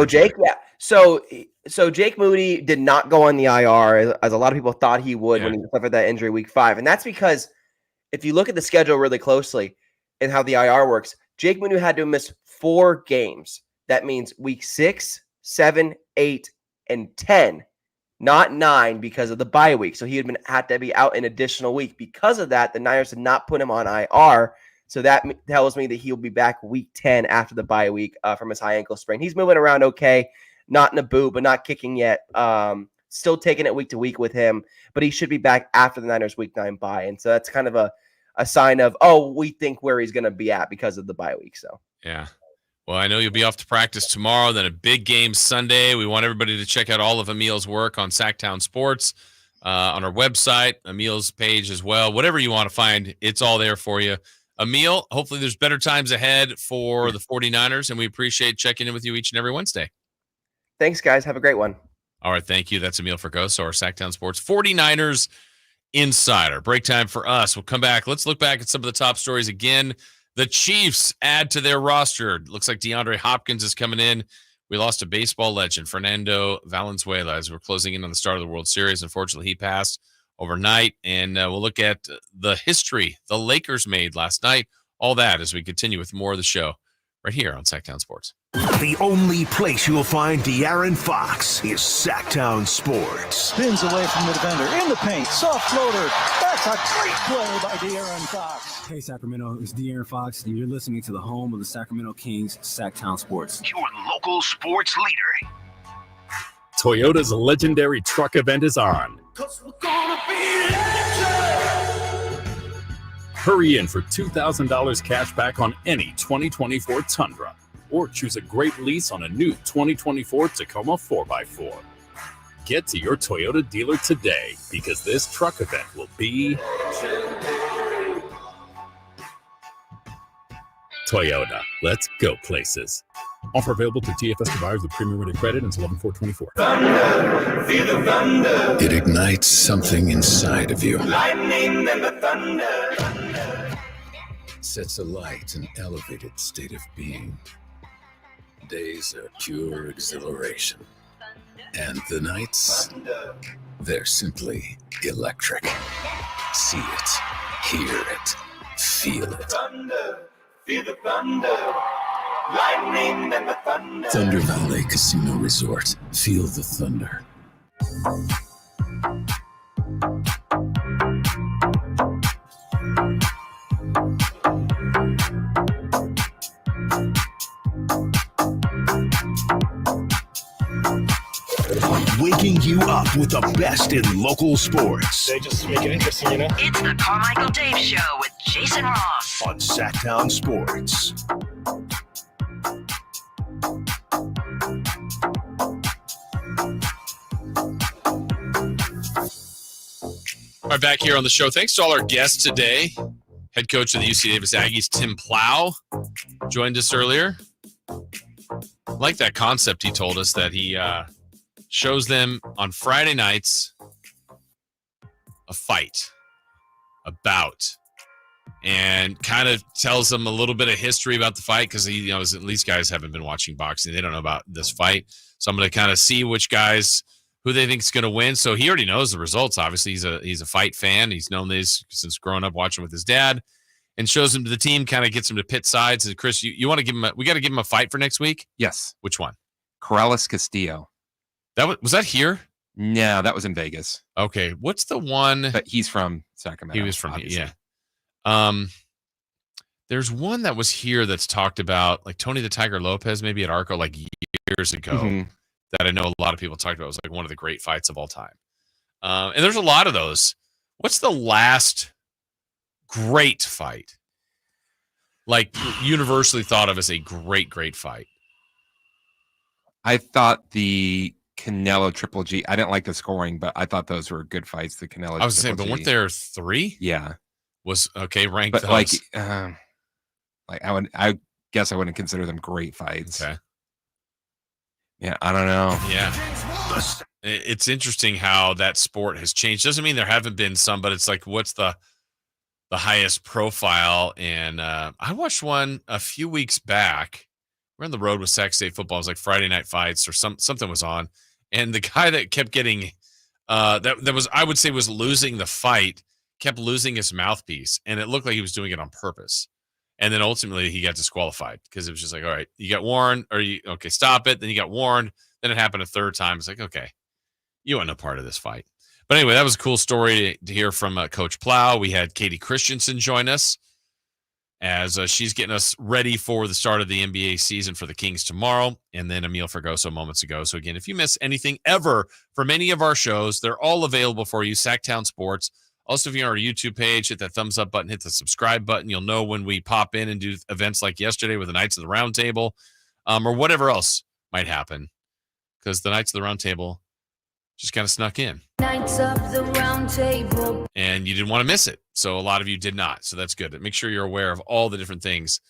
Jake? Yeah. So Jake Moody did not go on the IR as a lot of people thought he would when he suffered that injury week 5. And that's because if you look at the schedule really closely and how the IR works, Jake Moody had to miss 4 games. That means week 6, 7, 8, and 10. Not 9 because of the bye week. So he had to be out an additional week. Because of that, the Niners did not put him on IR. So that tells me that he'll be back week 10 after the bye week from his high ankle sprain. He's moving around okay. Not in a boot, but not kicking yet. Still taking it week to week with him. But he should be back after the Niners week 9 bye. And so that's kind of a sign of, we think where he's going to be at because of the bye week. So yeah. Well, I know you'll be off to practice tomorrow, then a big game Sunday. We want everybody to check out all of Emil's work on Sacktown Sports, on our website, Emil's page as well. Whatever you want to find, it's all there for you. Emil, hopefully there's better times ahead for the 49ers, and we appreciate checking in with you each and every Wednesday. Thanks, guys. Have a great one. All right, thank you. That's Emil Fregoso, our Sacktown Sports 49ers insider. Break time for us. We'll come back. Let's look back at some of the top stories again. The Chiefs add to their roster. Looks like DeAndre Hopkins is coming in. We lost a baseball legend, Fernando Valenzuela, as we're closing in on the start of the World Series. Unfortunately, he passed overnight. And we'll look at the history the Lakers made last night. All that as we continue with more of the show right here on Sacktown Sports. The only place you'll find De'Aaron Fox is Sacktown Sports. Spins away from the defender. In the paint. Soft floater. That's a great play by De'Aaron Fox. Hey, Sacramento. It's De'Aaron Fox, and you're listening to the home of the Sacramento Kings, Sacktown Sports. Your local sports leader. Toyota's legendary truck event is on. 'Cause we're gonna be legends. Hurry in for $2,000 cash back on any 2024 Tundra, or choose a great lease on a new 2024 Tacoma 4x4. Get to your Toyota dealer today because this truck event will be Toyota. Let's go places. Offer available to TFS buyers with premium rated credit until 11/4/24. Thunder, feel the thunder. It ignites something inside of you. Lightning and the thunder. Sets alight an elevated state of being. Days are pure exhilaration. And the nights, they're simply electric. See it, hear it, feel it. Thunder, feel the thunder. Lightning and the thunder. Thunder Valley Casino Resort. Feel the thunder. Waking you up with the best in local sports. They just make it interesting, you know? It's the Carmichael Dave Show with Jason Ross on Sacktown Sports. All right, back here on the show. Thanks to all our guests today. Head coach of the UC Davis Aggies, Tim Plow, joined us earlier. I like that concept he told us that he shows them on Friday nights a fight, a bout, and kind of tells them a little bit of history about the fight because he, at least guys haven't been watching boxing. They don't know about this fight. So I'm going to kind of see which guys, who they think is going to win. So he already knows the results. Obviously, he's a fight fan. He's known these since growing up watching with his dad. and shows him to the team, kind of gets him to pit sides. And Chris, you want to give him we got to give him a fight for next week? Yes. Which one? Corrales Castillo. Was that here? No, that was in Vegas. Okay. What's the one? But he's from Sacramento. He was from obviously. Yeah. There's one that was here that's talked about, like Tony the Tiger Lopez, maybe at Arco, like years ago, that I know a lot of people talked about. It was like one of the great fights of all time. And there's a lot of those. What's the last great fight? Like universally thought of as a great fight. I thought the Canelo Triple G. I didn't like the scoring, but I thought those were good fights. The Canelo. I was saying, but weren't there 3? Yeah. Was okay. Ranked but those. I guess I wouldn't consider them great fights. Okay. Yeah, I don't know. Yeah. It's interesting how that sport has changed. Doesn't mean there haven't been some, but it's like, what's the highest profile? And I watched one a few weeks back. We're on the road with Sac State football. It was like Friday Night Fights or something was on. And the guy that kept getting that was, I would say, was losing the fight, kept losing his mouthpiece. And it looked like he was doing it on purpose. And then ultimately he got disqualified because it was just like, all right, you got warned, or okay, stop it. Then you got warned. Then it happened a third time. It's like, okay, you weren't a part of this fight. But anyway, that was a cool story to hear from Coach Plow. We had Katie Christensen join us as she's getting us ready for the start of the NBA season for the Kings tomorrow. And then Emil Fergoso moments ago. So again, if you miss anything ever from any of our shows, they're all available for you. Sacktown Sports. Also, if you're on our YouTube page, hit that thumbs up button, hit the subscribe button. You'll know when we pop in and do events like yesterday with the Knights of the Round Table, or whatever else might happen, because the Knights of the Round Table just kind of snuck in. Knights of the Round Table. And you didn't want to miss it. So a lot of you did not. So that's good. Make sure you're aware of all the different things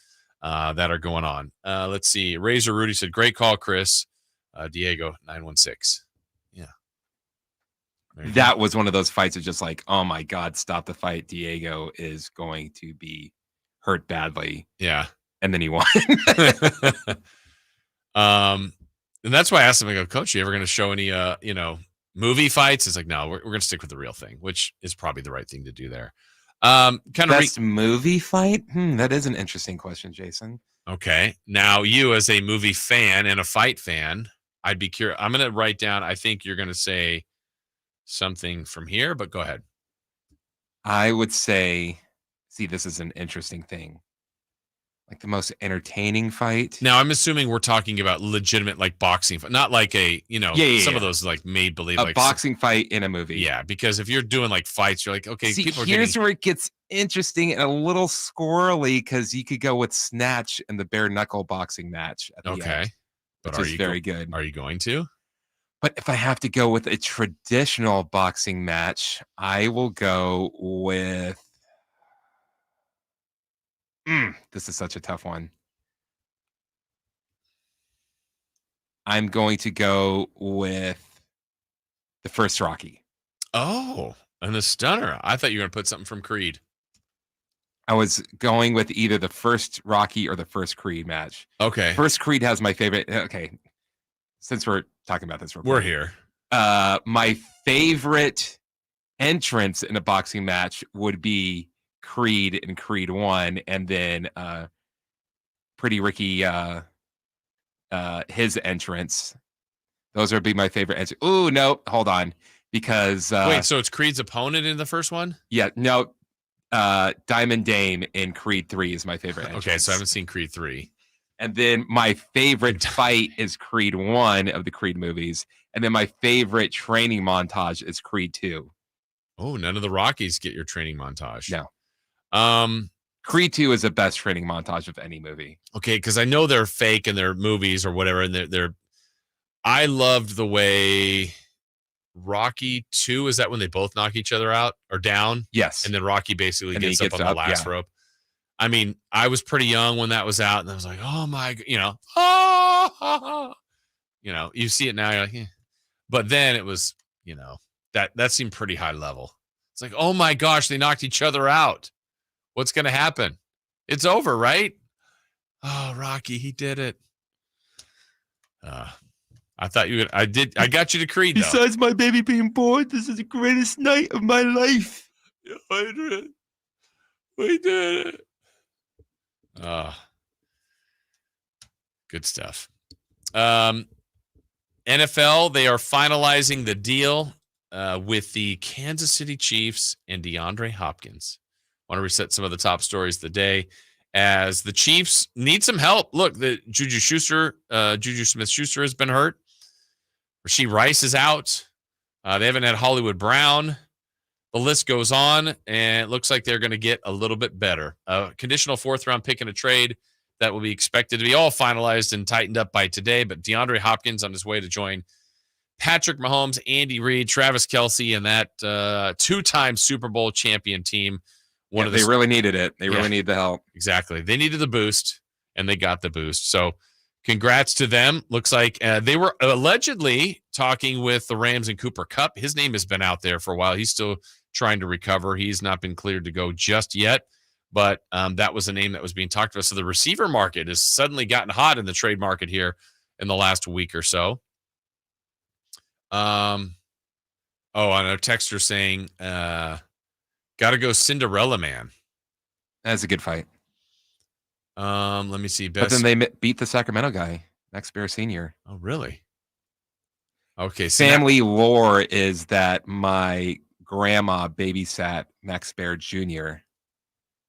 that are going on. Let's see. Razor Rudy said, great call, Chris. Diego, 916. Yeah. That was one of those fights that's just like, oh my God, stop the fight. Diego is going to be hurt badly. Yeah. And then he won. And that's why I asked him, I go, Coach, you ever going to show any, movie fights? It's like, no, we're going to stick with the real thing, which is probably the right thing to do there. Best movie fight? That is an interesting question, Jason. Okay. Now, you as a movie fan and a fight fan, I'd be curious. I'm going to write down, I think you're going to say something from here, but go ahead. I would say, see, this is an interesting thing. Like the most entertaining fight. Now, I'm assuming we're talking about legitimate, like boxing, not like a, some of those like made believe, a like boxing fight in a movie. Yeah, because if you're doing like fights, you're like, okay, see, people are here's where it gets interesting and a little squirrely because you could go with Snatch and the bare knuckle boxing match. At the end, but which is very good. Are you going to? But if I have to go with a traditional boxing match, I will go with. This is such a tough one. I'm going to go with the first Rocky. Oh, and the stunner. I thought you were going to put something from Creed. I was going with either the first Rocky or the first Creed match. Okay. First Creed has my favorite. Okay. Since we're talking about this, we're here. My favorite entrance in a boxing match would be Creed in Creed 1, and then Pretty Ricky, his entrance. Those would be my favorite entrance. Oh, no, hold on. Because wait, so it's Creed's opponent in the first one? Yeah, no. Diamond Dame in Creed 3 is my favorite entrance. Okay, so I haven't seen Creed 3. And then my favorite fight is Creed 1 of the Creed movies. And then my favorite training montage is Creed 2. Oh, none of the Rockies get your training montage. No. Creed 2 is the best training montage of any movie. Okay, because I know they're fake and they're movies or whatever, and they're I loved the way Rocky 2, is that when they both knock each other out or down? Yes. And then Rocky basically gets up on the last rope. I mean, I was pretty young when that was out, and I was like, oh my, you see it now, you're like, but then it was, that seemed pretty high level. It's like, oh my gosh, they knocked each other out. What's going to happen? It's over, right? Oh, Rocky, he did it. I thought you would. I got you to Creed, though. Besides my baby being born, this is the greatest night of my life. We did it. Good stuff. NFL, they are finalizing the deal with the Kansas City Chiefs and DeAndre Hopkins. I want to reset some of the top stories of the day as the Chiefs need some help. Look, the Juju Smith-Schuster has been hurt. Rashee Rice is out. They haven't had Hollywood Brown. The list goes on, and it looks like they're going to get a little bit better. A conditional 4th-round pick in a trade that will be expected to be all finalized and tightened up by today, but DeAndre Hopkins on his way to join Patrick Mahomes, Andy Reid, Travis Kelce, and that 2-time Super Bowl champion team. They really needed it. They really need the help. Exactly. They needed the boost, and they got the boost. So congrats to them. Looks like they were allegedly talking with the Rams and Cooper Kupp. His name has been out there for a while. He's still trying to recover. He's not been cleared to go just yet, but that was a name that was being talked about. So the receiver market has suddenly gotten hot in the trade market here in the last week or so. And a texter saying, got to go Cinderella Man. That's a good fight. Let me see. But then they beat the Sacramento guy, Max Bear Sr. Oh, really? Okay. Family lore is that my grandma babysat Max Bear Jr.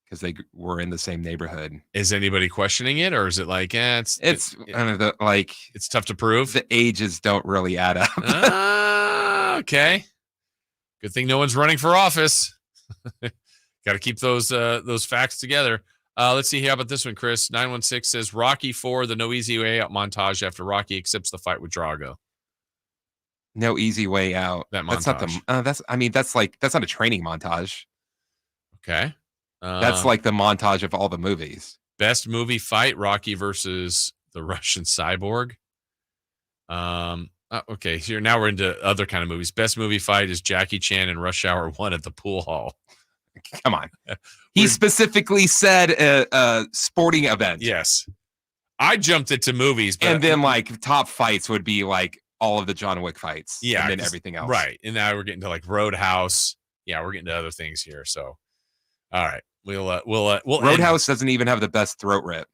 because they were in the same neighborhood. Is anybody questioning it, or is it like, it's tough to prove? The ages don't really add up. Okay. Good thing no one's running for office. Got to keep those facts together. Let's see. How about this one, Chris? 916 says Rocky 4, the no easy way out montage after Rocky accepts the fight with Drago. No easy way out. That That's montage. not that's not a training montage. Okay. That's like the montage of all the movies. Best movie fight, Rocky versus the Russian cyborg. Okay, here now we're into other kind of movies. Best movie fight is Jackie Chan in Rush Hour 1 at the pool hall. Come on. He specifically said a sporting event. Yes. I jumped it to movies. But and then like top fights would be like all of the John Wick fights. Yeah. And then everything else. Right. And now we're getting to like Roadhouse. Yeah, we're getting to other things here. So, all right. We'll Roadhouse doesn't even have the best throat rip.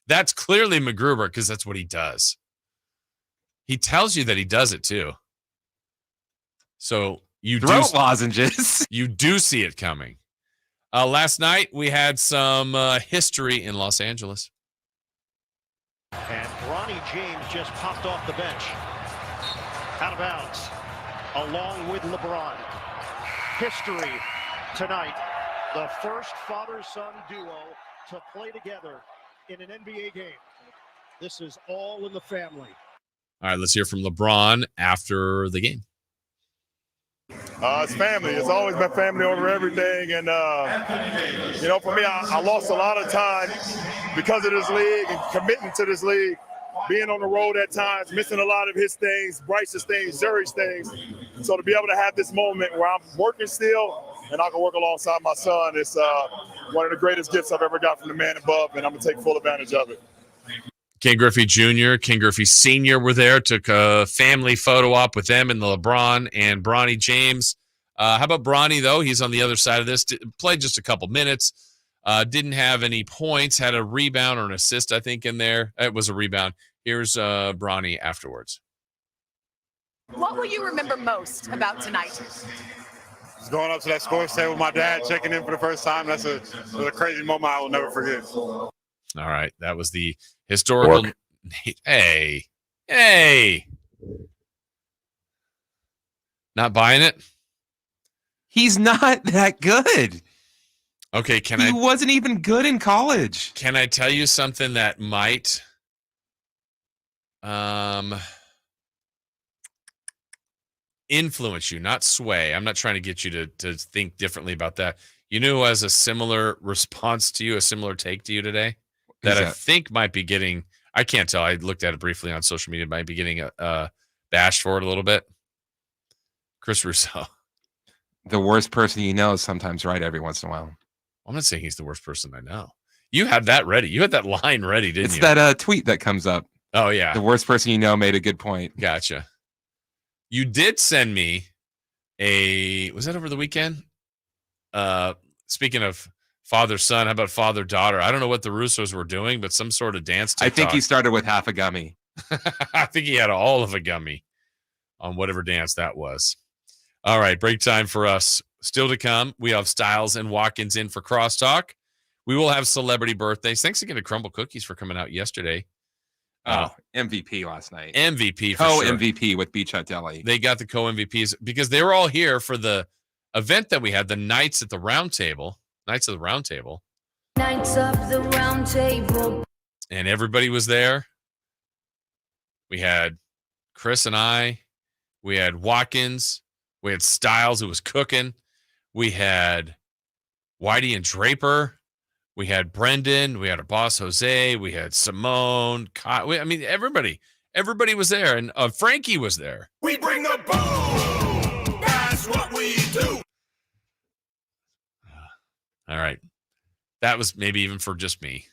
That's clearly MacGruber because that's what he does. He tells you that he does it too. So you throat lozenges. You do see it coming. Last night we had some history in Los Angeles. And Bronny James just popped off the bench. Out of bounds. Along with LeBron. History tonight. The first father-son duo to play together in an NBA game. This is all in the family. All right, let's hear from LeBron after the game. It's family. It's always been family over everything. And, for me, I lost a lot of time because of this league and committing to this league, being on the road at times, missing a lot of his things, Bryce's things, Jerry's things. So to be able to have this moment where I'm working still and I can work alongside my son, it's one of the greatest gifts I've ever got from the man above, and I'm going to take full advantage of it. Ken Griffey Jr., Ken Griffey Sr. were there, took a family photo op with them and the LeBron and Bronny James. How about Bronny, though? He's on the other side of this. Played just a couple minutes. Didn't have any points. Had a rebound or an assist, I think, in there. It was a rebound. Here's Bronny afterwards. What will you remember most about tonight? Just going up to that score set with my dad, checking in for the first time. That's a crazy moment I will never forget. All right. That was the historical. Work. Hey. Not buying it? He's not that good. Okay, he wasn't even good in college. Can I tell you something that might influence you, not sway? I'm not trying to get you to think differently about that. You know who has a similar response to you, a similar take to you today? That I think might be getting, I can't tell. I looked at it briefly on social media, might be getting a bashed for it a little bit. Chris Russo. The worst person you know is sometimes right every once in a while. I'm not saying he's the worst person I know. You had that ready. You had that line ready, didn't you? It's that tweet that comes up. Oh, yeah. The worst person you know made a good point. Gotcha. You did send me was that over the weekend? Speaking of father-son. How about father-daughter? I don't know what the Russos were doing, but some sort of dance TikTok. I think he started with half a gummy. I think he had all of a gummy on whatever dance that was. All right, break time for us. Still to come, we have Styles and Watkins in for Crosstalk. We will have celebrity birthdays. Thanks again to Crumble Cookies for coming out yesterday. MVP last night. MVP for sure. Co-MVP with Beach Hut Deli. They got the co-MVPs because they were all here for the event that we had, the Nights of the Round Table. Knights of the Round Table. And everybody was there. We had Chris and I. We had Watkins. We had Styles, who was cooking. We had Whitey and Draper. We had Brendan. We had our boss, Jose. We had Simone. Everybody was there. And Frankie was there. We bring the boom. That's what we do. All right. That was maybe even for just me.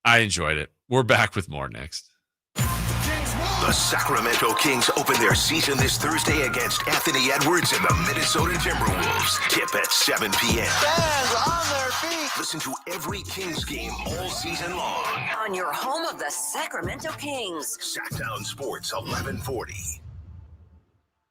I enjoyed it. We're back with more next. The Sacramento Kings open their season this Thursday against Anthony Edwards and the Minnesota Timberwolves. Tip at 7 p.m. Fans on their feet. Listen to every Kings game all season long. On your home of the Sacramento Kings. Sacktown Sports 1140.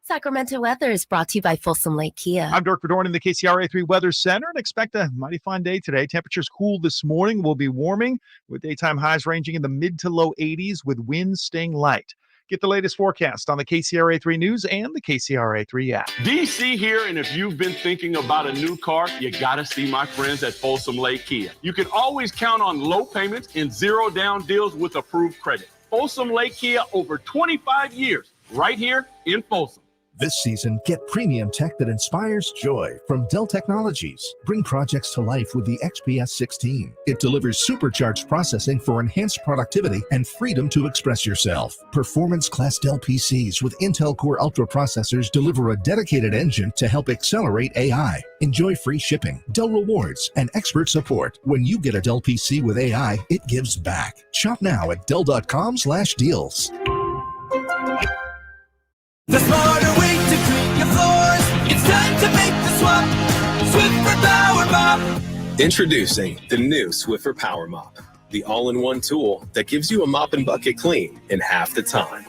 Sacramento weather is brought to you by Folsom Lake Kia. I'm Dirk Verdorn in the KCRA 3 Weather Center and expect a mighty fine day today. Temperatures cool this morning, will be warming with daytime highs ranging in the mid to low 80s with winds staying light. Get the latest forecast on the KCRA 3 News and the KCRA 3 app. DC here, and if you've been thinking about a new car, you got to see my friends at Folsom Lake Kia. You can always count on low payments and zero down deals with approved credit. Folsom Lake Kia, over 25 years, right here in Folsom. This season, get premium tech that inspires joy from Dell Technologies. Bring projects to life with the XPS 16. It delivers supercharged processing for enhanced productivity and freedom to express yourself. Performance-class Dell PCs with Intel Core Ultra processors deliver a dedicated engine to help accelerate AI. Enjoy free shipping, Dell rewards, and expert support. When you get a Dell PC with AI, it gives back. Shop now at Dell.com/deals. The smarter way to clean your floors. It's time to make the swap. Swiffer Power Mop. Introducing the new Swiffer Power Mop, the all-in-one tool that gives you a mop and bucket clean in half the time.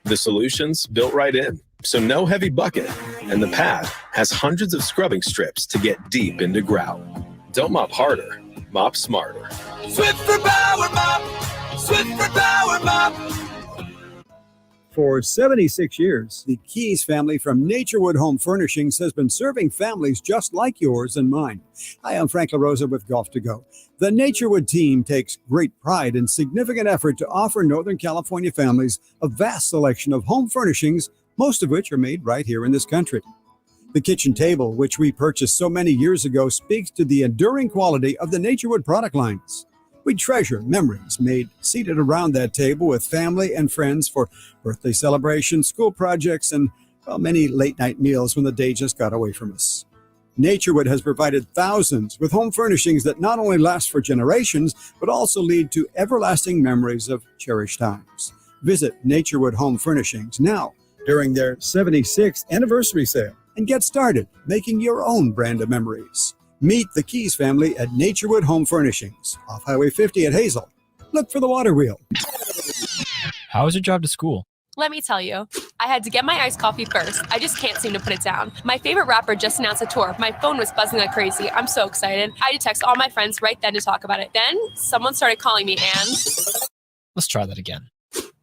The solution's built right in, so no heavy bucket, and the pad has hundreds of scrubbing strips to get deep into grout. Don't mop harder, mop smarter. Swiffer Power Mop. Swiffer Power Mop. For 76 years, the Keys family from Naturewood Home Furnishings has been serving families just like yours and mine. Hi, I'm Frank LaRosa with Golf to Go. The Naturewood team takes great pride and significant effort to offer Northern California families a vast selection of home furnishings, most of which are made right here in this country. The kitchen table, which we purchased so many years ago, speaks to the enduring quality of the Naturewood product lines. We treasure memories made seated around that table with family and friends for birthday celebrations, school projects, and many late-night meals when the day just got away from us. Naturewood has provided thousands with home furnishings that not only last for generations, but also lead to everlasting memories of cherished times. Visit Naturewood Home Furnishings now during their 76th anniversary sale and get started making your own brand of memories. Meet the Keys family at Naturewood Home Furnishings, off Highway 50 at Hazel. Look for the water wheel. How was your drive to school? Let me tell you, I had to get my iced coffee first. I just can't seem to put it down. My favorite rapper just announced a tour. My phone was buzzing like crazy. I'm so excited. I had to text all my friends right then to talk about it. Then someone started calling me and... Let's try that again.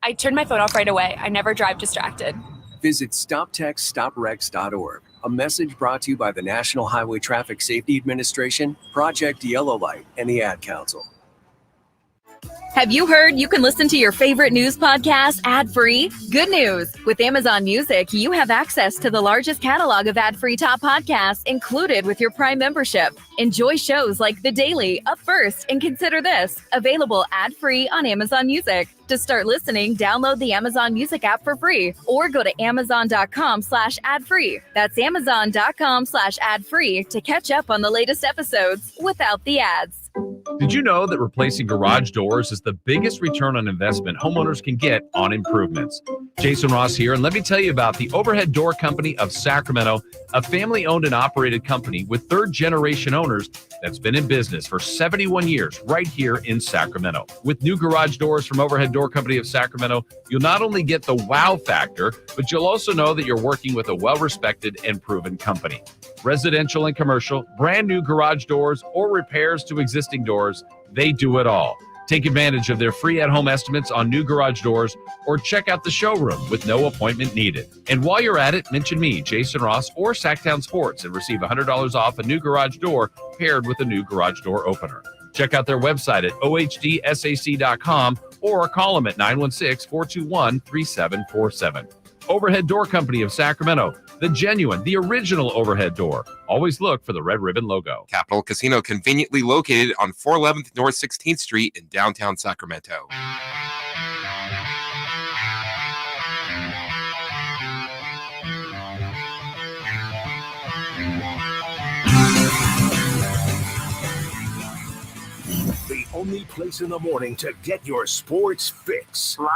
I turned my phone off right away. I never drive distracted. Visit StopTextStopWrecks.org. A message brought to you by the National Highway Traffic Safety Administration, Project Yellow Light, and the Ad Council. Have you heard you can listen to your favorite news podcast ad-free? Good news! With Amazon Music, you have access to the largest catalog of ad-free top podcasts included with your Prime membership. Enjoy shows like The Daily, Up First, and Consider This, available ad-free on Amazon Music. To start listening, download the Amazon Music app for free or go to amazon.com/ad-free. That's amazon.com/ad-free to catch up on the latest episodes without the ads. Did you know that replacing garage doors is the biggest return on investment homeowners can get on improvements? Jason Ross here, and let me tell you about the Overhead Door Company of Sacramento, a family-owned and operated company with third-generation owners that's been in business for 71 years right here in Sacramento. With new garage doors from Overhead Door Company of Sacramento, you'll not only get the wow factor, but you'll also know that you're working with a well-respected and proven company. Residential and commercial, brand new garage doors, or repairs to existing doors, they do it all. Take advantage of their free at-home estimates on new garage doors or check out the showroom with no appointment needed. And while you're at it, mention me, Jason Ross, or Sacktown Sports and receive $100 off a new garage door paired with a new garage door opener. Check out their website at ohdsac.com or call them at 916-421-3747. Overhead Door Company of Sacramento, the genuine, the original overhead door. Always look for the red ribbon logo. Capital Casino, conveniently located on 411th North 16th Street in downtown Sacramento. The only place in the morning to get your sports fix. Live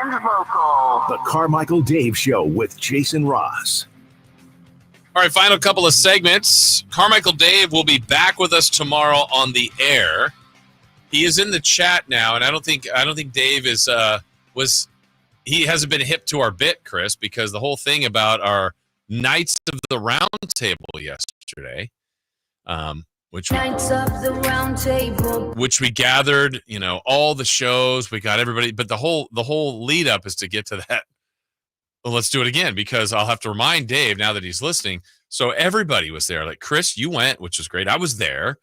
and local. The Carmichael Dave Show with Jason Ross. All right, final couple of segments. Carmichael Dave will be back with us tomorrow on the air. He is in the chat now, and I don't think Dave is he hasn't been hip to our bit, Chris, because the whole thing about our Knights of the Round Table yesterday, which we gathered, all the shows, we got everybody, but the whole lead up is to get to that. Well, let's do it again, because I'll have to remind Dave now that he's listening. So everybody was there. Like, Chris, you went, which was great. I was there.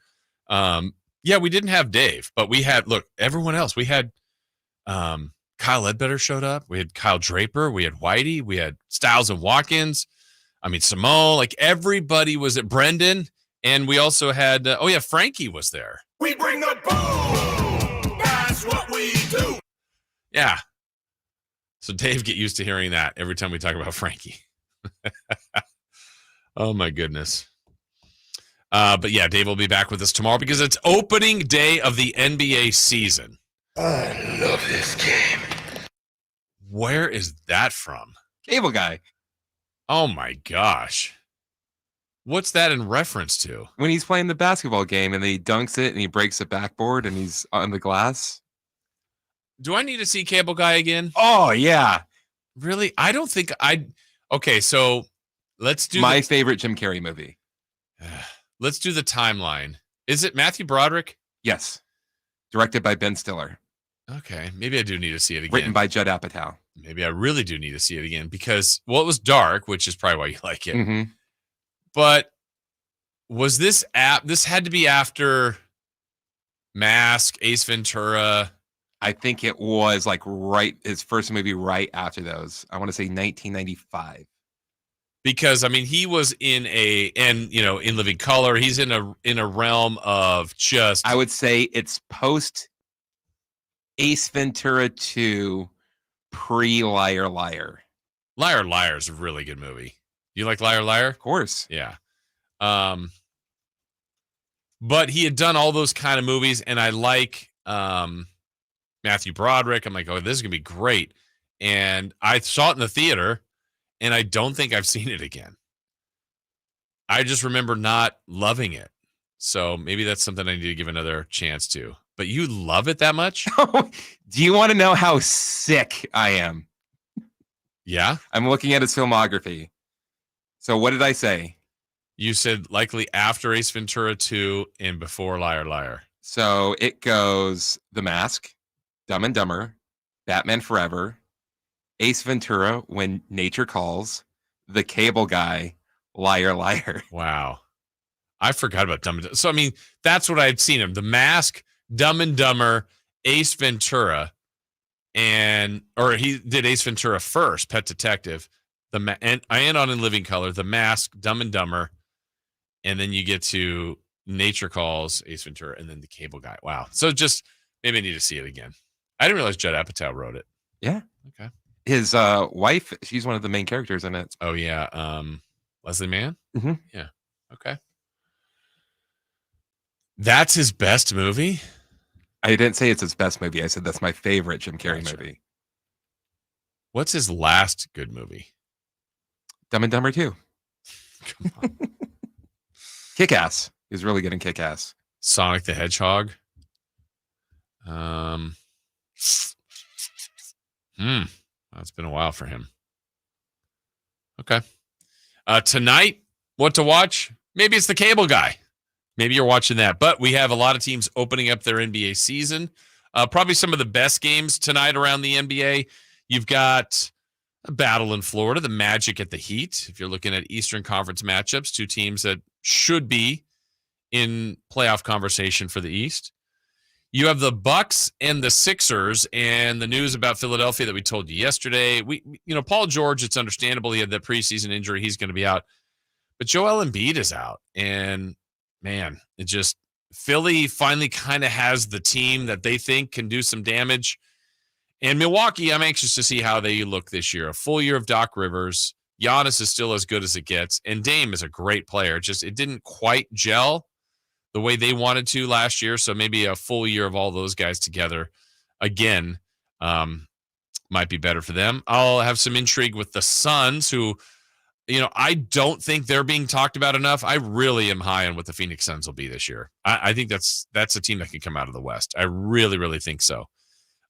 Yeah, we didn't have Dave, but we had, everyone else. We had Kyle Ledbetter showed up. We had Kyle Draper. We had Whitey. We had Styles and Watkins. Simone. Everybody was at Brendan. And we also had, Frankie was there. We bring the boom. That's what we do. Yeah. So Dave, get used to hearing that every time we talk about Frankie. Oh, my goodness. But yeah, Dave will be back with us tomorrow because it's opening day of the NBA season. I love this game. Where is that from? Cable Guy. Oh, my gosh. What's that in reference to? When he's playing the basketball game and he dunks it and he breaks the backboard and he's on the glass. Do I need to see Cable Guy again? Oh, yeah. Really? I don't think okay, so let's do my favorite Jim Carrey movie. Let's do the timeline. Is it Matthew Broderick? Yes. Directed by Ben Stiller. Okay, maybe I do need to see it again. Written by Judd Apatow. Maybe I really do need to see it again because, it was dark, which is probably why you like it. Mm-hmm. But was this had to be after Mask, Ace Ventura? I think it was his first movie right after those. I want to say 1995. Because he was in in Living Color, he's in a realm of just, I would say it's post Ace Ventura 2, pre Liar Liar. Liar Liar is a really good movie. You like Liar Liar? Of course. Yeah. But he had done all those kind of movies, and I like Matthew Broderick. I'm like, oh, this is going to be great. And I saw it in the theater, and I don't think I've seen it again. I just remember not loving it. So maybe that's something I need to give another chance to. But you love it that much? Do you want to know how sick I am? Yeah? I'm looking at his filmography. So what did I say? You said likely after Ace Ventura 2 and before Liar Liar. So it goes The Mask, Dumb and Dumber, Batman Forever, Ace Ventura, When Nature Calls, The Cable Guy, Liar Liar. Wow. I forgot about Dumb and Dumber. So, that's what I'd seen him. The Mask, Dumb and Dumber, Ace Ventura, or he did Ace Ventura first, Pet Detective, and on In Living Color, The Mask, Dumb and Dumber, and then you get to Nature Calls, Ace Ventura, and then The Cable Guy. Wow. So just maybe I need to see it again. I didn't realize Judd Apatow wrote it. Yeah. Okay. His wife, she's one of the main characters in it. Oh, yeah. Leslie Mann? Mm-hmm. Yeah. Okay. That's his best movie? I didn't say it's his best movie. I said that's my favorite Jim Carrey movie. What's his last good movie? Dumb and Dumber 2. Kick-Ass. He's really good in Kick-Ass. Sonic the Hedgehog. That's been a while for him. Okay. Tonight, what to watch? Maybe it's The Cable Guy. Maybe you're watching that. But we have a lot of teams opening up their NBA season. Probably some of the best games tonight around the NBA. You've got a battle in Florida, the Magic at the Heat. If you're looking at Eastern Conference matchups, two teams that should be in playoff conversation for the East. You have the Bucks and the Sixers, and the news about Philadelphia that we told you yesterday. Paul George, it's understandable. He had that preseason injury. He's going to be out. But Joel Embiid is out. And, man, Philly finally kind of has the team that they think can do some damage. And Milwaukee, I'm anxious to see how they look this year. A full year of Doc Rivers. Giannis is still as good as it gets. And Dame is a great player. It didn't quite gel the way they wanted to last year. So maybe a full year of all those guys together again might be better for them. I'll have some intrigue with the Suns, who, I don't think they're being talked about enough. I really am high on what the Phoenix Suns will be this year. I think that's a team that can come out of the West. I really, really think so.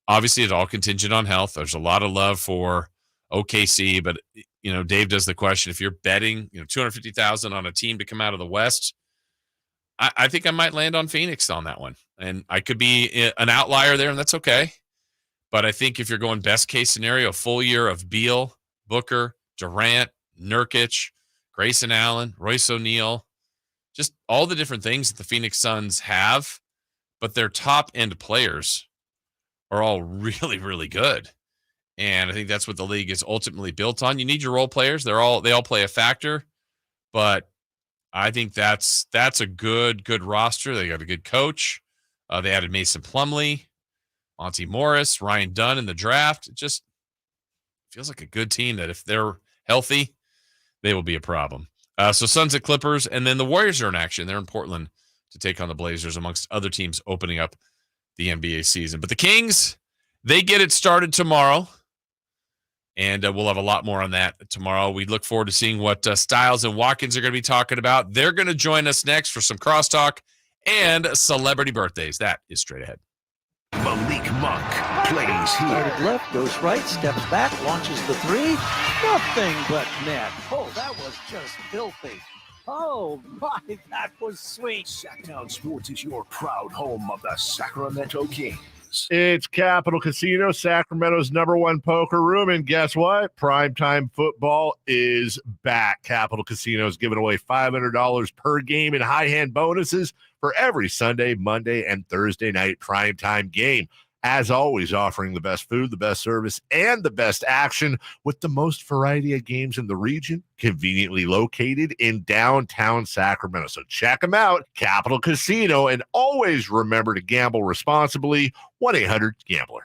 Obviously, it's all contingent on health. There's a lot of love for OKC, but Dave does the question: if you're betting, $250,000 on a team to come out of the West, I think I might land on Phoenix on that one. And I could be an outlier there, and that's okay. But I think if you're going best case scenario, full year of Beal, Booker, Durant, Nurkic, Grayson Allen, Royce O'Neal, just all the different things that the Phoenix Suns have, but their top end players are all really, really good. And I think that's what the league is ultimately built on. You need your role players. They all play a factor, but I think that's a good roster. They got a good coach. They added Mason Plumlee, Monty Morris, Ryan Dunn in the draft. It just feels like a good team that if they're healthy, they will be a problem. So Suns at Clippers, and then the Warriors are in action. They're in Portland to take on the Blazers, amongst other teams opening up the NBA season. But the Kings, they get it started tomorrow. And we'll have a lot more on that tomorrow. We look forward to seeing what Styles and Watkins are going to be talking about. They're going to join us next for some crosstalk and celebrity birthdays. That is straight ahead. Malik Monk plays here. Started left, goes right, steps back, launches the three. Nothing but net. Oh, that was just filthy. Oh, my, that was sweet. Sacktown Sports is your proud home of the Sacramento Kings. It's Capital Casino, Sacramento's #1 poker room. And guess what? Primetime football is back. Capital Casino is giving away $500 per game in high hand bonuses for every Sunday, Monday, and Thursday night primetime game. As always, offering the best food, the best service, and the best action with the most variety of games in the region, conveniently located in downtown Sacramento. So check them out, Capital Casino, and always remember to gamble responsibly. 1-800-GAMBLER.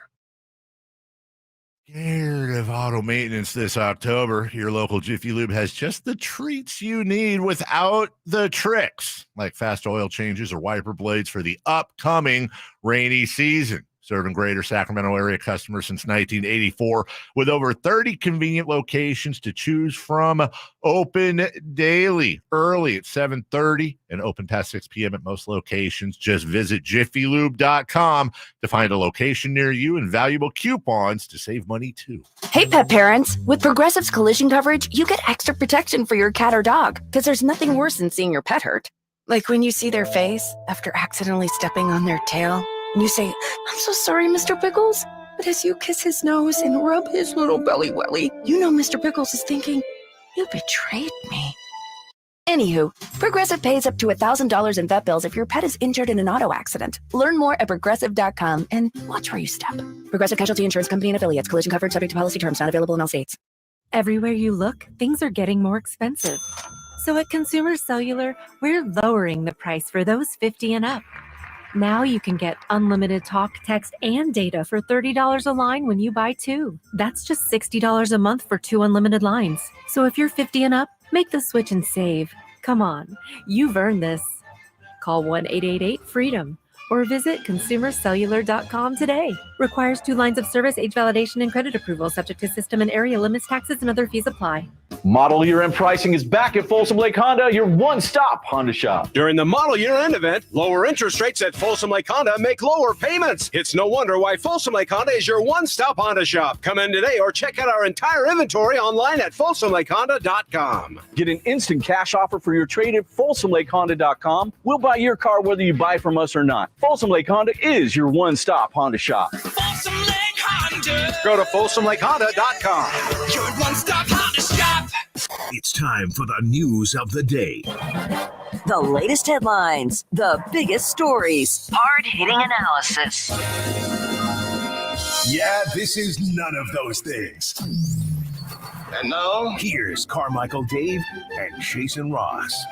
Scared of auto maintenance this October? Your local Jiffy Lube has just the treats you need without the tricks, like fast oil changes or wiper blades for the upcoming rainy season. Serving greater Sacramento area customers since 1984 with over 30 convenient locations to choose from. Open daily, early at 7:30 and open past 6 p.m. at most locations. Just visit jiffylube.com to find a location near you and valuable coupons to save money too. Hey, pet parents. With Progressive's collision coverage, you get extra protection for your cat or dog, because there's nothing worse than seeing your pet hurt. Like when you see their face after accidentally stepping on their tail. And you say, "I'm so sorry, Mr. Pickles." But as you kiss his nose and rub his little belly welly, you know Mr. Pickles is thinking, "You betrayed me." Anywho, Progressive pays up to $1,000 in vet bills if your pet is injured in an auto accident. Learn more at Progressive.com and watch where you step. Progressive Casualty Insurance Company and Affiliates. Collision coverage subject to policy terms. Not available in all states. Everywhere you look, things are getting more expensive. So at Consumer Cellular, we're lowering the price for those 50 and up. Now you can get unlimited talk, text, and data for $30 a line when you buy 2. That's just $60 a month for 2 unlimited lines. So if you're 50 and up, make the switch and save. Come on, you've earned this. Call 1-888-FREEDOM or visit consumercellular.com today. Requires 2 lines of service, age validation, and credit approval, subject to system and area limits, taxes, and other fees apply. Model year-end pricing is back at Folsom Lake Honda, your one-stop Honda shop. During the model year-end event, lower interest rates at Folsom Lake Honda make lower payments. It's no wonder why Folsom Lake Honda is your one-stop Honda shop. Come in today or check out our entire inventory online at folsomlakehonda.com. Get an instant cash offer for your trade at folsomlakehonda.com. We'll buy your car whether you buy from us or not. Folsom Lake Honda is your one-stop Honda shop. Folsom Lake Honda. Go to folsomlakehonda.com. Your one-stop Honda shop. It's time for the news of the day. The latest headlines, the biggest stories, hard-hitting analysis. Yeah, this is none of those things. And now, here's Carmichael Dave and Jason Ross.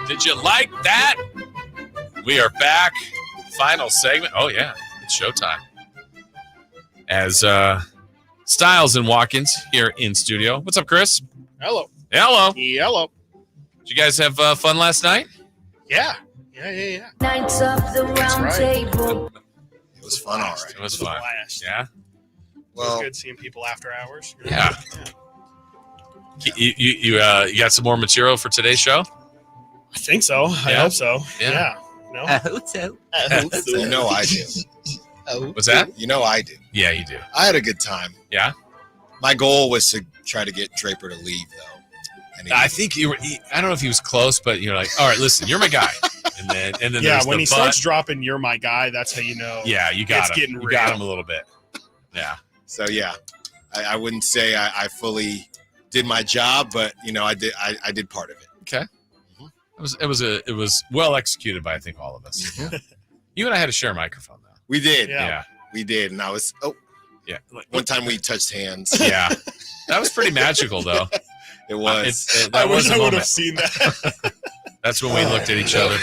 Did you like that? We are back. Final segment. Oh, yeah. It's showtime. As Styles and Watkins here in studio. What's up, Chris? Hello. Hello. Hello. Did you guys have fun last night? Yeah. Nights of the round table. It was fun, all right. It was fun. Blast. Yeah? It was good seeing people after hours. Yeah. You got some more material for today's show? I think so. I hope so. Yeah. No? I hope so. You know I do. What's that? You know I do. Yeah, you do. I had a good time. Yeah? My goal was to try to get Draper to leave, though. And I think you were. I don't know if he was close, but you're like, all right, listen, you're my guy. And then yeah, when he starts dropping, "You're my guy," that's how you know. Yeah, you got it's him. Getting you real. got him a little bit. Yeah. So yeah, I wouldn't say I fully did my job, but I did. I did part of it. Okay. It was well executed by I think all of us. Mm-hmm. You and I had to share a microphone though. We did. Yeah. We did, and I was. Yeah. One time we touched hands. Yeah. That was pretty magical though. It was. I wish I would have seen that. That's when we looked at each other.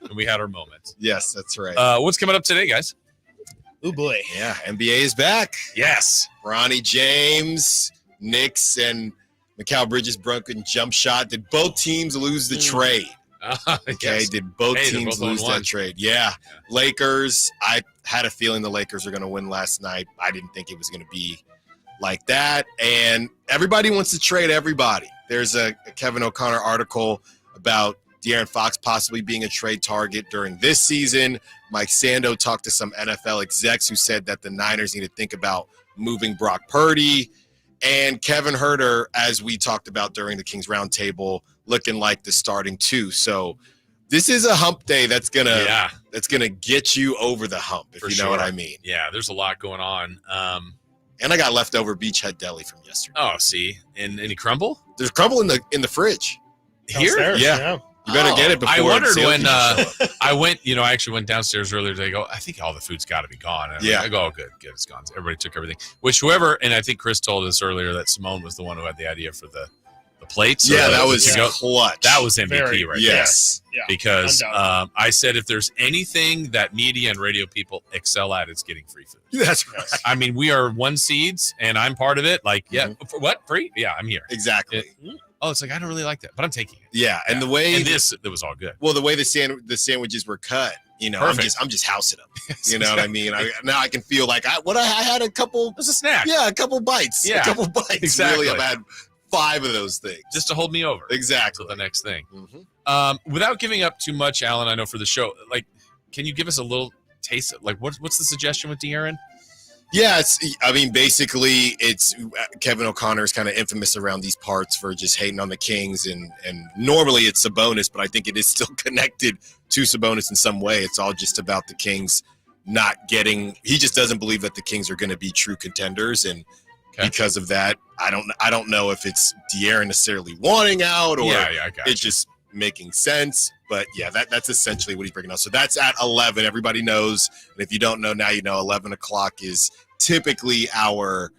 And we had our moment. Yes, that's right. What's coming up today, guys? Oh boy. Yeah, NBA is back. Yes. Bronny James, Knicks, and Mikal Bridges broken jump shot. Did both teams lose the trade? Okay. Yes. Did both teams both lose that trade? Yeah. Lakers. I had a feeling the Lakers were going to win last night. I didn't think it was going to be like that. And everybody wants to trade everybody. There's a Kevin O'Connor article about De'Aaron Fox possibly being a trade target during this season. Mike Sando talked to some NFL execs who said that the Niners need to think about moving Brock Purdy. And Kevin Huerter, as we talked about during the Kings Roundtable, looking like the starting two. So this is a hump day that's gonna get you over the hump, if you know what I mean. Yeah, there's a lot going on. And I got leftover Beachhead Deli from yesterday. Oh, see, and any crumble? There's crumble in the fridge. Here? Downstairs, yeah. You better get it before. I wondered when I went. I actually went downstairs earlier today. Go. I think all the food's got to be gone. And I go, oh, good, it's gone. Everybody took everything. Which and I think Chris told us earlier that Simone was the one who had the idea for the plates. Yeah, that was clutch. That was MVP right there. Yes. Yeah, because I said if there's anything that media and radio people excel at, it's getting free food. That's right. I mean, we are one seeds, and I'm part of it. Like, for what? Free? Yeah, I'm here. Exactly. It's like I don't really like that, but I'm taking it. Yeah, and the way it was all good. Well, the way the sandwiches were cut, I'm just housing them. You know what I mean? Now I can feel like I had a couple. It was a snack. Yeah, a couple bites. Yeah, a couple bites. Exactly. Really, I've had 5 of those things just to hold me over. Exactly. To the next thing. Mm-hmm. Without giving up too much, Alan, I know for the show, like, can you give us a little taste? Like, what's the suggestion with De'Aaron? Yeah, basically it's Kevin O'Connor's kind of infamous around these parts for just hating on the Kings, and normally it's Sabonis, but I think it is still connected to Sabonis in some way. It's all just about the Kings not getting. He just doesn't believe that the Kings are going to be true contenders, and because of that, I don't know if it's De'Aaron necessarily wanting out or it's just making sense. But yeah, that's essentially what he's breaking out. So that's at 11. Everybody knows, and if you don't know now, 11 o'clock is typically our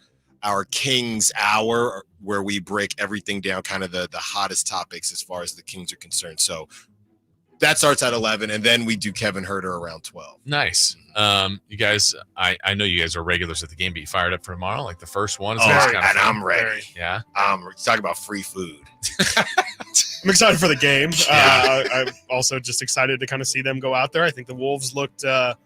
Kings hour, where we break everything down, kind of the hottest topics as far as the Kings are concerned. So that starts at 11, and then we do Kevin Huerter around 12. Nice. You guys, I know you guys are regulars at the game, but you fired up for tomorrow, like the first one. I'm ready. Yeah. Talk about free food. I'm excited for the game. I'm also just excited to kind of see them go out there. I think the Wolves looked a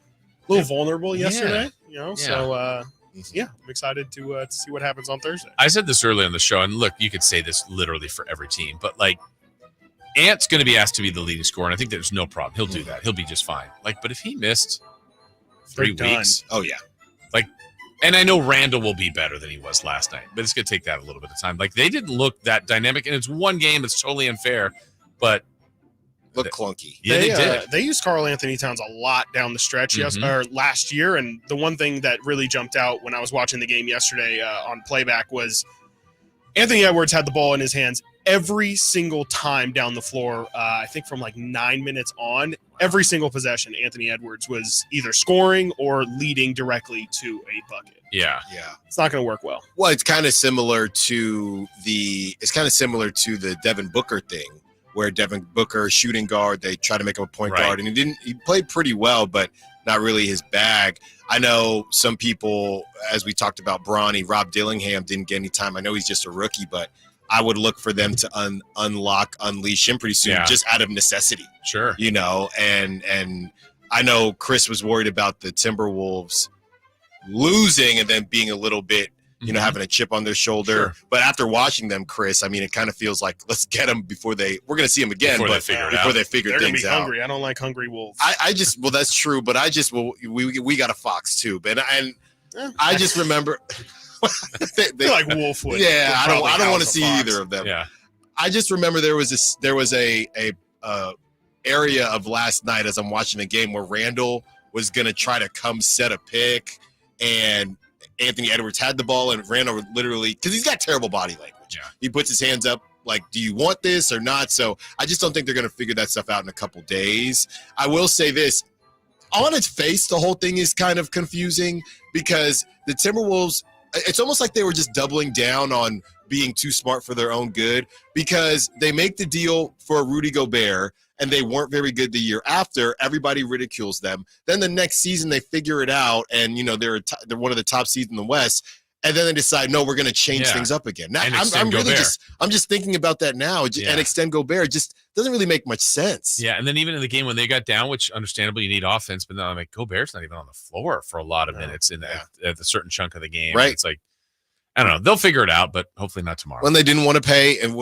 little vulnerable yesterday, so I'm excited to see what happens on Thursday. I said this earlier in the show, and look, you could say this literally for every team, but like Ant's going to be asked to be the leading scorer, and I think there's no problem. He'll do that. He'll be just fine. Like, but if he missed 3 weeks, oh yeah. Like, and I know Randall will be better than he was last night, but it's going to take that a little bit of time. Like, they didn't look that dynamic, and it's one game. It's totally unfair, but look clunky. Yeah, they did. They used Karl Anthony Towns a lot down the stretch last year, and the one thing that really jumped out when I was watching the game yesterday on playback was Anthony Edwards had the ball in his hands every single time down the floor. I think from like 9 minutes on, every single possession, Anthony Edwards was either scoring or leading directly to a bucket. Yeah. It's not going to work well. Well, it's kind of similar to the Devin Booker thing, where Devin Booker, shooting guard, they try to make him a point guard, and he played pretty well, but not really his bag. I know some people, as we talked about Bronny, Rob Dillingham didn't get any time. I know he's just a rookie, but I would look for them to unleash him pretty soon, just out of necessity. Sure. And I know Chris was worried about the Timberwolves losing and then being a little bit, having a chip on their shoulder. Sure. But after watching them, Chris, I mean, it kind of feels like let's get them before we're going to see them again, before they figure They're things be out. Hungry. I don't like hungry wolves. Well, that's true, but we got a fox too, and I just remember they like Wolfwood. Yeah, I don't want to see either of them. Yeah, I just remember there was a area of last night as I'm watching the game where Randall was gonna try to come set a pick, and Anthony Edwards had the ball, and Randall literally, because he's got terrible body language. Yeah. He puts his hands up like, do you want this or not? So I just don't think they're going to figure that stuff out in a couple days. I will say this. On its face, the whole thing is kind of confusing because the Timberwolves, it's almost like they were just doubling down on being too smart for their own good, because they make the deal for Rudy Gobert and they weren't very good the year after. Everybody ridicules them. Then the next season they figure it out, and they're one of the top seeds in the West. And then they decide, no, we're going to change things up again. Now, I'm just thinking about that now, and extend Gobert. It just doesn't really make much sense. Yeah, and then even in the game when they got down, which understandably you need offense, but then I'm like, Gobert's not even on the floor for a lot of minutes in at a certain chunk of the game. Right. And it's like, I don't know. They'll figure it out, but hopefully not tomorrow. When they didn't want to pay, and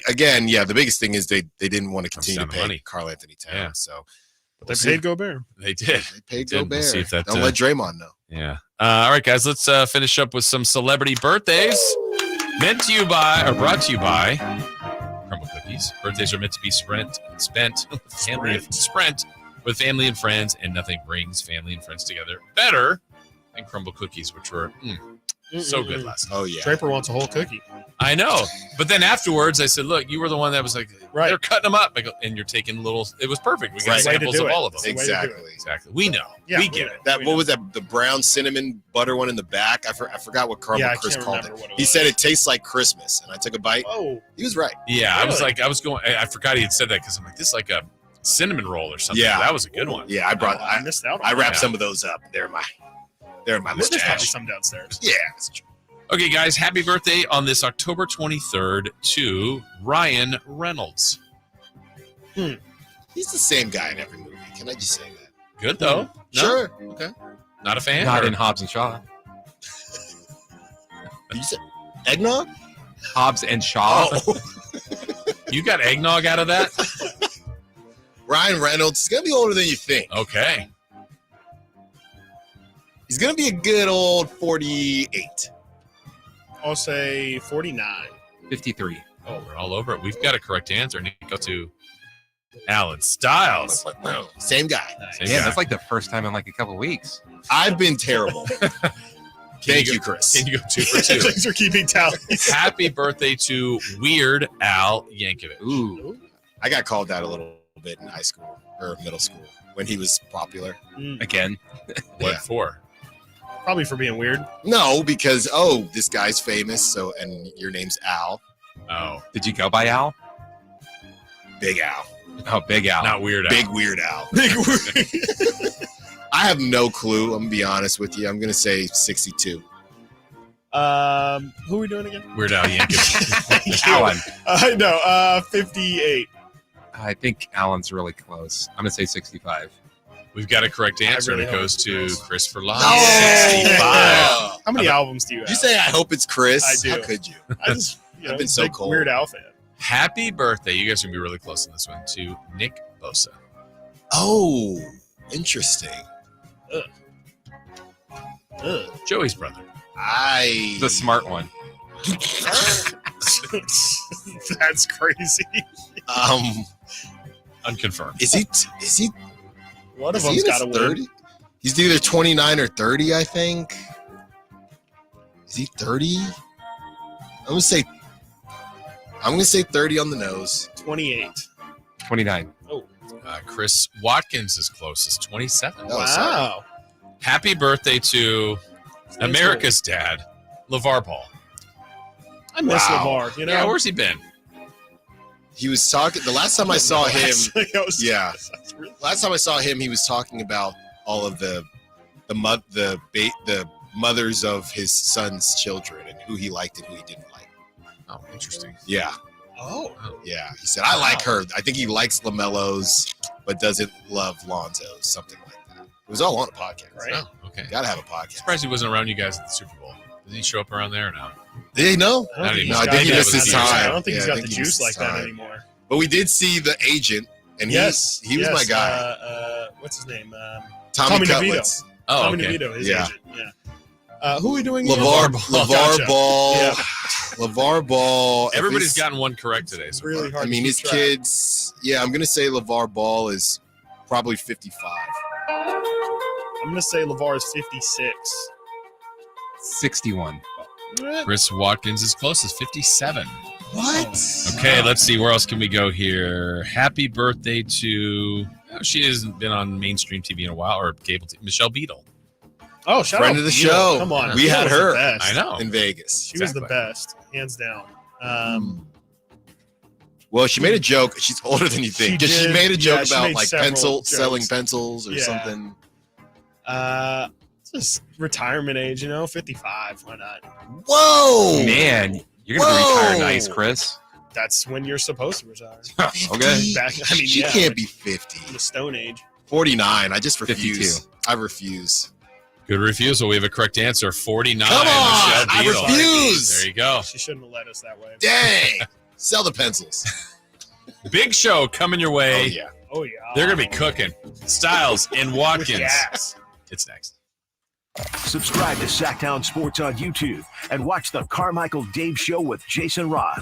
again, the biggest thing is they didn't want to continue to pay Karl Anthony Towns. Yeah. So, but they paid Gobert. They did. They paid Gobert. We'll see if that, don't let Draymond know. Yeah. All right, guys. Let's finish up with some celebrity birthdays. Brought to you by Crumble Cookies. Birthdays are meant to be spent with family and friends, and nothing brings family and friends together better than Crumble Cookies, which were so good last night. Oh, yeah. Draper wants a whole cookie. I know. But then afterwards, I said, look, you were the one that was like, they're cutting them up. I go, and you're taking little, it was perfect. We got samples of all of them. Exactly. We know. Yeah, we get it. What was that? The brown cinnamon butter one in the back? I forgot what Chris called it. He said it tastes like Christmas. And I took a bite. Oh. He was right. Yeah, really? I forgot he had said that because I'm like, this is like a cinnamon roll or something. Yeah. That was a good one. Yeah, I missed out on I wrapped some of those up. They're in my There's probably mustache. some downstairs. Yeah, that's true. Okay, guys, happy birthday on this October 23rd to Ryan Reynolds. He's the same guy in every movie. Can I just say that? Good, though. No? Sure. Okay. Not a fan? Not in Hobbs and Shaw. You said eggnog? Hobbs and Shaw. Oh. You got eggnog out of that? Ryan Reynolds is going to be older than you think. Okay. He's going to be a good old 48. I'll say 49. 53. Oh, we're all over it. We've got a correct answer. And go to Alan Stiles. Same guy. That's like the first time in like a couple of weeks. I've been terrible. Thank you, Chris. Can you go 2 for 2? Thanks for keeping tallies. Happy birthday to Weird Al Yankovic. Ooh. I got called that a little bit in high school or middle school when he was popular. Again. What for? Probably for being weird. No, because, this guy's famous, and your name's Al. Oh. Did you go by Al? Big Al. Oh, Big Al. Not Weird Al. Big Weird Al. I have no clue. I'm going to be honest with you. I'm going to say 62. Who are we doing again? Weird Al Yankovic. Alan. No, 58. I think Alan's really close. I'm going to say 65. We've got a correct answer. really It goes to Christopher Lott. No! 65. How many albums do you have? Did you say I hope it's Chris? I do. How could you? I just, I've been so big cold. Weird Al fan. Happy birthday. You guys are going to be really close on this one. To Nick Bosa. Oh, interesting. Joey's brother. The smart one. That's crazy. Unconfirmed. Is he One of is he them's in got to his win. 30? He's either 29 or 30, I think. Is he 30? I'm gonna say 30 on the nose. 28. 29. Oh. Chris Watkins is closest. 27. Oh, Wow. sorry. Happy birthday to America's dad, LeVar Ball. I miss Wow. LeVar, you know? Yeah, where's he been? He was talking the last time I saw him. Yeah. That's really- Last time I saw him, he was talking about all of the mothers of his son's children and who he liked and who he didn't like. Oh, interesting. Yeah. Oh. Yeah. He said, I like her. I think he likes LaMelo's, but doesn't love Lonzo's, something like that. It was all on a podcast. Right. Oh, okay. Gotta have a podcast. Surprised he wasn't around you guys at the Super Bowl. Did he show up around there or no? Did he know? I don't think No, he's I think he got missed that his juice. time. I don't think Yeah, he's I got think the he juice missed like his that time. anymore. But we did see the agent, and he was my guy. What's his name? Tommy DeVito. Cutlets. Oh, Tommy okay. DeVito, his Yeah. agent. Yeah. Who are we doing? LeVar Gotcha. Ball. Yeah. LeVar Ball. If Everybody's it's- gotten one correct today. So Really far. hard I mean, to his keep track. kids. Yeah, I'm gonna say LeVar Ball is probably 55. I'm going to say LeVar is 56. 61. Chris Watkins is closest, 57. What? Okay, let's see. Where else can we go here? Happy birthday to... Oh, she hasn't been on mainstream TV in a while, or cable TV. Michelle Beadle. Oh, shout Friend out of the Beal. show. Come on. We Beal had was the her. best. I know. In Vegas. She was the best, hands down. Well, she made a joke. She's older than you think. She She did. made a joke Yeah, she about made like several selling jokes. pencils or Yeah. something. Just retirement age, 55. Why not? Whoa, Man, you're going to retire nice, Chris. That's when you're supposed to retire. Okay. She can't be 50. In the Stone Age. 49. I just refuse. 52. I refuse. Good refusal. We have a correct answer. 49. Come on, Michelle I Beadle. refuse. There you go. She shouldn't have led us that way. Dang. Sell the pencils. Big show coming your way. Oh, yeah. Oh, yeah. They're going to be cooking. Styles and Watkins. With gas. It's next. Subscribe to Sacktown Sports on YouTube and watch the Carmichael Dave Show with Jason Ross.